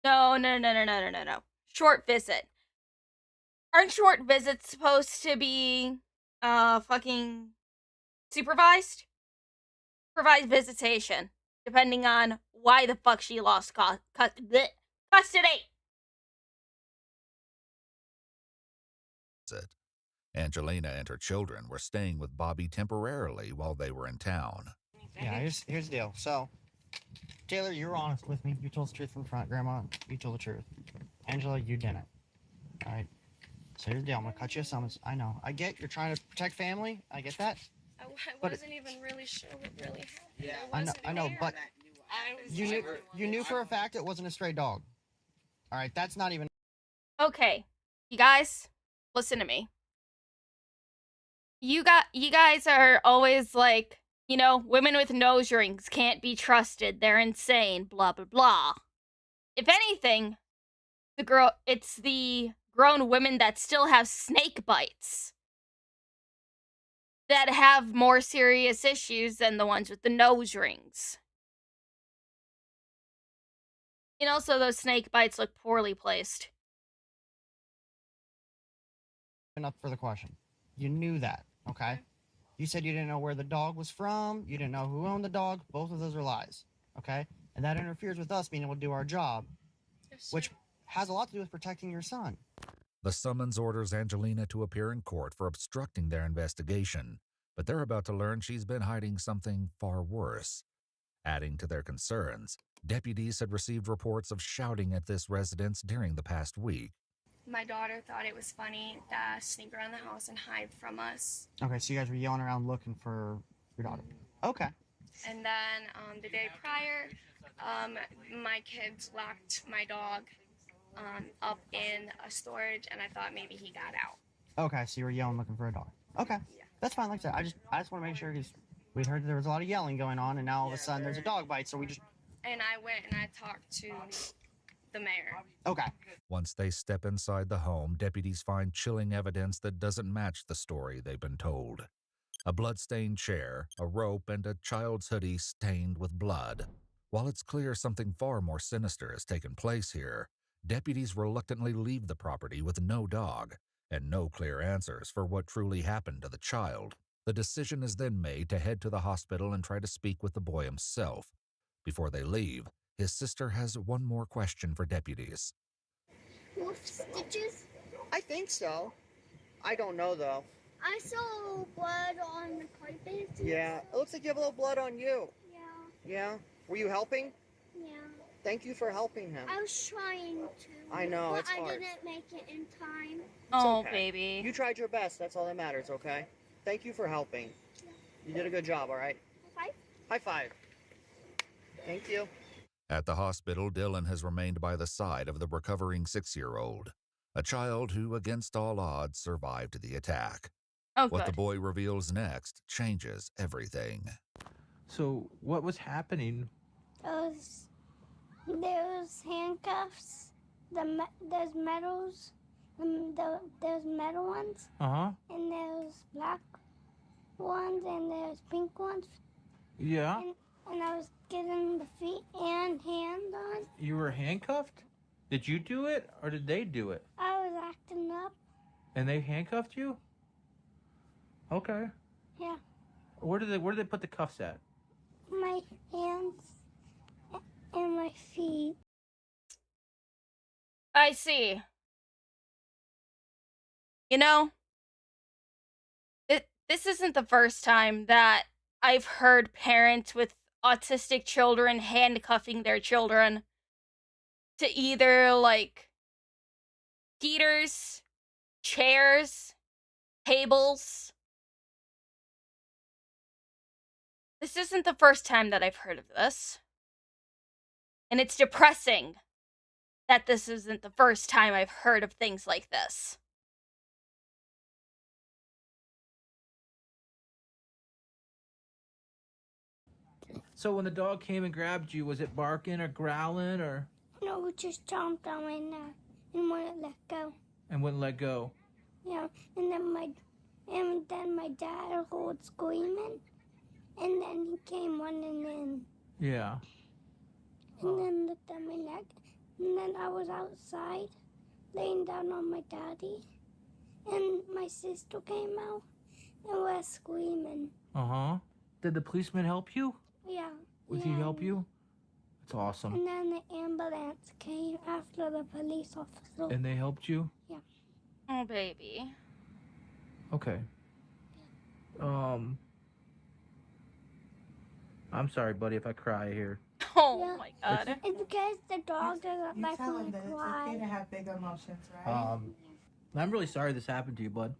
No. Short visit. Aren't short visits supposed to be, fucking supervised? Supervised visitation. Depending on why the fuck she lost custody. Angelina and her children were staying with Bobby temporarily while they were in town. Yeah, here's the deal. So, Taylor, you were honest with me. You told the truth from front. Grandma, you told the truth. Angela, you didn't. All right. So here's the deal. I'm gonna cut you a summons. I know. I get you're trying to protect family. I get that. I But wasn't even really sure what really happened. Yeah, I know, but you knew for a fact it wasn't a stray dog. All right, that's not even. Okay, you guys, listen to me. You guys are always like, you know, women with nose rings can't be trusted. They're insane. Blah blah blah. If anything, it's the grown women that still have snake bites that have more serious issues than the ones with the nose rings. And also, those snake bites look poorly placed. Up for the question. You knew that, okay? You said you didn't know where the dog was from. You didn't know who owned the dog. Both of those are lies, okay? And that interferes with us being able to do our job, which has a lot to do with protecting your son. The summons orders Angelina to appear in court for obstructing their investigation, but they're about to learn she's been hiding something far worse. Adding to their concerns, deputies had received reports of shouting at this residence during the past week. My daughter thought it was funny to sneak around the house and hide from us. Okay, so you guys were yelling around looking for your daughter. Okay. And then the day prior, my kids locked my dog up in a storage, and I thought maybe he got out. Okay, so you were yelling looking for a dog. Okay, yeah. That's fine. Like I said, I just want to make sure because we heard that there was a lot of yelling going on, and now all of a sudden there's a dog bite. So we just. And I went and I talked to the mayor. Okay. Once they step inside the home, deputies find chilling evidence that doesn't match the story they've been told. A blood-stained chair, a rope, and a child's hoodie stained with blood. While it's clear something far more sinister has taken place here, deputies reluctantly leave the property with no dog and no clear answers for what truly happened to the child. The decision is then made to head to the hospital and try to speak with the boy himself. Before they leave, his sister has one more question for deputies. Wolf stitches? I think so. I don't know though. I saw blood on the carpet. Yeah, it looks like you have a little blood on you. Yeah. Yeah? Were you helping? Yeah. Thank you for helping him. I was trying to. I know, but it's hard. I didn't make it in time. Oh, okay. baby. You tried your best. That's all that matters, okay? Thank you for helping. Yeah. You did a good job, all right? High five. High five. Thank you. At the hospital, Dylan has remained by the side of the recovering 6-year-old, a child who, against all odds, survived the attack. Oh, what good. the boy reveals next changes everything. So, what was happening? Those handcuffs, those medals, those metal ones, and those black ones, and those pink ones. Yeah. And I was getting the feet and hands on. You were handcuffed? Did you do it, or did they do it? I was acting up. And they handcuffed you? Okay. Yeah. Where did they put the cuffs at? My hands and my feet. I see. You know, this isn't the first time that I've heard parents with autistic children handcuffing their children to either, like, heaters, chairs, tables. This isn't the first time that I've heard of this. And it's depressing that this isn't the first time I've heard of things like this. So when the dog came and grabbed you, was it barking or growling or? No, it just jumped on my neck and wouldn't let go. And wouldn't let go. Yeah, and then my dad was screaming, and then he came running in, Yeah. and then looked at my neck, and then I was outside, laying down on my daddy, and my sister came out, and was screaming. Uh-huh. Did the policeman help you? Yeah. Did he help you? That's awesome. And then the ambulance came after the police officer. And they helped you? Yeah. Oh, baby. Okay. I'm sorry, buddy, if I cry here. Oh my god. It's because the dog doesn't like me to cry. It's okay to have big emotions, right? I'm really sorry this happened to you, bud.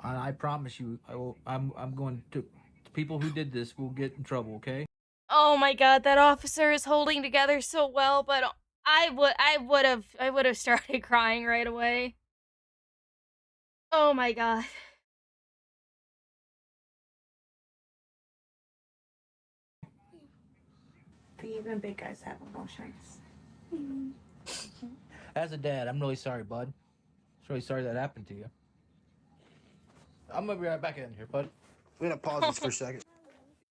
I promise you, I'm going to people who did this will get in trouble, okay? Oh my god, that officer is holding together so well, but I would have started crying right away. Oh my god. Even big guys have emotions. As a dad, I'm really sorry, bud. I'm really sorry that happened to you. I'm gonna be right back in here, bud. We're gonna pause this for a second.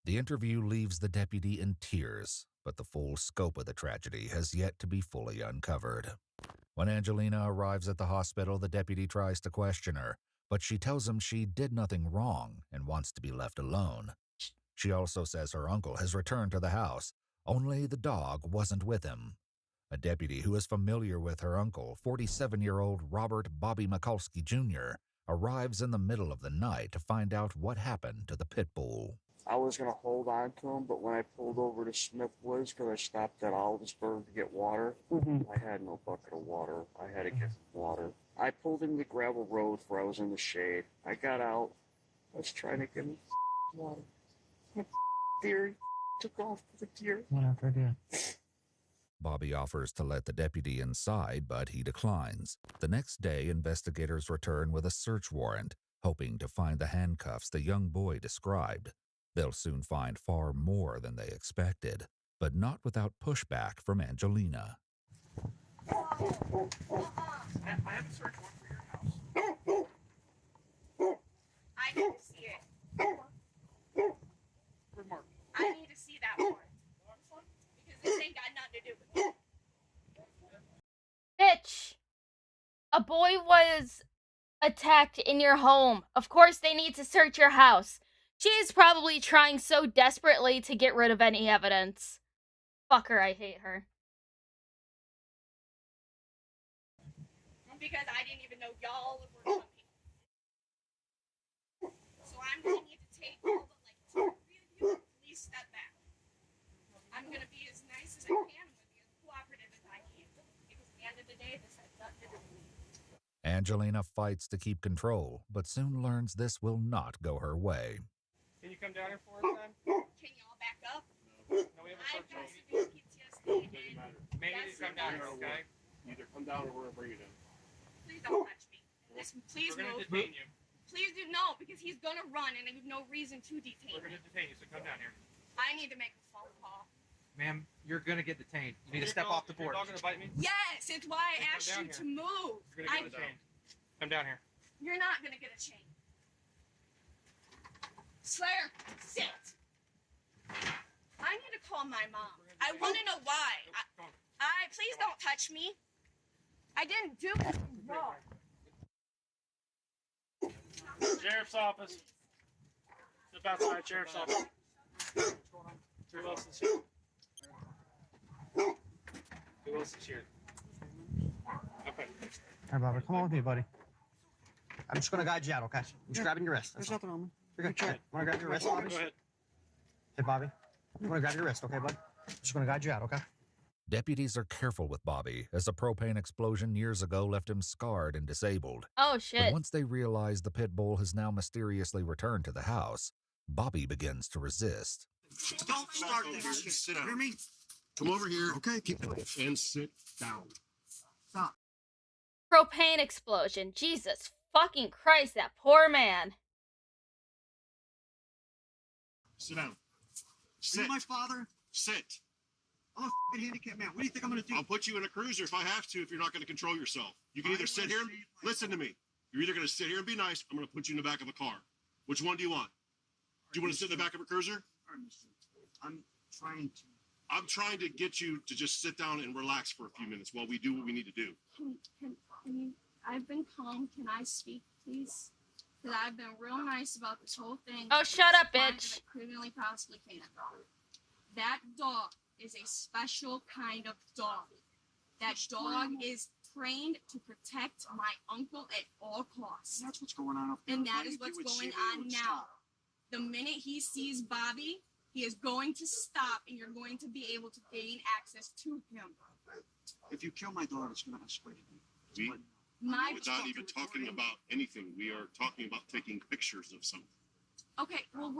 The interview leaves the deputy in tears, but the full scope of the tragedy has yet to be fully uncovered. When Angelina arrives at the hospital, the deputy tries to question her, but she tells him she did nothing wrong and wants to be left alone. She also says her uncle has returned to the house, only the dog wasn't with him. A deputy who is familiar with her uncle, 47-year-old Robert Bobby Mikulski Jr., arrives in the middle of the night to find out what happened to the pit bull. I was going to hold on to him, but when I pulled over to Smith Woods because I stopped at Aldersburg to get water, I had no bucket of water. I had to get water. I pulled in the gravel road where I was in the shade. I got out. I was trying to get him water. Deer took off with the deer. What after deer? Bobby offers to let the deputy inside, but he declines. The next day, investigators return with a search warrant, hoping to find the handcuffs the young boy described. They'll soon find far more than they expected, but not without pushback from Angelina. I have a search warrant for your house. I need to see it. I need to see that warrant. Because this ain't got nothing to do with it. Bitch! A boy was attacked in your home. Of course they need to search your house. She is probably trying so desperately to get rid of any evidence. Fuck her, I hate her. Because I didn't even know y'all were coming. So I'm gonna need to take all but like 2 or 3 of you, please step back. I'm gonna be as nice as I can with you, as cooperative as I can. Because at the end of the day, this has nothing to do with me. Angelina fights to keep control, but soon learns this will not go her way. Can you come down here for us, then? Can y'all back up? No, we have a I've search got warrant. severe PTSD and Maybe you come down here, okay? Either come down or we're bring you down. please don't touch me. Listen, please We're gonna move. detain you. Please do no, because he's gonna run and I have no reason to detain We're him. gonna detain you, so come down here. I need to make a phone call. Ma'am, you're gonna get detained. You need to Your step dog- off the Your porch. dog gonna bite me? Yes, it's why I Come asked down you here. to move. You're gonna get detained. Come down here. You're not gonna get a chain. Slayer, sit. I need to call my mom. I want to know why. Please don't touch me. I didn't do anything wrong. Sheriff's office. Step outside, Sheriff's office. Who else is here? Who else is here? Okay. All right, Bobby, come on with me, buddy. I'm just gonna guide you out, okay? I'm just grabbing your wrist. There's nothing on me. You're good. Okay. Wanna grab your wrist, Bobby? Go ahead. Hey, Bobby. I'm gonna grab your wrist, okay, bud? Just gonna guide you out, okay? Deputies are careful with Bobby, as a propane explosion years ago left him scarred and disabled. Oh, But shit. once they realize the pit bull has now mysteriously returned to the house, Bobby begins to resist. Don't start this shit. Sit down. Hear me? Come over here. Okay, keep it. And sit down. Stop. Propane explosion. Jesus fucking Christ, that poor man. Sit down. Sit. Are you my father? Sit. I'm a fucking handicapped man. What do you think I'm gonna do? I'll put you in a cruiser if I have to, if you're not going to control yourself. You can either sit here and listen to me. You're either going to sit here and be nice. I'm going to put you in the back of a car. Which one do you want? Do you want to sit in the back of a cruiser? I'm trying to. I'm trying to get you to just sit down and relax for a few minutes while we do what we need to do. I've been calm. Can I speak, please? Because I've been real nice about this whole thing. Oh, shut up, bitch. Criminally possibly can. That dog is a special kind of dog. That dog is trained to protect my uncle at all costs. That's what's going on up there. And that is what's going on now. The minute he sees Bobby, he is going to stop, and you're going to be able to gain access to him. If you kill my dog, it's going to escalate. Without even talking about anything, we are talking about taking pictures of something. Okay, well,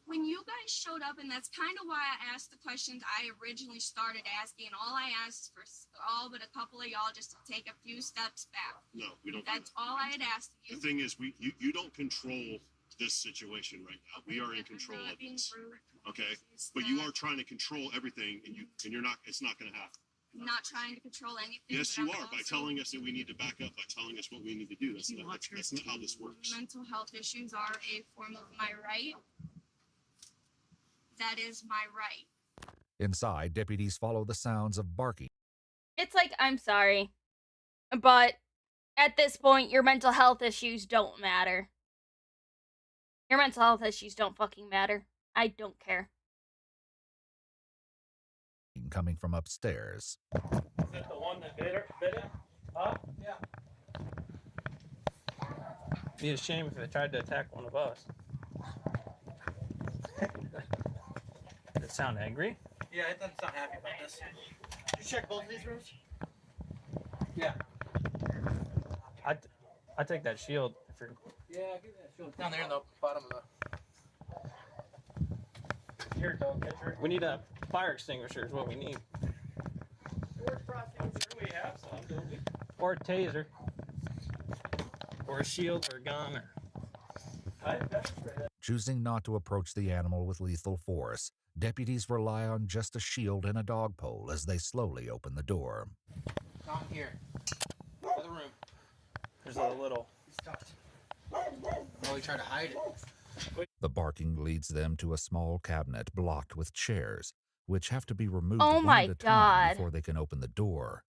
when you guys showed up, and that's kind of why I asked the questions I originally started asking, all I asked for all but a couple of y'all just to take a few steps back. No, we don't. That's all I had asked you. The thing is, you don't control this situation right now. We are in control of this. Okay, but you are trying to control everything, and you're not. It's not going to happen. I'm not trying to control anything. Yes, you are, by telling us that we need to back up, by telling us what we need to do. That's not how this works. Mental health issues are a form of my right. That is my right. Inside, deputies follow the sounds of barking. It's like, I'm sorry, but at this point, your mental health issues don't matter. Your mental health issues don't fucking matter. I don't care. Coming from upstairs. Is that the one that bit it? Huh? Yeah. Be a shame if they tried to attack one of us. Did it sound angry? Yeah, it doesn't sound happy about this. Did you check both of these rooms? Yeah. I take that shield if you're. Yeah, give me that shield. Down there in the bottom of the. Here, dog catcher. We need a fire extinguisher is what we need. We have some, don't we? Or a taser. Or a shield or a gun or. Choosing not to approach the animal with lethal force, deputies rely on just a shield and a dog pole as they slowly open the door. Not in here. Other room. There's a little. It's tucked. Oh, he tried to hide it. The barking leads them to a small cabinet blocked with chairs, which have to be removed Oh one my at a time God. before they can open the door.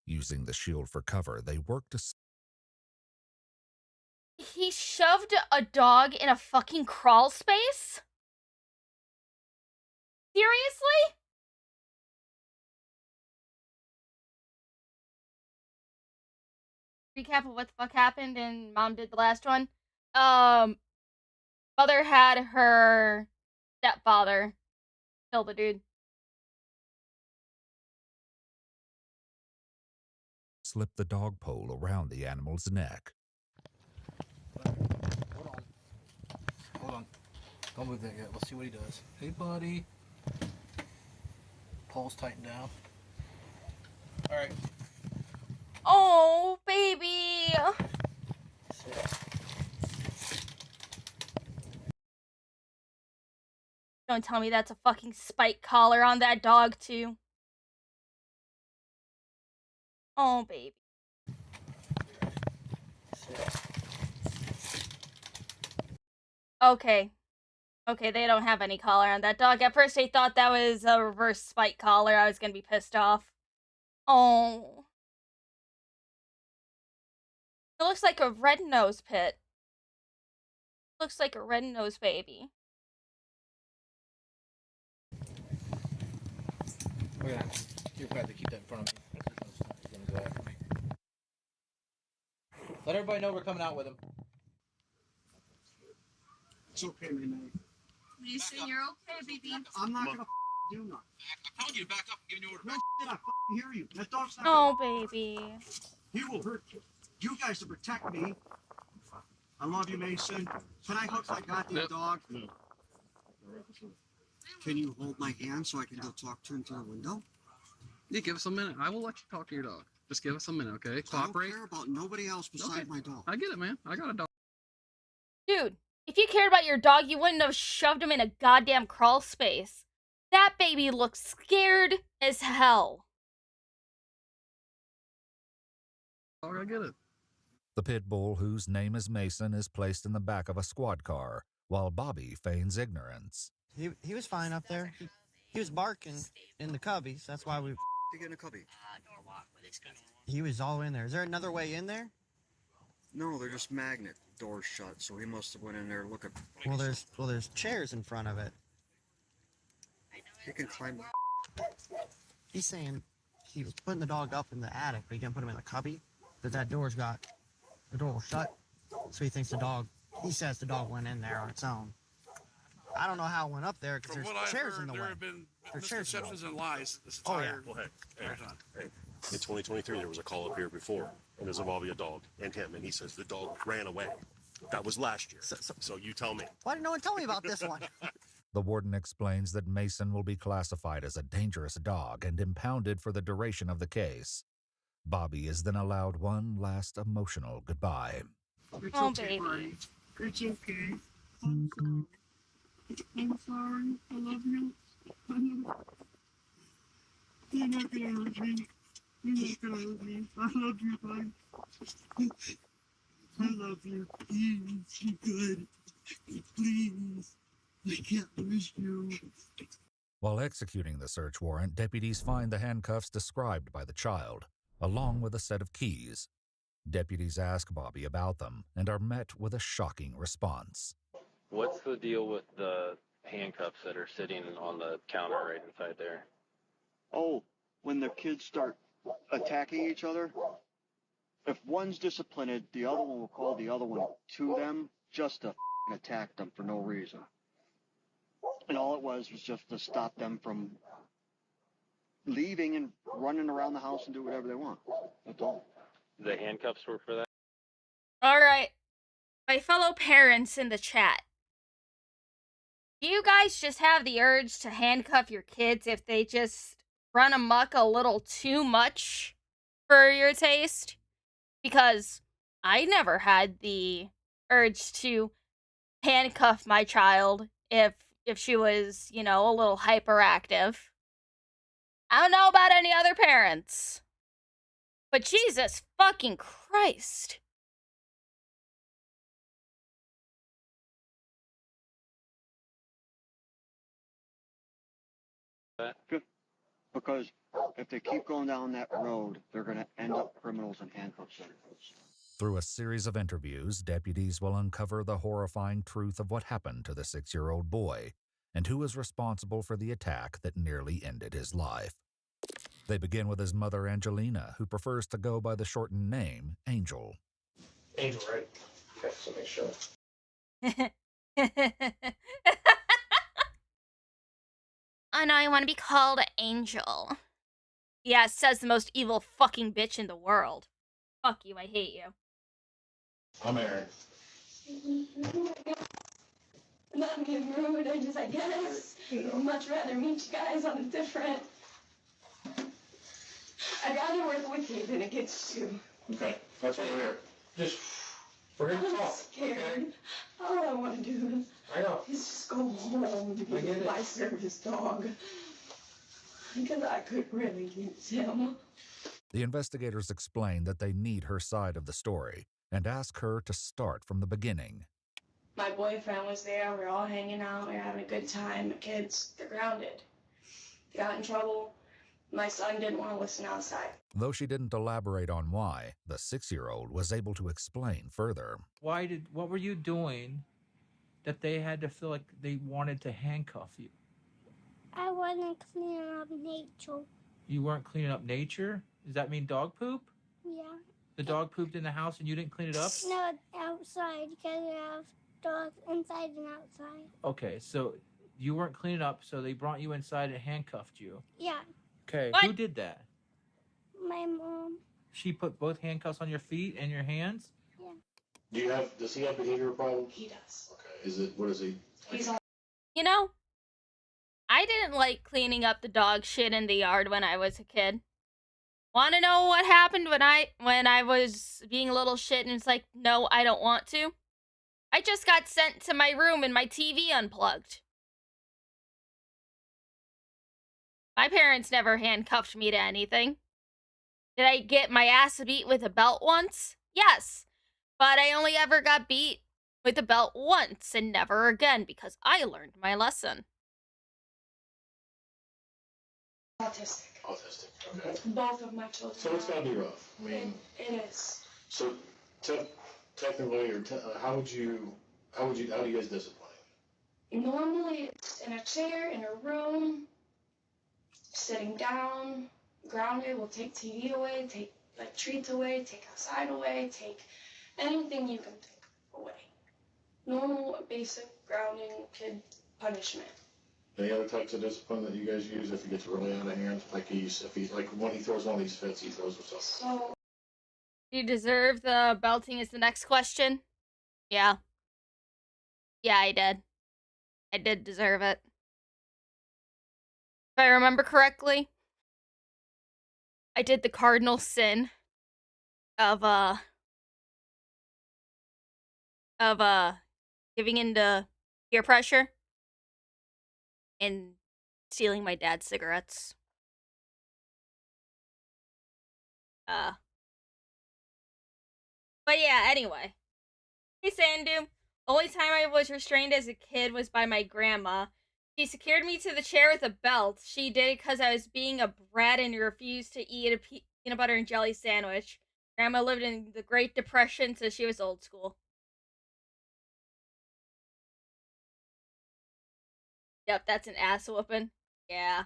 Using the shield for cover, they work to... He shoved a dog in a fucking crawl space? Seriously? Recap of what the fuck happened and mom did the last one. Mother had her stepfather kill the dude. slip the dog pole around the animal's neck. Hold on. Don't move that yet. We'll see what he does. Hey, buddy. Pole's tightened down. All right. Oh, baby. Don't tell me that's a fucking spike collar on that dog, too. Oh, baby. Okay. Okay, they don't have any collar on that dog. At first, I thought that was a reverse spike collar. I was gonna be pissed off. Oh. It looks like a red nose pit. Looks like a red nose baby. Oh yeah, you're glad to keep that in front of me. He's gonna go after me. Let everybody know we're coming out with him. It's okay, man. Mason, you're okay, baby. I'm not gonna do nothing. I'm telling you to back up and give you an order. No shit, I hear you. That dog's not Oh, gonna... baby. He will hurt you. You guys to protect me. I love you, Mason. Can I hook my goddamn dog? No. Can you hold my hand so I can go talk to him through the window? Yeah, give us a minute. I will let you talk to your dog. Just give us a minute, okay? Cooperate. I don't care about nobody else besides my dog. I get it, man. I got a dog. Dude, if you cared about your dog, you wouldn't have shoved him in a goddamn crawl space. That baby looks scared as hell. Oh, I get it. The pit bull, whose name is Mason, is placed in the back of a squad car, while Bobby feigns ignorance. He was fine up there. He was barking in the cubbies. That's why we. To get in a cubby. He was all in there. Is there another way in there? No, they're just magnet doors shut, so he must have went in there looking. Well, there's chairs in front of it. He can climb. He's saying he was putting the dog up in the attic, but he didn't put him in the cubby. That door was shut, so he thinks he says the dog went in there on its own. I don't know how it went up there because there's chairs in the way. There have been There's misconceptions and lies this Oh, entire yeah. time. Hey, in 2023, there was a call up here before, and it was involving a dog and him, and he says the dog ran away. That was last year. So you tell me. Why didn't no one tell me about this one? The warden explains that Mason will be classified as a dangerous dog and impounded for the duration of the case. Bobby is then allowed one last emotional goodbye. Oh, baby. It's okay. I'm sorry. I love you. You're not gonna hurt me. You're not gonna hurt me. I love you, buddy. I love you. Please, be good. Please. I can't lose you. While executing the search warrant, deputies find the handcuffs described by the child, along with a set of keys. Deputies ask Bobby about them and are met with a shocking response. What's the deal with the handcuffs that are sitting on the counter right inside there? Oh, when the kids start attacking each other, if one's disciplined, the other one will call the other one to them just to attack them for no reason. And all it was just to stop them from leaving and running around the house and do whatever they want. That's all. The handcuffs were for that? All right. My fellow parents in the chat. Do you guys just have the urge to handcuff your kids if they just run amok a little too much for your taste? Because I never had the urge to handcuff my child if she was, a little hyperactive. I don't know about any other parents. But Jesus fucking Christ. Because if they keep going down that road, they're going to end up criminals in handcuffs. Through a series of interviews, deputies will uncover the horrifying truth of what happened to the 6-year-old boy and who is responsible for the attack that nearly ended his life. They begin with his mother, Angelina, who prefers to go by the shortened name, Angel. Angel, right? Okay, so make sure. Oh no, I want to be called Angel. Yeah, says the most evil fucking bitch in the world. Fuck you, I hate you. I'm Aaron. Not being rude, I guess, I'd much rather meet you guys on a different. I'd rather work with you than against you. Okay, that's what we're here. Just, we're here to I'm talk. scared. All I want to do I know. is just go home and I get be it. my service dog. Because I could really use him. The investigators explain that they need her side of the story and ask her to start from the beginning. My boyfriend was there, we were all hanging out, we were having a good time. The kids, they're grounded. They got in trouble. My son didn't want to listen outside. Though she didn't elaborate on why, the 6-year-old was able to explain further. What were you doing that they had to feel like they wanted to handcuff you? I wasn't cleaning up nature. You weren't cleaning up nature? Does that mean dog poop? Yeah. The dog pooped in the house and you didn't clean it up? No, outside, because we have dogs inside and outside. Okay, so you weren't cleaning up, so they brought you inside and handcuffed you. Yeah. Okay, What? who did that? My mom. She put both handcuffs on your feet and your hands? Yeah. Does he have behavioral problems? He does. Okay, what is he? He's all. You know, I didn't like cleaning up the dog shit in the yard when I was a kid. Want to know what happened when I was being a little shit and it's like, no, I don't want to? I just got sent to my room and my TV unplugged. My parents never handcuffed me to anything. Did I get my ass beat with a belt once? Yes. But I only ever got beat with a belt once and never again because I learned my lesson. Autistic. Autistic. Okay. Both of my children. So it's gotta be rough. I mean, it is. so technically, or how do you guys discipline? Normally, it's in a chair, in a room, sitting down, grounded. We'll take TV away, take like treats away, take outside away, take anything you can think away. Normal, basic, grounding kid punishment. Any other types of discipline that you guys use if he gets really out of hand? Like if he's like when he throws one of these fits, he throws himself. So, Do you deserve the belting is the next question? Yeah. Yeah, I did. I did deserve it. If I remember correctly, I did the cardinal sin of giving into peer pressure and stealing my dad's cigarettes. But yeah, anyway. Hey, Sandu. Only time I was restrained as a kid was by my grandma. She secured me to the chair with a belt. She did it because I was being a brat and refused to eat a peanut butter and jelly sandwich. Grandma lived in the Great Depression, so she was old school. Yep, that's an ass whooping. Yeah.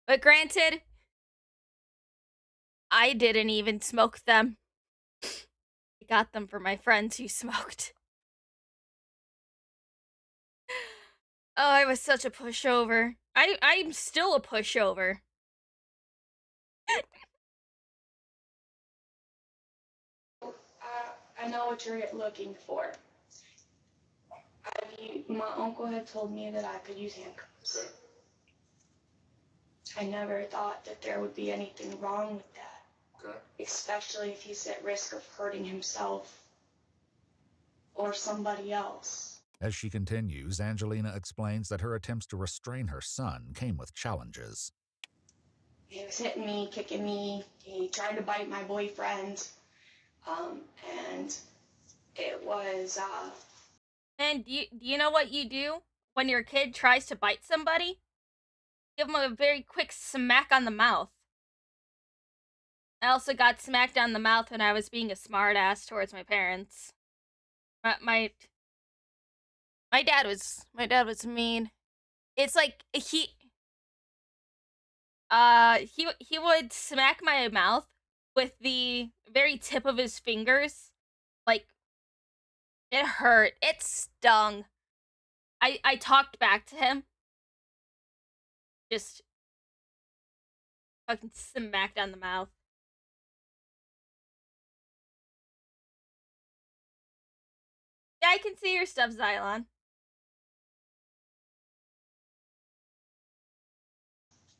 But granted, I didn't even smoke them. I got them for my friends who smoked. Oh, I was such a pushover. I'm still a pushover. I know what you're looking for. My uncle had told me that I could use handcuffs. Okay. I never thought that there would be anything wrong with that. Okay. Especially if he's at risk of hurting himself or somebody else. As she continues, Angelina explains that her attempts to restrain her son came with challenges. He was hitting me, kicking me. He tried to bite my boyfriend. And it was, And do you know what you do when your kid tries to bite somebody? Give them a very quick smack on the mouth. I also got smacked on the mouth when I was being a smartass towards my parents. My dad was mean. It's like he would smack my mouth with the very tip of his fingers. Like, it hurt. It stung. I talked back to him. Just fucking smacked on the mouth. Yeah, I can see your stuff, Xylon.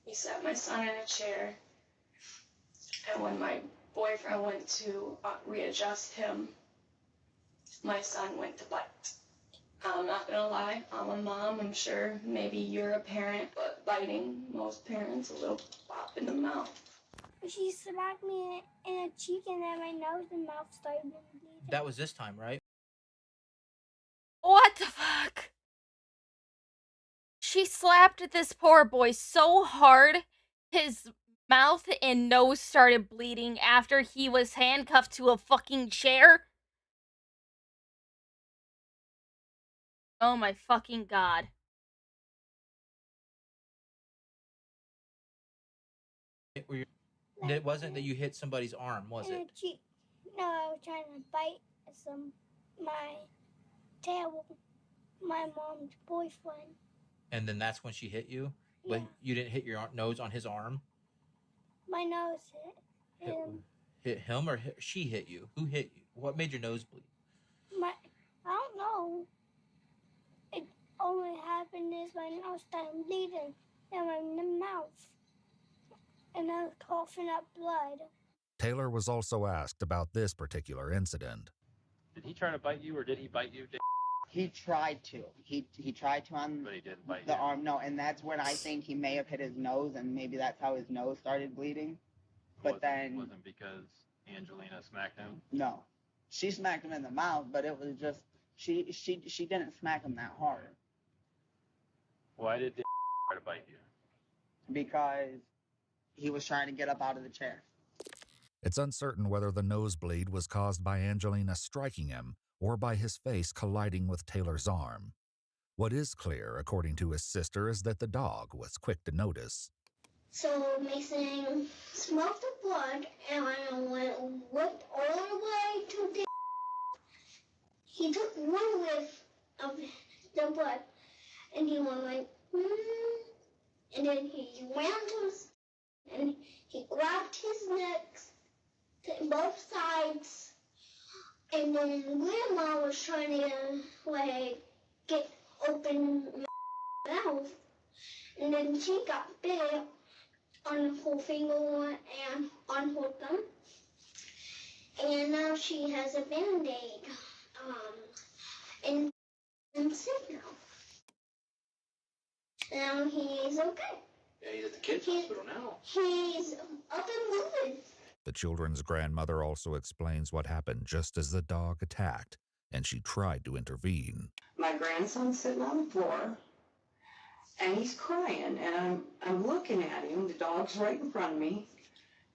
he set my son in a chair. And when my boyfriend went to readjust him, my son went to bite. I'm not gonna lie, I'm a mom, I'm sure maybe you're a parent, but biting, most parents, a little pop in the mouth. She smacked me in the cheek and then my nose and mouth started bleeding. That was this time, right? What the fuck? She slapped this poor boy so hard, his mouth and nose started bleeding after he was handcuffed to a fucking chair. Oh my fucking god. It wasn't that you hit somebody's arm, was in it? the cheek. No, I was trying to bite my tail, my mom's boyfriend. And then that's when she hit you? Yeah. But you didn't hit your nose on his arm? My nose hit him. Hit him or she hit you? Who hit you? What made your nose bleed? I don't know. It only happened is my nose started bleeding and my mouth. And I was coughing up blood. Taylor was also asked about this particular incident. Did he try to bite you or did he bite you? He tried to. He tried to on But he didn't bite the you. arm. No, and that's when I think he may have hit his nose, and maybe that's how his nose started bleeding. But then wasn't because Angelina smacked him. no, she smacked him in the mouth, but it was just she didn't smack him that hard Why did they try to bite you? because he was trying to get up out of the chair. It's uncertain whether the nosebleed was caused by Angelina striking him or by his face colliding with Taylor's arm. What is clear, according to his sister, is that the dog was quick to notice. So Mason smelled the blood and went all the way to the. He took one whiff of the blood and he went like, and then he ran to his, and he grabbed his neck, both sides, and then Grandma was trying to like get open my mouth, and then she got bit on her finger and on her thumb, and now she has a band-aid, and sick now. Now he's okay. Yeah, he's at the kids' hospital now. He's up and moving. The children's grandmother also explains what happened just as the dog attacked, and she tried to intervene. My grandson's sitting on the floor, and he's crying, and I'm looking at him. The dog's right in front of me,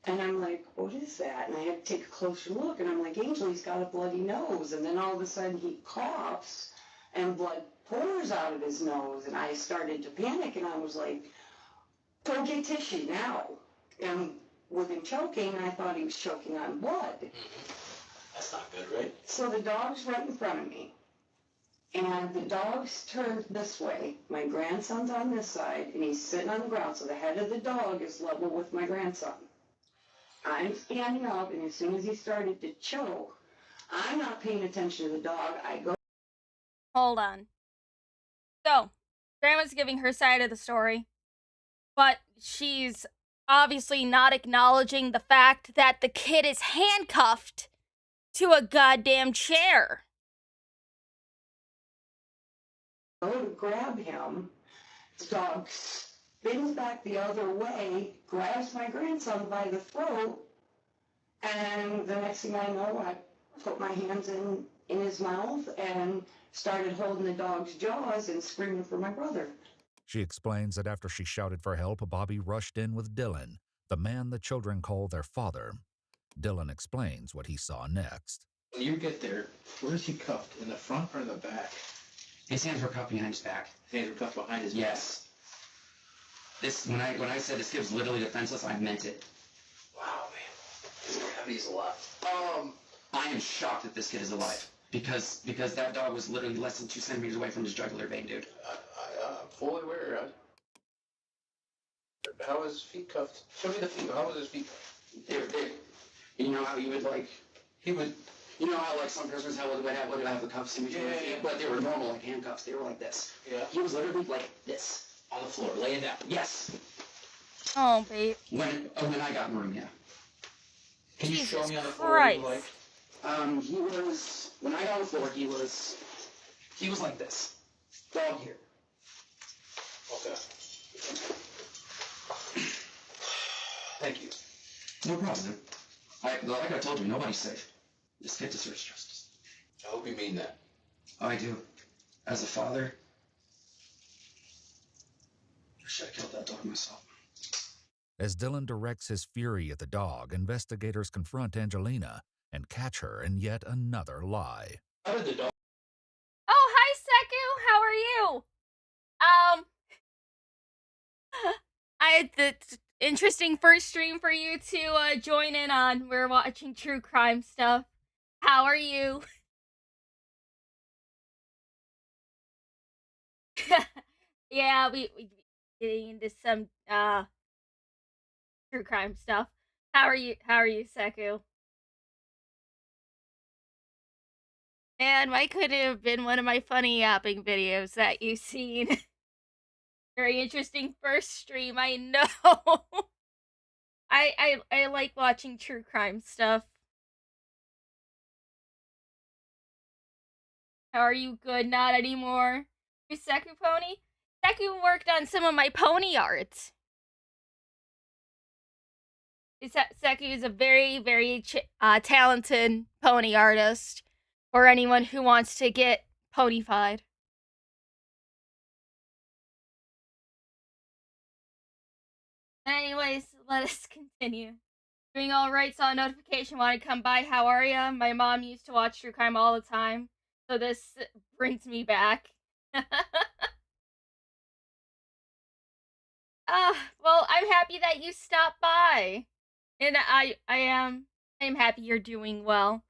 and I'm like, what is that? And I had to take a closer look, and I'm like, Angel, he's got a bloody nose. And then all of a sudden he coughs, and blood pours out of his nose, and I started to panic, and I was like, go get tissue now. And with him choking, I thought he was choking on blood. That's not good, right? So the dog's right in front of me. And the dog's turned this way. My grandson's on this side, and he's sitting on the ground. So the head of the dog is level with my grandson. I'm standing up, and as soon as he started to choke, I'm not paying attention to the dog. I go. Hold on. So, Grandma's giving her side of the story, but she's obviously not acknowledging the fact that the kid is handcuffed to a goddamn chair. Go to grab him. The dog spins back the other way, grabs my grandson by the throat, and the next thing I know, I put my hands in his mouth and started holding the dog's jaws and screaming for my brother. She explains that after she shouted for help, Bobby rushed in with Dylan, the man the children call their father. Dylan explains what he saw next. When you get there, where is he cuffed? In the front or in the back? His hands were cuffed behind his back. His hands were cuffed behind his back? Yes. This when I said this kid was literally defenseless, I meant it. Wow, man. His gravity's a lot. I am shocked that this kid is alive. Because that dog was literally less than 2 centimeters away from his jugular vein, dude. I'm fully aware. How was his feet cuffed? Show me the feet. How was his feet cuffed? You know how you would you know how like some prisoners would have the cuffs in between their feet, but they were normal like handcuffs. They were like this. Yeah. He was literally like this on the floor, laying down. Yes. Oh, babe. When I got in the room, yeah. Can you Jesus show me on the floor Christ. what he like? He was when I got on the floor. He was like this. Dog here. Okay. Thank you. No problem, dude. Like I told you, nobody's safe. This kid deserves justice. I hope you mean that. I do. As a father, I should have killed that dog myself. As Dylan directs his fury at the dog, investigators confront Angelina and catch her in yet another lie. How did the dog? Oh, hi, Seku. How are you? It's interesting first stream for you to join in on. We're watching true crime stuff. How are you? Yeah, we getting into some true crime stuff. How are you, Seku? Man, why couldn't it have been one of my funny yapping videos that you've seen? Very interesting first stream, I know. I like watching true crime stuff. How are you? Good, not anymore. Your Seku pony? Seku worked on some of my pony art. Seku is a very, very talented pony artist for anyone who wants to get ponyfied. Anyways, let us continue. Doing alright, saw a notification, wanted to come by. How are ya? My mom used to watch true crime all the time, so this brings me back. Well, I'm happy that you stopped by. And I'm happy you're doing well.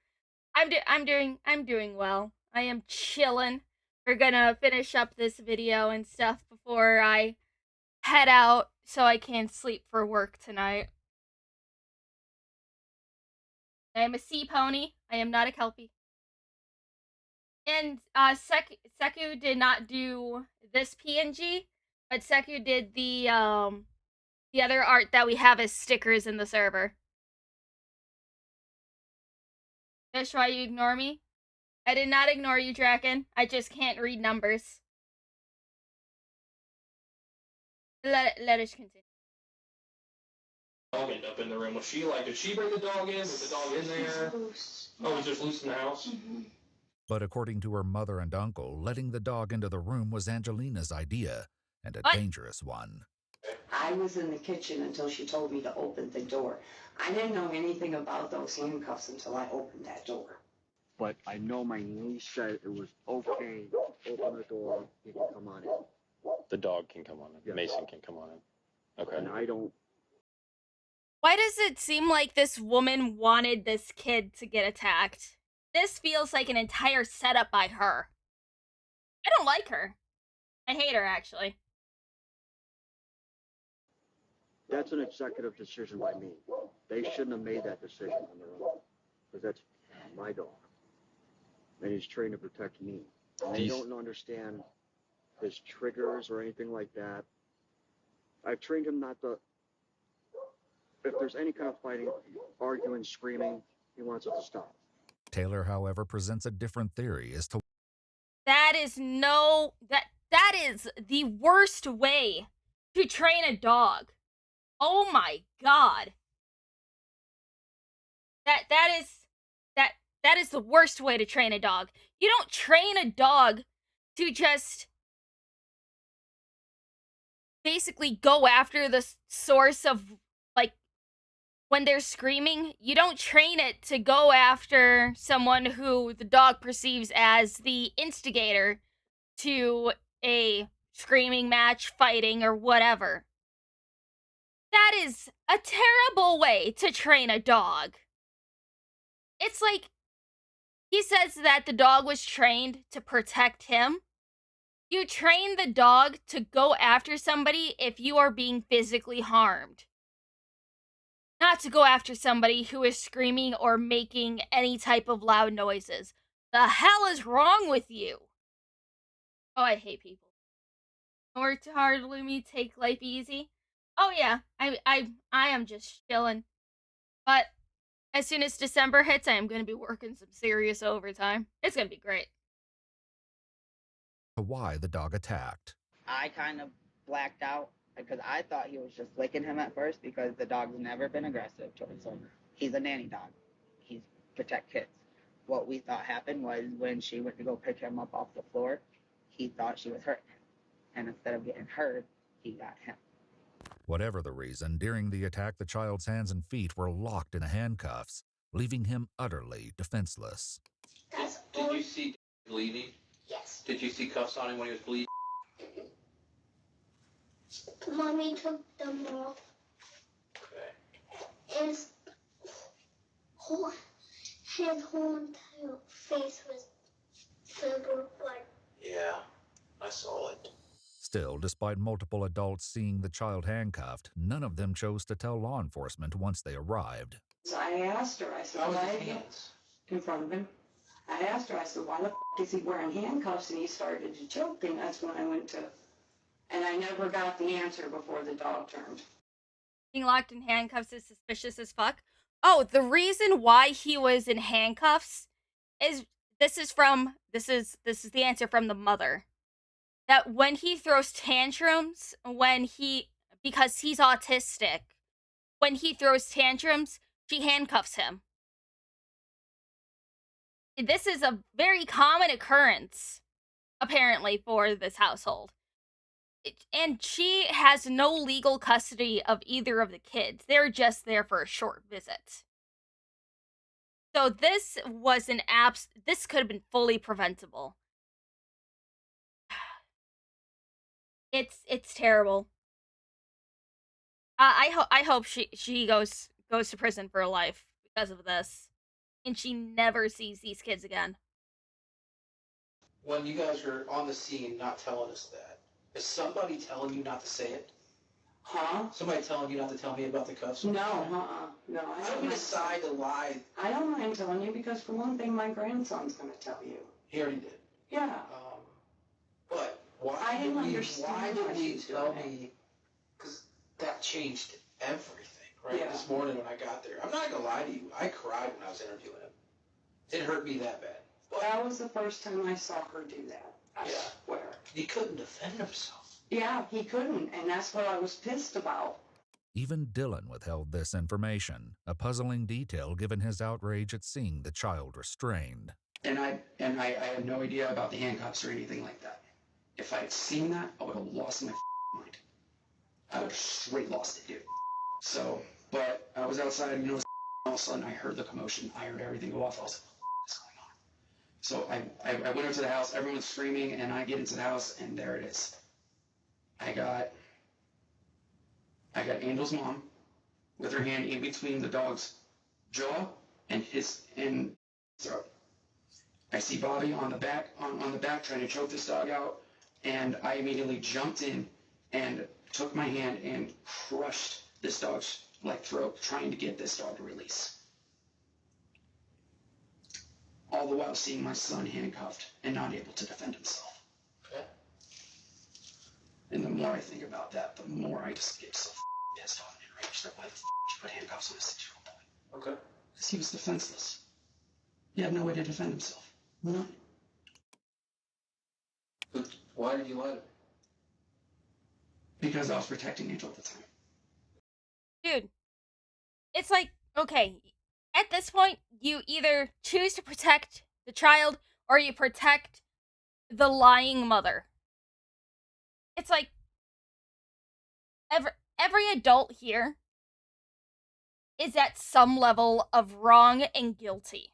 I'm doing well. I am chilling. We're gonna finish up this video and stuff before I head out so I can sleep for work tonight. I am a sea pony. I am not a kelpie. And Seku did not do this PNG, but Seku did the other art that we have as stickers in the server. That's why you ignore me? I did not ignore you, Draken. I just can't read numbers. Let us continue. Dog end up in the room. Was she like, did she bring the dog in? Was the dog in there? Oh, it was just loose in the house? But according to her mother and uncle, letting the dog into the room was Angelina's idea, and a dangerous one. I was in the kitchen until she told me to open the door. I didn't know anything about those handcuffs until I opened that door. But I know my niece said it was okay. Open the door. He can come on in. The dog can come on in. Yes. Mason can come on in. Okay. And I don't. Why does it seem like this woman wanted this kid to get attacked? This feels like an entire setup by her. I don't like her. I hate her, actually. That's an executive decision by me. They shouldn't have made that decision on their own. Because that's my dog. And he's trained to protect me. And they don't understand his triggers or anything like that. I've trained him not to. If there's any kind of fighting, arguing, screaming, he wants it to stop. Taylor, however, presents a different theory as to That is that is the worst way to train a dog. Oh my god. That is the worst way to train a dog. You don't train a dog to just basically go after the source of, like, when they're screaming. You don't train it to go after someone who the dog perceives as the instigator to a screaming match, fighting, or whatever. That is a terrible way to train a dog. It's like, he says that the dog was trained to protect him. You train the dog to go after somebody if you are being physically harmed. Not to go after somebody who is screaming or making any type of loud noises. The hell is wrong with you? Oh, I hate people. Work hard, Lumi, take life easy. Oh yeah, I am just chilling. But as soon as December hits, I am going to be working some serious overtime. It's going to be great. why the dog attacked. I kind of blacked out because I thought he was just licking him at first because the dog's never been aggressive towards him. He's a nanny dog. He's protect kids. What we thought happened was when she went to go pick him up off the floor, he thought she was hurting him. And instead of getting hurt, he got him. Whatever the reason, during the attack, the child's hands and feet were locked in handcuffs, leaving him utterly defenseless. Did you see bleeding? Yes. Did you see cuffs on him when he was bleeding? Mommy took them off. Okay. And his whole entire face was filled with blood. Yeah, I saw it. Still, despite multiple adults seeing the child handcuffed, none of them chose to tell law enforcement once they arrived. So I asked her, I said, How was why his hands? in front of him? I asked her, I said, why the is he wearing handcuffs? And he started to choke, and that's when I went to, and I never got the answer before the dog turned. Being locked in handcuffs is suspicious as fuck. Oh, the reason why he was in handcuffs is this is the answer from the mother. That when he throws tantrums, because he's autistic, when he throws tantrums, she handcuffs him. This is a very common occurrence, apparently, for this household. And she has no legal custody of either of the kids. They're just there for a short visit. So this was this could have been fully preventable. It's terrible. I hope she goes to prison for life because of this, and she never sees these kids again. When you guys are on the scene not telling us that, is somebody telling you not to say it? Huh? Somebody telling you not to tell me about the cuffs? No, no. How do we decide to lie? I don't mind telling you because for one thing, my grandson's going to tell you. He already did. Yeah. But why I didn't did understand why he she's tell doing it. me? Because that changed everything, right? Yeah. This morning when I got there. I'm not going to lie to you. I cried when I was interviewing him. It hurt me that bad. Well, that was the first time I saw her do that. I swear. He couldn't defend himself. Yeah, he couldn't, and that's what I was pissed about. Even Dylan withheld this information, a puzzling detail given his outrage at seeing the child restrained. And I had no idea about the handcuffs or anything like that. If I had seen that, I would have lost my mind. I would have straight lost it, dude. So, but I was outside, all of a sudden I heard the commotion. I heard everything go off. I was like, what is going on? So I went into the house, everyone's screaming, and I get into the house, and there it is. I got Angel's mom with her hand in between the dog's jaw and his throat. I see Bobby on the back trying to choke this dog out, and I immediately jumped in and took my hand and crushed this dog's throat, trying to get this dog to release. All the while seeing my son handcuffed and not able to defend himself. Okay. And the more I think about that, the more I just get so pissed off and enraged that why the you put handcuffs on a 6-year-old boy? Okay. Because he was defenseless. He had no way to defend himself. None. But why did you lie to me? Because I was protecting Angel at the time. Dude, it's like, okay, at this point, you either choose to protect the child or you protect the lying mother. It's like every adult here is at some level of wrong and guilty.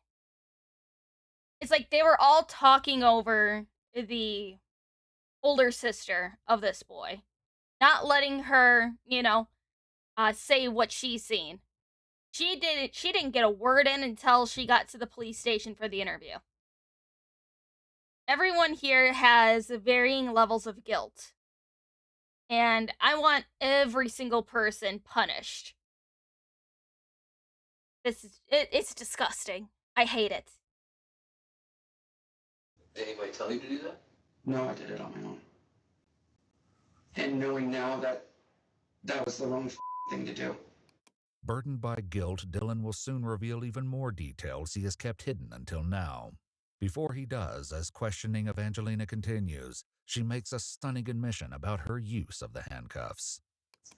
It's like they were all talking over the older sister of this boy, not letting her, say what she's seen. She didn't get a word in until she got to the police station for the interview. Everyone here has varying levels of guilt. And I want every single person punished. It's disgusting. I hate it. Did anybody tell you to do that? No, I did it on my own. And knowing now that was the wrong thing to do. Burdened by guilt, Dylan will soon reveal even more details he has kept hidden until now. Before he does, as questioning of Angelina continues, she makes a stunning admission about her use of the handcuffs.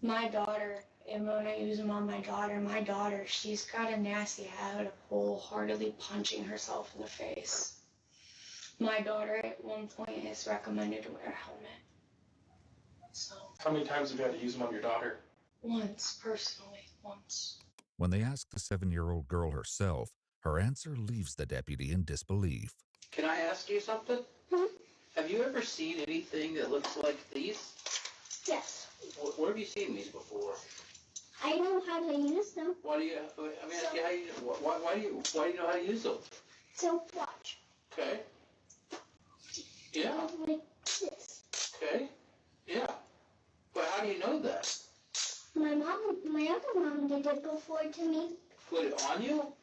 My daughter, and when I use them on my daughter, she's got a nasty habit of wholeheartedly punching herself in the face. My daughter at one point is recommended to wear a helmet. So. How many times have you had to use them on your daughter? Once, personally, once. When they ask the 7-year-old girl herself, her answer leaves the deputy in disbelief. Can I ask you something? Have you ever seen anything that looks like these? Yes. Where have you seen these before? I know how to use them. Why do you? Why do you know how to use them? So watch. Okay. Yeah. Like this. Okay. Yeah. But how do you know that? My other mom did it before to me. Put it on you?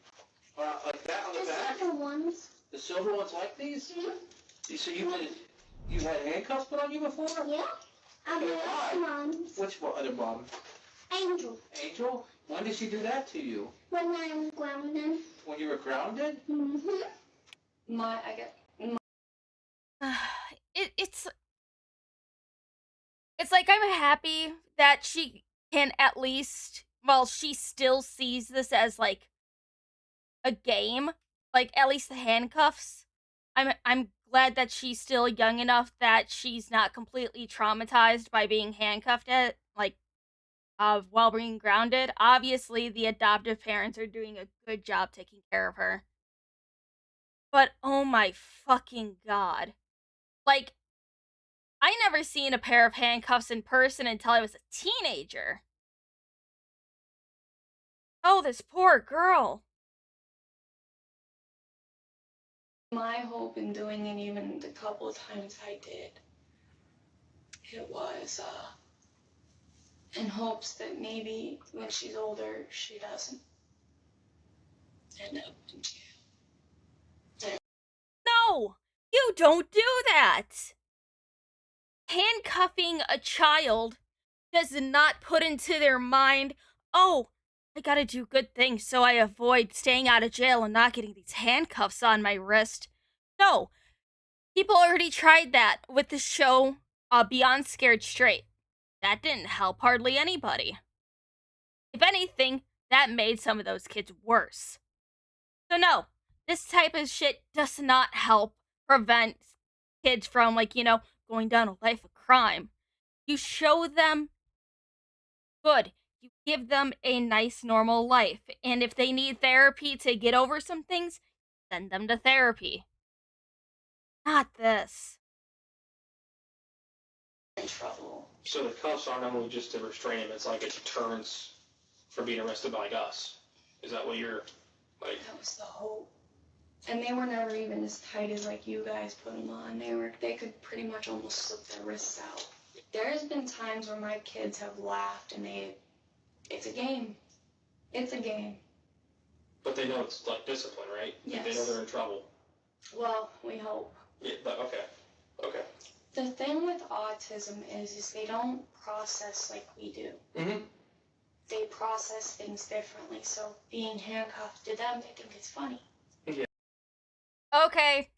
Like that on the back? The silver ones. The silver ones like these? Mm-hmm. So you had handcuffs put on you before? Yeah. Other moms. Which other mom? Angel. Angel? When did she do that to you? When I was grounded. When you were grounded? Mm-hmm. It's like I'm happy that she can at least, well, she still sees this as like a game, like at least the handcuffs. I'm glad that she's still young enough that she's not completely traumatized by being handcuffed at like while being grounded. Obviously, the adoptive parents are doing a good job taking care of her. But oh my fucking god. Like, I never seen a pair of handcuffs in person until I was a teenager. Oh, this poor girl. My hope in doing it, even the couple of times I did, it was in hopes that maybe when she's older, she doesn't end up in jail. No! You don't do that! Handcuffing a child does not put into their mind, oh, I gotta do good things so I avoid staying out of jail and not getting these handcuffs on my wrist. No, people already tried that with the show Beyond Scared Straight. That didn't help hardly anybody. If anything, that made some of those kids worse. So no, this type of shit does not help prevent kids from, like, going down a life of crime. You show them good. You give them a nice, normal life. And if they need therapy to get over some things, send them to therapy. Not this. In trouble. So the cuffs aren't only just to restrain him, it's like a deterrence for being arrested by like us. Is that what you're, like? That was the hope. And they were never even as tight as like you guys put them on. They could pretty much almost slip their wrists out. There's been times where my kids have laughed and it's a game. It's a game. But they know it's like discipline, right? Yes. They know they're in trouble. Well, we hope. Yeah, but okay. Okay. The thing with autism is they don't process like we do. Mm-hmm. They process things differently. So being handcuffed to them, they think it's funny. Yeah. Okay.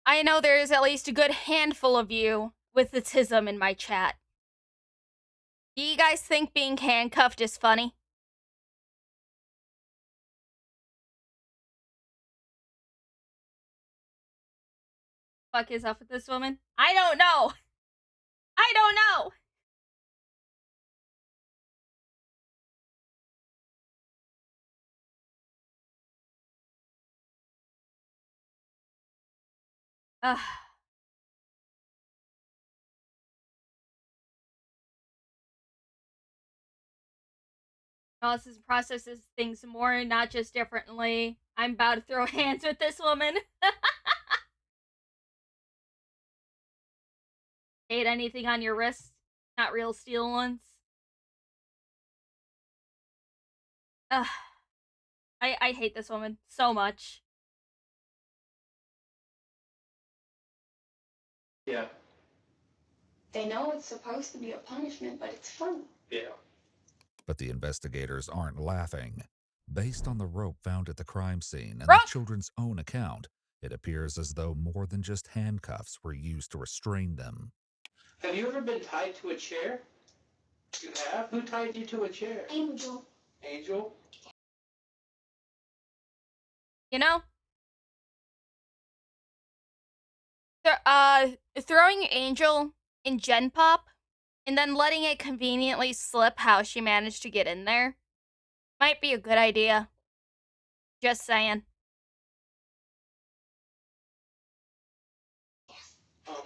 I know there's at least a good handful of you with autism in my chat. Do you guys think being handcuffed is funny? Fuck is up with this woman? I don't know. I don't know. Ugh. Analysis processes things more, not just differently. I'm about to throw hands with this woman. Hate anything on your wrists? Not real steel ones? Ugh. I hate this woman so much. Yeah. They know it's supposed to be a punishment, but it's fun. Yeah. But the investigators aren't laughing. Based on the rope found at the crime scene and Rope! the children's own account, it appears as though more than just handcuffs were used to restrain them. Have you ever been tied to a chair? You have? Who tied you to a chair? Angel. Angel? You know? Throwing Angel in Gen Pop and then letting it conveniently slip how she managed to get in there might be a good idea. Just saying.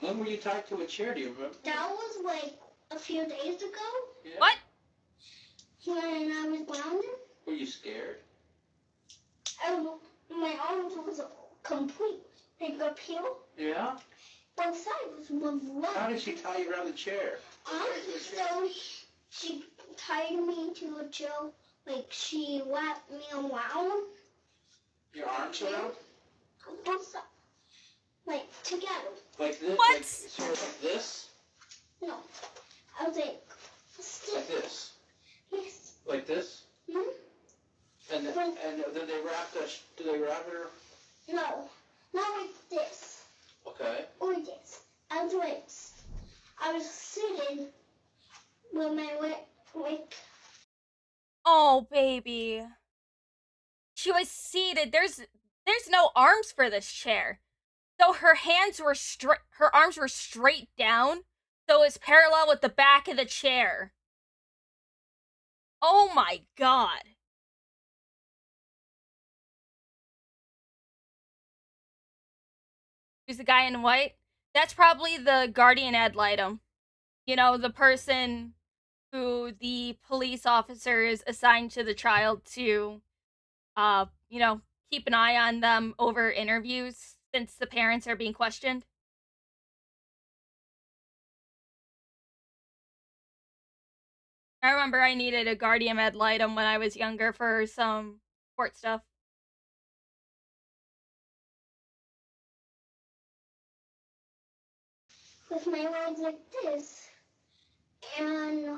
When were you tied to a chair? Do you remember? That was like a few days ago. Yeah. What? When I was grounded. Were you scared? My arms was complete. They got peeled. Yeah? One side was blood. How did she tie you around the chair? So she tied me to a chair, like she wrapped me around. Your arms around? Both sides. Like together. Like this? What? Like, sort of like this? No. I was like Like this? Yes. Like this? Hmm? And then they wrapped us. Did they wrap it? No. on my lip. Oh, baby. She was seated. There's no arms for this chair. So her arms were straight down, so it's parallel with the back of the chair. Oh my god. Who's the guy in white? That's probably the guardian ad litem. You know, the person who the police officer is assigned to the child to, keep an eye on them over interviews since the parents are being questioned. I remember I needed a guardian ad litem when I was younger for some court stuff. With my legs like this. And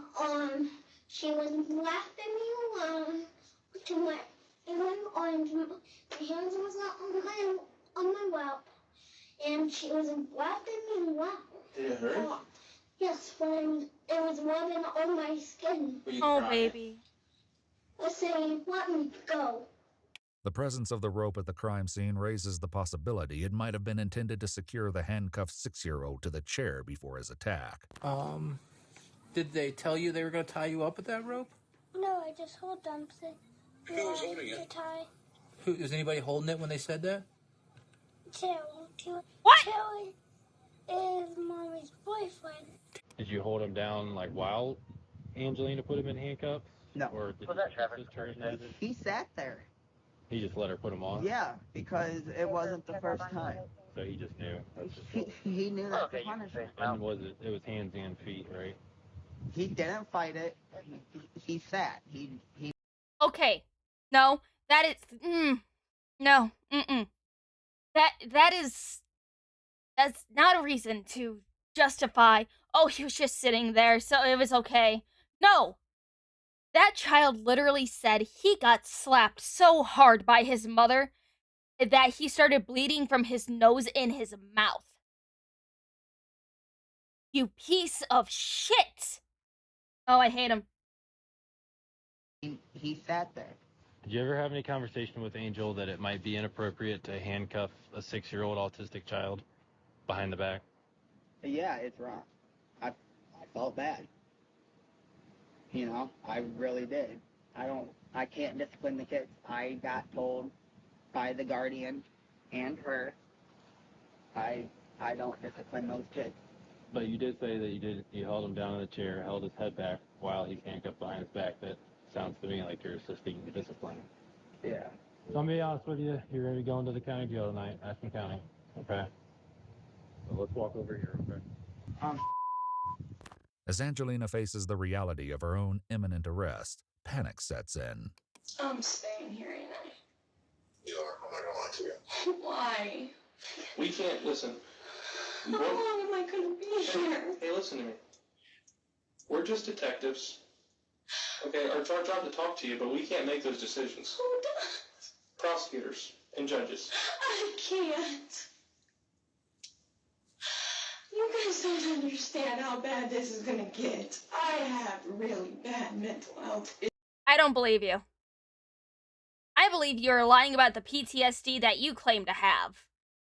she was laughing me to my my hands was on my lap, and she was laughing me lap. Did it hurt? Yes, but it was rubbing on my skin. Oh, baby. Was saying, "Let me go." The presence of the rope at the crime scene raises the possibility it might have been intended to secure the handcuffed 6-year-old to the chair before his attack. Did they tell you they were going to tie you up with that rope? No, I just hold them Who was holding it? to tie. Was anybody holding it when they said that? What? Tilly is Mommy's boyfriend. Did you hold him down like while Angelina put him in handcuffs? No. Or did He sat there. he just let her put him on? Yeah, because it wasn't the first time. So he just knew. He knew that's the punishment. And it was hands and feet, right? He didn't fight it. He sat. He. Okay. No, that is no. That's not a reason to justify, oh, he was just sitting there, so it was okay. No. That child literally said he got slapped so hard by his mother that he started bleeding from his nose in his mouth. You piece of shit! Oh, I hate him. He sat there. Did you ever have any conversation with Angel that it might be inappropriate to handcuff a 6-year-old autistic child behind the back? Yeah, it's wrong. I felt bad. You know, I really did. I can't discipline the kids. I got told by the guardian and her, I don't discipline those kids. But you did say that you held him down in the chair, held his head back while he's handcuffed behind his back. That sounds to me like you're assisting the discipline. Yeah. So I'm going to be honest with you. You're going to be going to the county jail tonight, Ashland County. Okay? So let's walk over here, okay? As Angelina faces the reality of her own imminent arrest, panic sets in. I'm staying here, ain't I? You are. I'm not gonna lie to you. Why? We can't listen. How long am I gonna be here? Hey, listen to me. We're just detectives. Okay, it's our job to talk to you, but we can't make those decisions. Who does? Prosecutors and judges. I can't. You guys don't understand how bad this is gonna get. I have really bad mental health. I don't believe you. I believe you're lying about the PTSD that you claim to have.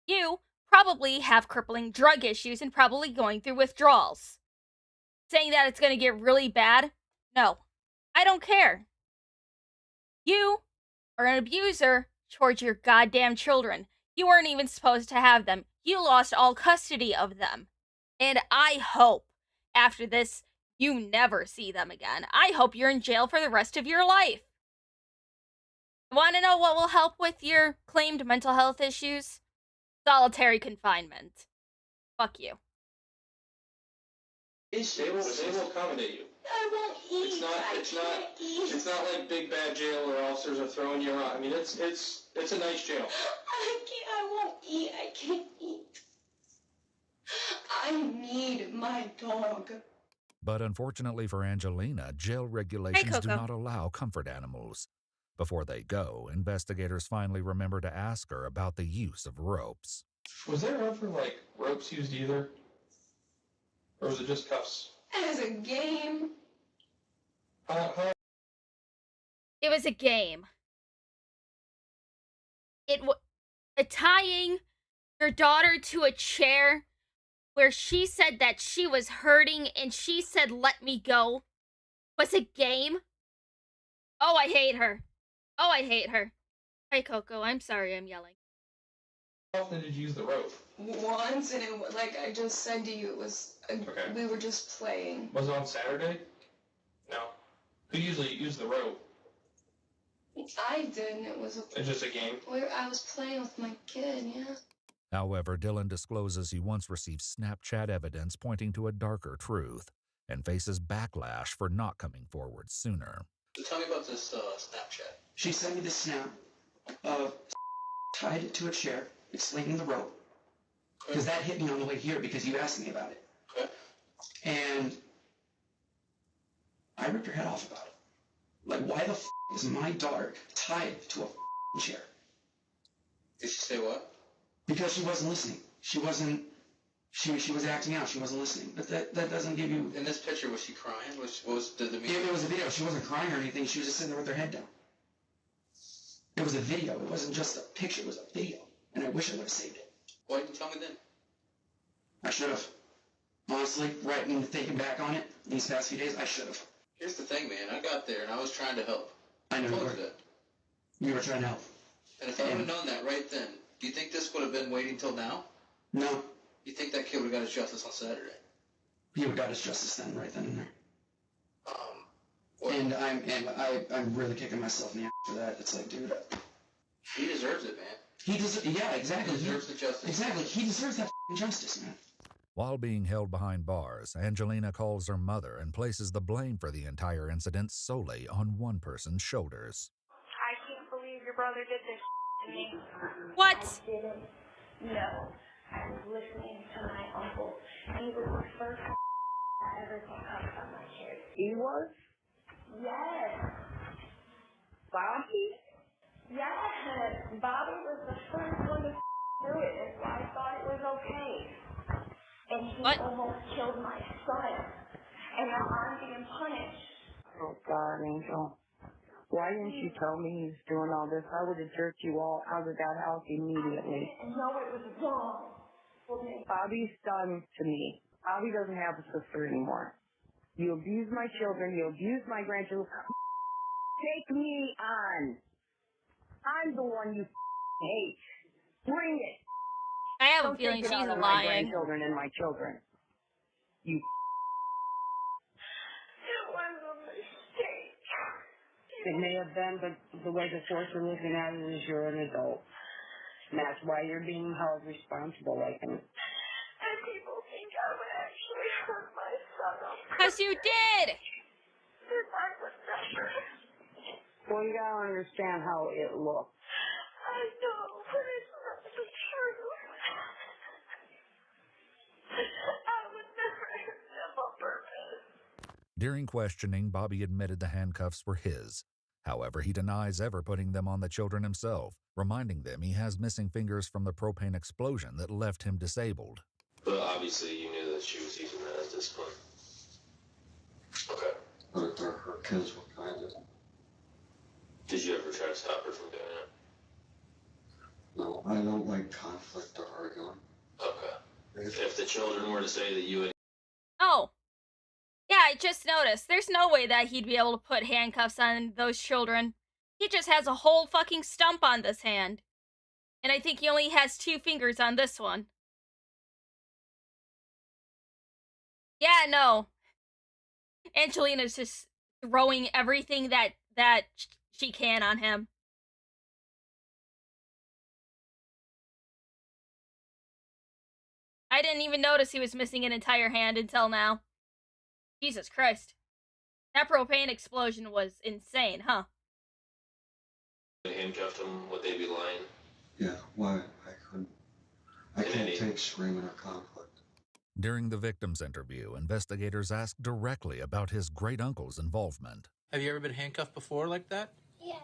You probably have crippling drug issues and probably going through withdrawals. Saying that it's going to get really bad? No. I don't care. You are an abuser towards your goddamn children. You weren't even supposed to have them. You lost all custody of them. And I hope, after this, you never see them again. I hope you're in jail for the rest of your life. Want to know what will help with your claimed mental health issues? Solitary confinement. Fuck you. They will accommodate you. I won't eat. It's not like big bad jail where officers are throwing you around. I mean, it's a nice jail. I won't eat. I can't eat. I need my dog. But unfortunately for Angelina, jail regulations do not allow comfort animals. Before they go, investigators finally remember to ask her about the use of ropes. Was there ever, ropes used either? Or was it just cuffs? As a game, It was a game. Tying your daughter to a chair where she said that she was hurting and she said, "Let me go," was a game. Oh, I hate her. Oh, I hate her. Hi, Coco. I'm sorry I'm yelling. How often did you use the rope? Once, and it, like I just said to you, it was Okay. we were just playing. Was it on Saturday? No. Who usually used the rope? I didn't. It was It's just a game. I was playing with my kid. Yeah. However, Dylan discloses he once received Snapchat evidence pointing to a darker truth and faces backlash for not coming forward sooner. So tell me about this Snapchat. She sent me this snap of tied it to a chair, explaining the rope. Because that hit me on the way here because you asked me about it. Okay. And I ripped her head off about it. Like, why the is my daughter tied to a chair? Did she say what? Because she wasn't listening. She was acting out. She wasn't listening. But that doesn't give you... In this picture, was she crying? Did the It was a video. She wasn't crying or anything. She was just sitting there with her head down. It was a video. It wasn't just a picture. It was a video. And I wish I would have saved it. Why didn't you tell me then? I should have. Honestly, right when thinking back on it, these past few days, I should have. Here's the thing, man. I got there and I was trying to help. I know told you you were. that. You were trying to help. And if I would have known that right then, do you think this would have been waiting till now? No. You think that kid would have got his justice on Saturday? He would have got his justice then, right then and there. And I'm really kicking myself in the ass for that. It's like, dude. He deserves it, man. Yeah, exactly. He deserves the justice. Exactly. He deserves that justice, man. While being held behind bars, Angelina calls her mother and places the blame for the entire incident solely on one person's shoulders. I can't believe your brother did this to me. What? I didn't know. I was listening to my uncle. He was the first that ever came up on my kid. He was? Yes. Bobby? Yes. Bobby was the first one to do it, and so I thought it was okay. And he almost killed my son. And now I'm being punished. Oh, God, Angel. Why didn't you tell me he was doing all this? I would have jerked you all out of that house immediately. No, it was wrong. Bobby's done to me. Bobby doesn't have a sister anymore. You abuse my children. You abuse my grandchildren. Take me on. I'm the one you hate. Bring it. I have Don't a feeling take it she's out on my lying. grandchildren and my children. You. It was a mistake. It may have been, but the way the courts are looking at it is you're an adult. And that's why you're being held responsible like him. And people think I would actually hurt my son. Because you did! And I would never. Well, you gotta understand how it looks. I know, but it's not the truth. I would never hurt them on purpose. During questioning, Bobby admitted the handcuffs were his. However, he denies ever putting them on the children himself, reminding them he has missing fingers from the propane explosion that left him disabled. But obviously you knew that she was using that as discipline. Okay. But her kids were kind of... Did you ever try to stop her from doing it? No, I don't like conflict or arguing. Okay. If the children were to say that you had... Oh. Yeah, I just noticed. There's no way that he'd be able to put handcuffs on those children. He just has a whole fucking stump on this hand. And I think he only has 2 fingers on this one. Yeah, no. Angelina's just throwing everything that she can on him. I didn't even notice he was missing an entire hand until now. Jesus Christ. That propane explosion was insane, huh? They handcuffed him, would they be lying? Yeah, why? I can't take screaming or conflict. During the victim's interview, investigators asked directly about his great-uncle's involvement. Have you ever been handcuffed before like that? Yes.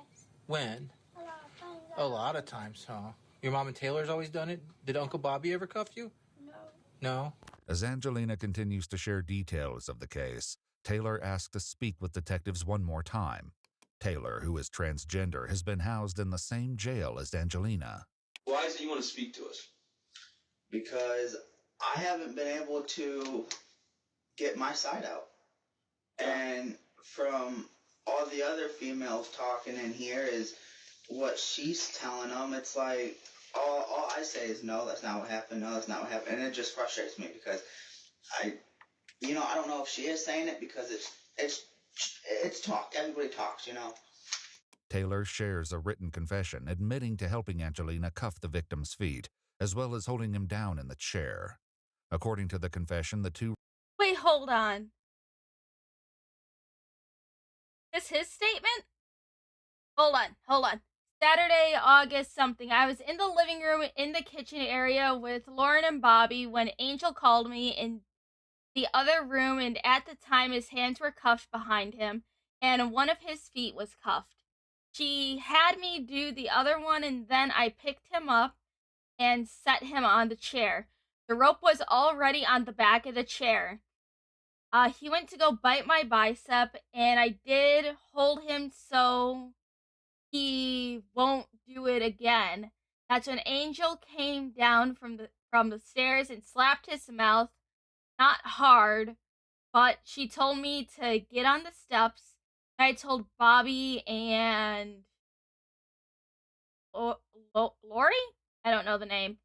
When? A lot of times. A lot of times, huh? Your mom and Taylor's always done it? Did Uncle Bobby ever cuff you? No. No? As Angelina continues to share details of the case, Taylor asked to speak with detectives one more time. Taylor, who is transgender, has been housed in the same jail as Angelina. Why is it you want to speak to us? Because I haven't been able to get my side out. And from all the other females talking in here is what she's telling them. It's like, all I say is, no, that's not what happened. No, that's not what happened. And it just frustrates me because I don't know if she is saying it because it's talk. Everybody talks, Taylor shares a written confession admitting to helping Angelina cuff the victim's feet, as well as holding him down in the chair. According to the confession, the two... Wait, hold on. Is his statement? Hold on. Saturday, August something. I was in the living room in the kitchen area with Lauren and Bobby when Angel called me in the other room, and at the time his hands were cuffed behind him and one of his feet was cuffed. She had me do the other one, and then I picked him up and set him on the chair. The rope was already on the back of the chair. He went to go bite my bicep, and I did hold him so he won't do it again. That's when Angel came down from the stairs and slapped his mouth, not hard, but she told me to get on the steps. I told Bobby and Lori? I don't know the name.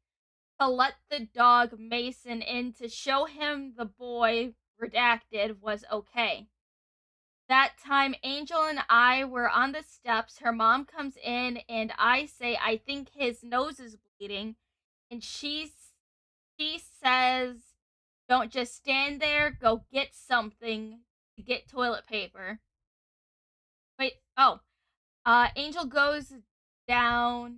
To let the dog Mason in to show him the boy, redacted, was okay. That time, Angel and I were on the steps. Her mom comes in, and I say, I think his nose is bleeding. And she says, don't just stand there, go get something to get toilet paper. Wait, Angel goes down,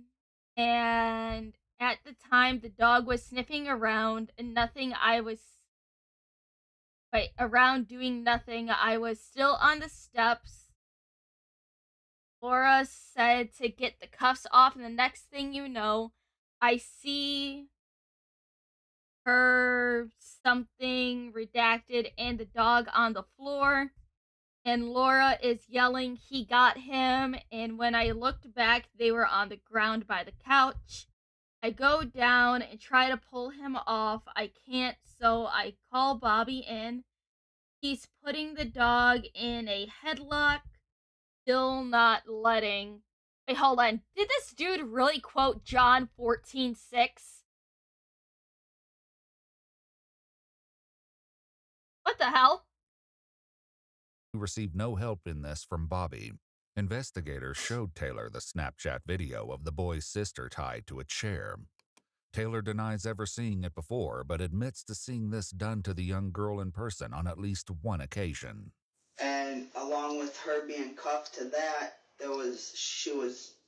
and at the time, the dog was sniffing around, and around doing nothing. I was still on the steps. Laura said to get the cuffs off, and the next thing you know, I see her something redacted and the dog on the floor, and Laura is yelling, he got him, and when I looked back, they were on the ground by the couch. I go down and try to pull him off. I can't, so I call Bobby in. He's putting the dog in a headlock, still not letting... Wait, hold on. Did this dude really quote John 14:6? What the hell? Received no help in this from Bobby. Investigators showed Taylor the Snapchat video of the boy's sister tied to a chair. Taylor denies ever seeing it before, but admits to seeing this done to the young girl in person on at least one occasion. And along with her being cuffed to that,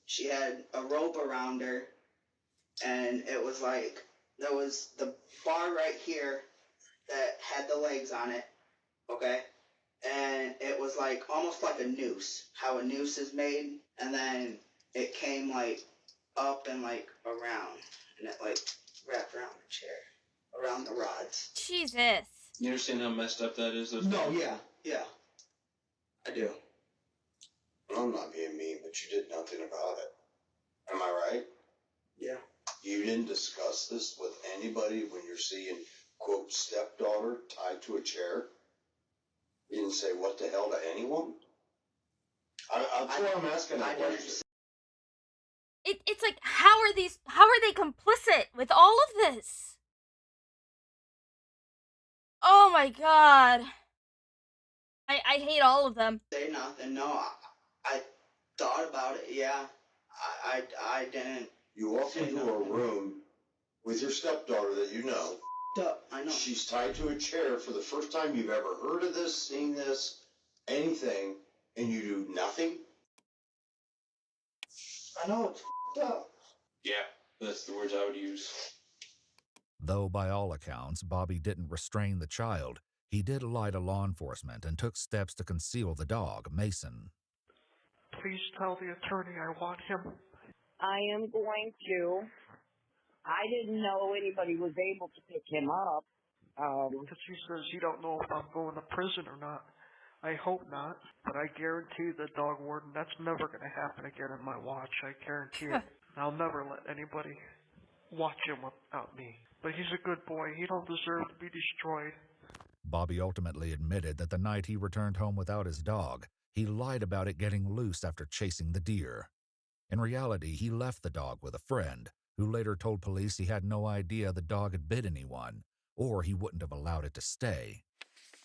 she had a rope around her, and it was like there was the bar right here that had the legs on it, okay? And it was like almost like a noose, how a noose is made, and then it came like up and like around, and it like wrapped around the chair, around the rods. Jesus. You understand how messed up that is? No, yeah. I do. I'm not being mean, but you did nothing about it. Am I right? Yeah. You didn't discuss this with anybody when you're seeing, quote, stepdaughter tied to a chair? You didn't say what the hell to anyone? That's what I'm asking that question. It's like, how are they complicit with all of this? Oh my god. I hate all of them. Say nothing. No, I thought about it. Yeah, I didn't. You walk into a room with your stepdaughter that you know. Up. I know. She's tied to a chair for the first time you've ever heard of this, seen this, anything, and you do nothing? I know it's up. Yeah, that's the words I would use. Though by all accounts, Bobby didn't restrain the child, he did lie to law enforcement and took steps to conceal the dog, Mason. Please tell the attorney I want him. I am going to. I didn't know anybody was able to pick him up. Because he says you don't know if I'm going to prison or not. I hope not, but I guarantee the dog warden that's never going to happen again in my watch. I guarantee it. I'll never let anybody watch him without me. But he's a good boy. He don't deserve to be destroyed. Bobby ultimately admitted that the night he returned home without his dog, he lied about it getting loose after chasing the deer. In reality, he left the dog with a friend, who later told police he had no idea the dog had bit anyone, or he wouldn't have allowed it to stay.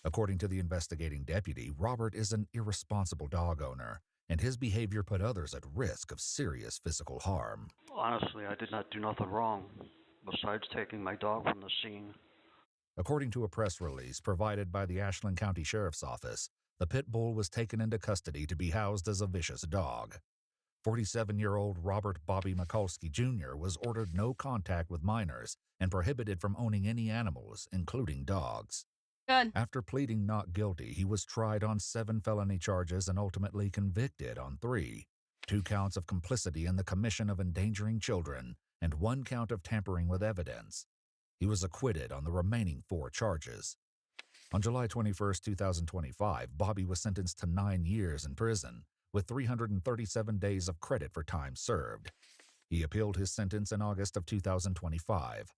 According to the investigating deputy, Robert is an irresponsible dog owner, and his behavior put others at risk of serious physical harm. Honestly, I did not do nothing wrong, besides taking my dog from the scene. According to a press release provided by the Ashland County Sheriff's Office, the pit bull was taken into custody to be housed as a vicious dog. 47-year-old Robert Bobby Mikulski Jr. was ordered no contact with minors and prohibited from owning any animals, including dogs. Good. After pleading not guilty, he was tried on 7 felony charges and ultimately convicted on 3. 2 counts of complicity in the commission of endangering children and 1 count of tampering with evidence. He was acquitted on the remaining 4 charges. On July 21, 2025, Bobby was sentenced to 9 years in prison, with 337 days of credit for time served. He appealed his sentence in August of 2025.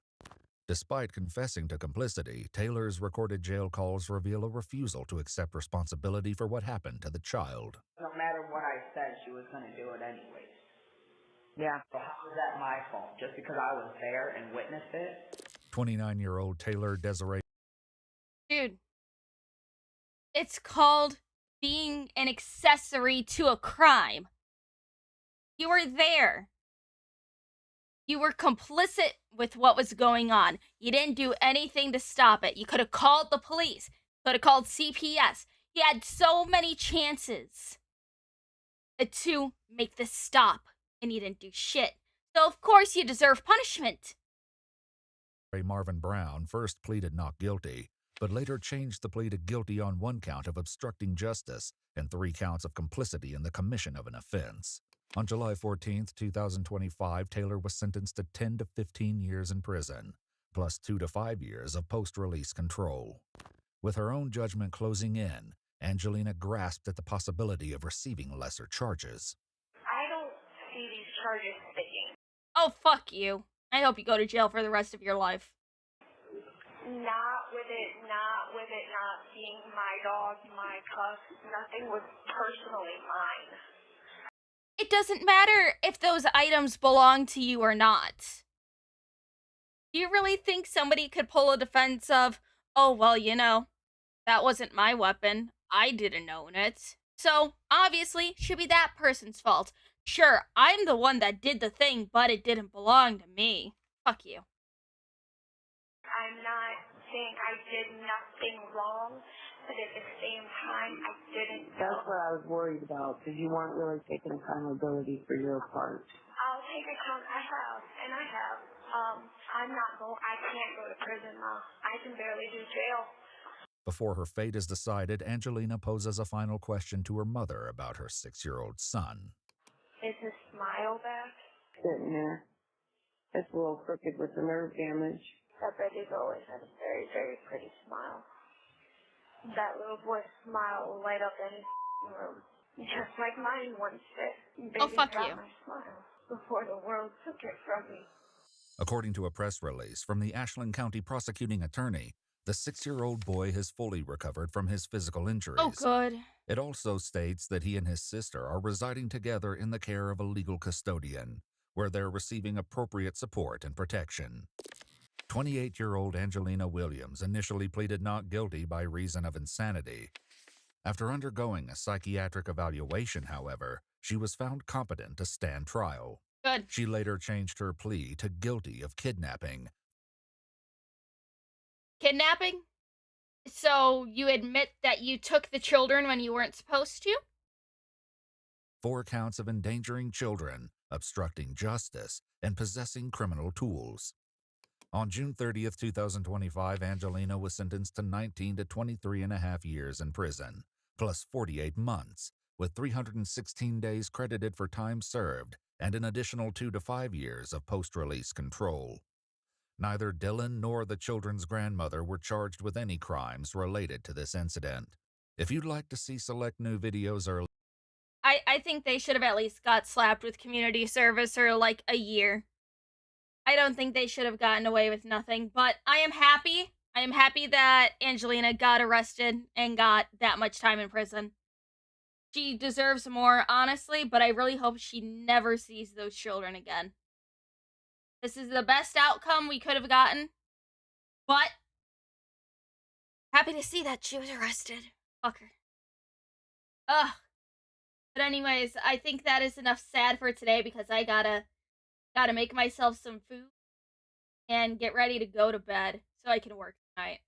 Despite confessing to complicity, Taylor's recorded jail calls reveal a refusal to accept responsibility for what happened to the child. No matter what I said, she was going to do it anyways. Yeah. So how was that my fault? Just because I was there and witnessed it? 29-year-old Taylor Desiree. Dude. It's called being an accessory to a crime. You were there. You were complicit with what was going on. You didn't do anything to stop it. You could have called the police. Could have called CPS. You had so many chances to make this stop, and you didn't do shit. So of course you deserve punishment. Marvin Brown first pleaded not guilty, but later changed the plea to guilty on 1 count of obstructing justice and 3 counts of complicity in the commission of an offense. On July 14, 2025, Taylor was sentenced to 10 to 15 years in prison, plus 2 to 5 years of post-release control. With her own judgment closing in, Angelina grasped at the possibility of receiving lesser charges. I don't see these charges sticking. Oh, fuck you. I hope you go to jail for the rest of your life. Not with it not being my dog, my cuff. Nothing was personally mine. It doesn't matter if those items belong to you or not. Do you really think somebody could pull a defense of, oh, well, you know, that wasn't my weapon. I didn't own it. So, obviously, it should be that person's fault. Sure, I'm the one that did the thing, but it didn't belong to me. Fuck you. I'm not saying I did nothing wrong, but at the same time, I didn't know. That's what I was worried about, because you weren't really taking accountability for your part. I'll take account. I have, and I have. I can't go to prison now. I can barely do jail. Before her fate is decided, Angelina poses a final question to her mother about her 6-year-old son. Is his smile back? Sitting there. It's a little crooked with the nerve damage. That baby's always had a very, very pretty smile. That little boy's smile will light up any room. Just like mine once did. Oh, fuck got you. My smile before the world took it from me. According to a press release from the Ashland County prosecuting attorney, the 6-year-old boy has fully recovered from his physical injuries. Oh, good. It also states that he and his sister are residing together in the care of a legal custodian, where they're receiving appropriate support and protection. 28-year-old Angelina Williams initially pleaded not guilty by reason of insanity. After undergoing a psychiatric evaluation, however, she was found competent to stand trial. Good. She later changed her plea to guilty of kidnapping. Kidnapping? So you admit that you took the children when you weren't supposed to? 4 counts of endangering children, obstructing justice, and possessing criminal tools. On June 30th, 2025, Angelina was sentenced to 19 to 23.5 years in prison, plus 48 months, with 316 days credited for time served and an additional 2 to 5 years of post-release control. Neither Dylan nor the children's grandmother were charged with any crimes related to this incident. If you'd like to see select new videos early, I think they should have at least got slapped with community service or like a year. I don't think they should have gotten away with nothing, but I am happy. I am happy that Angelina got arrested and got that much time in prison. She deserves more, honestly, but I really hope she never sees those children again. This is the best outcome we could have gotten, but happy to see that she was arrested. Fuck her. Ugh. But anyways, I think that is enough sad for today because I gotta make myself some food and get ready to go to bed so I can work tonight.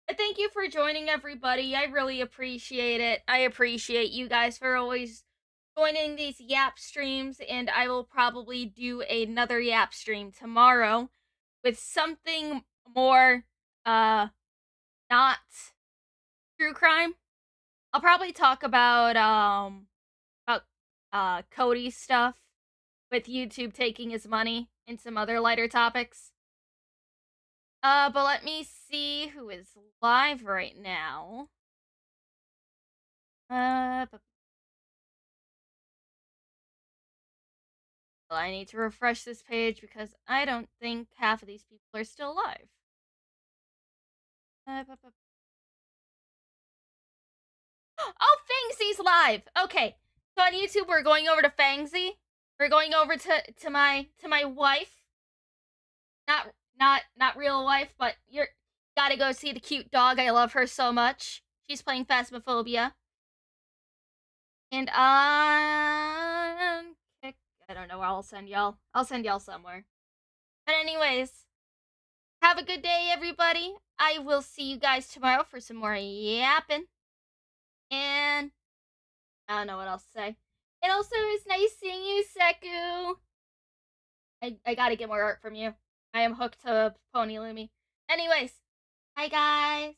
But thank you for joining, everybody. I really appreciate it. I appreciate you guys for always joining these Yap streams, and I will probably do another Yap stream tomorrow with something more, not true crime. I'll probably talk about Cody's stuff with YouTube taking his money and some other lighter topics. But let me see who is live right now. Well, I need to refresh this page because I don't think half of these people are still alive. Oh, Fangsy's live. Okay, so on YouTube we're going over to Fangsy. We're going over to my wife. Not real wife, but you're gotta go see the cute dog. I love her so much. She's playing Phasmophobia. And I don't know where I'll send y'all. I'll send y'all somewhere. But anyways, have a good day, everybody. I will see you guys tomorrow for some more yapping. And I don't know what else to say. It also is nice seeing you, Seku. I gotta get more art from you. I am hooked to Pony Lumi. Anyways, bye guys.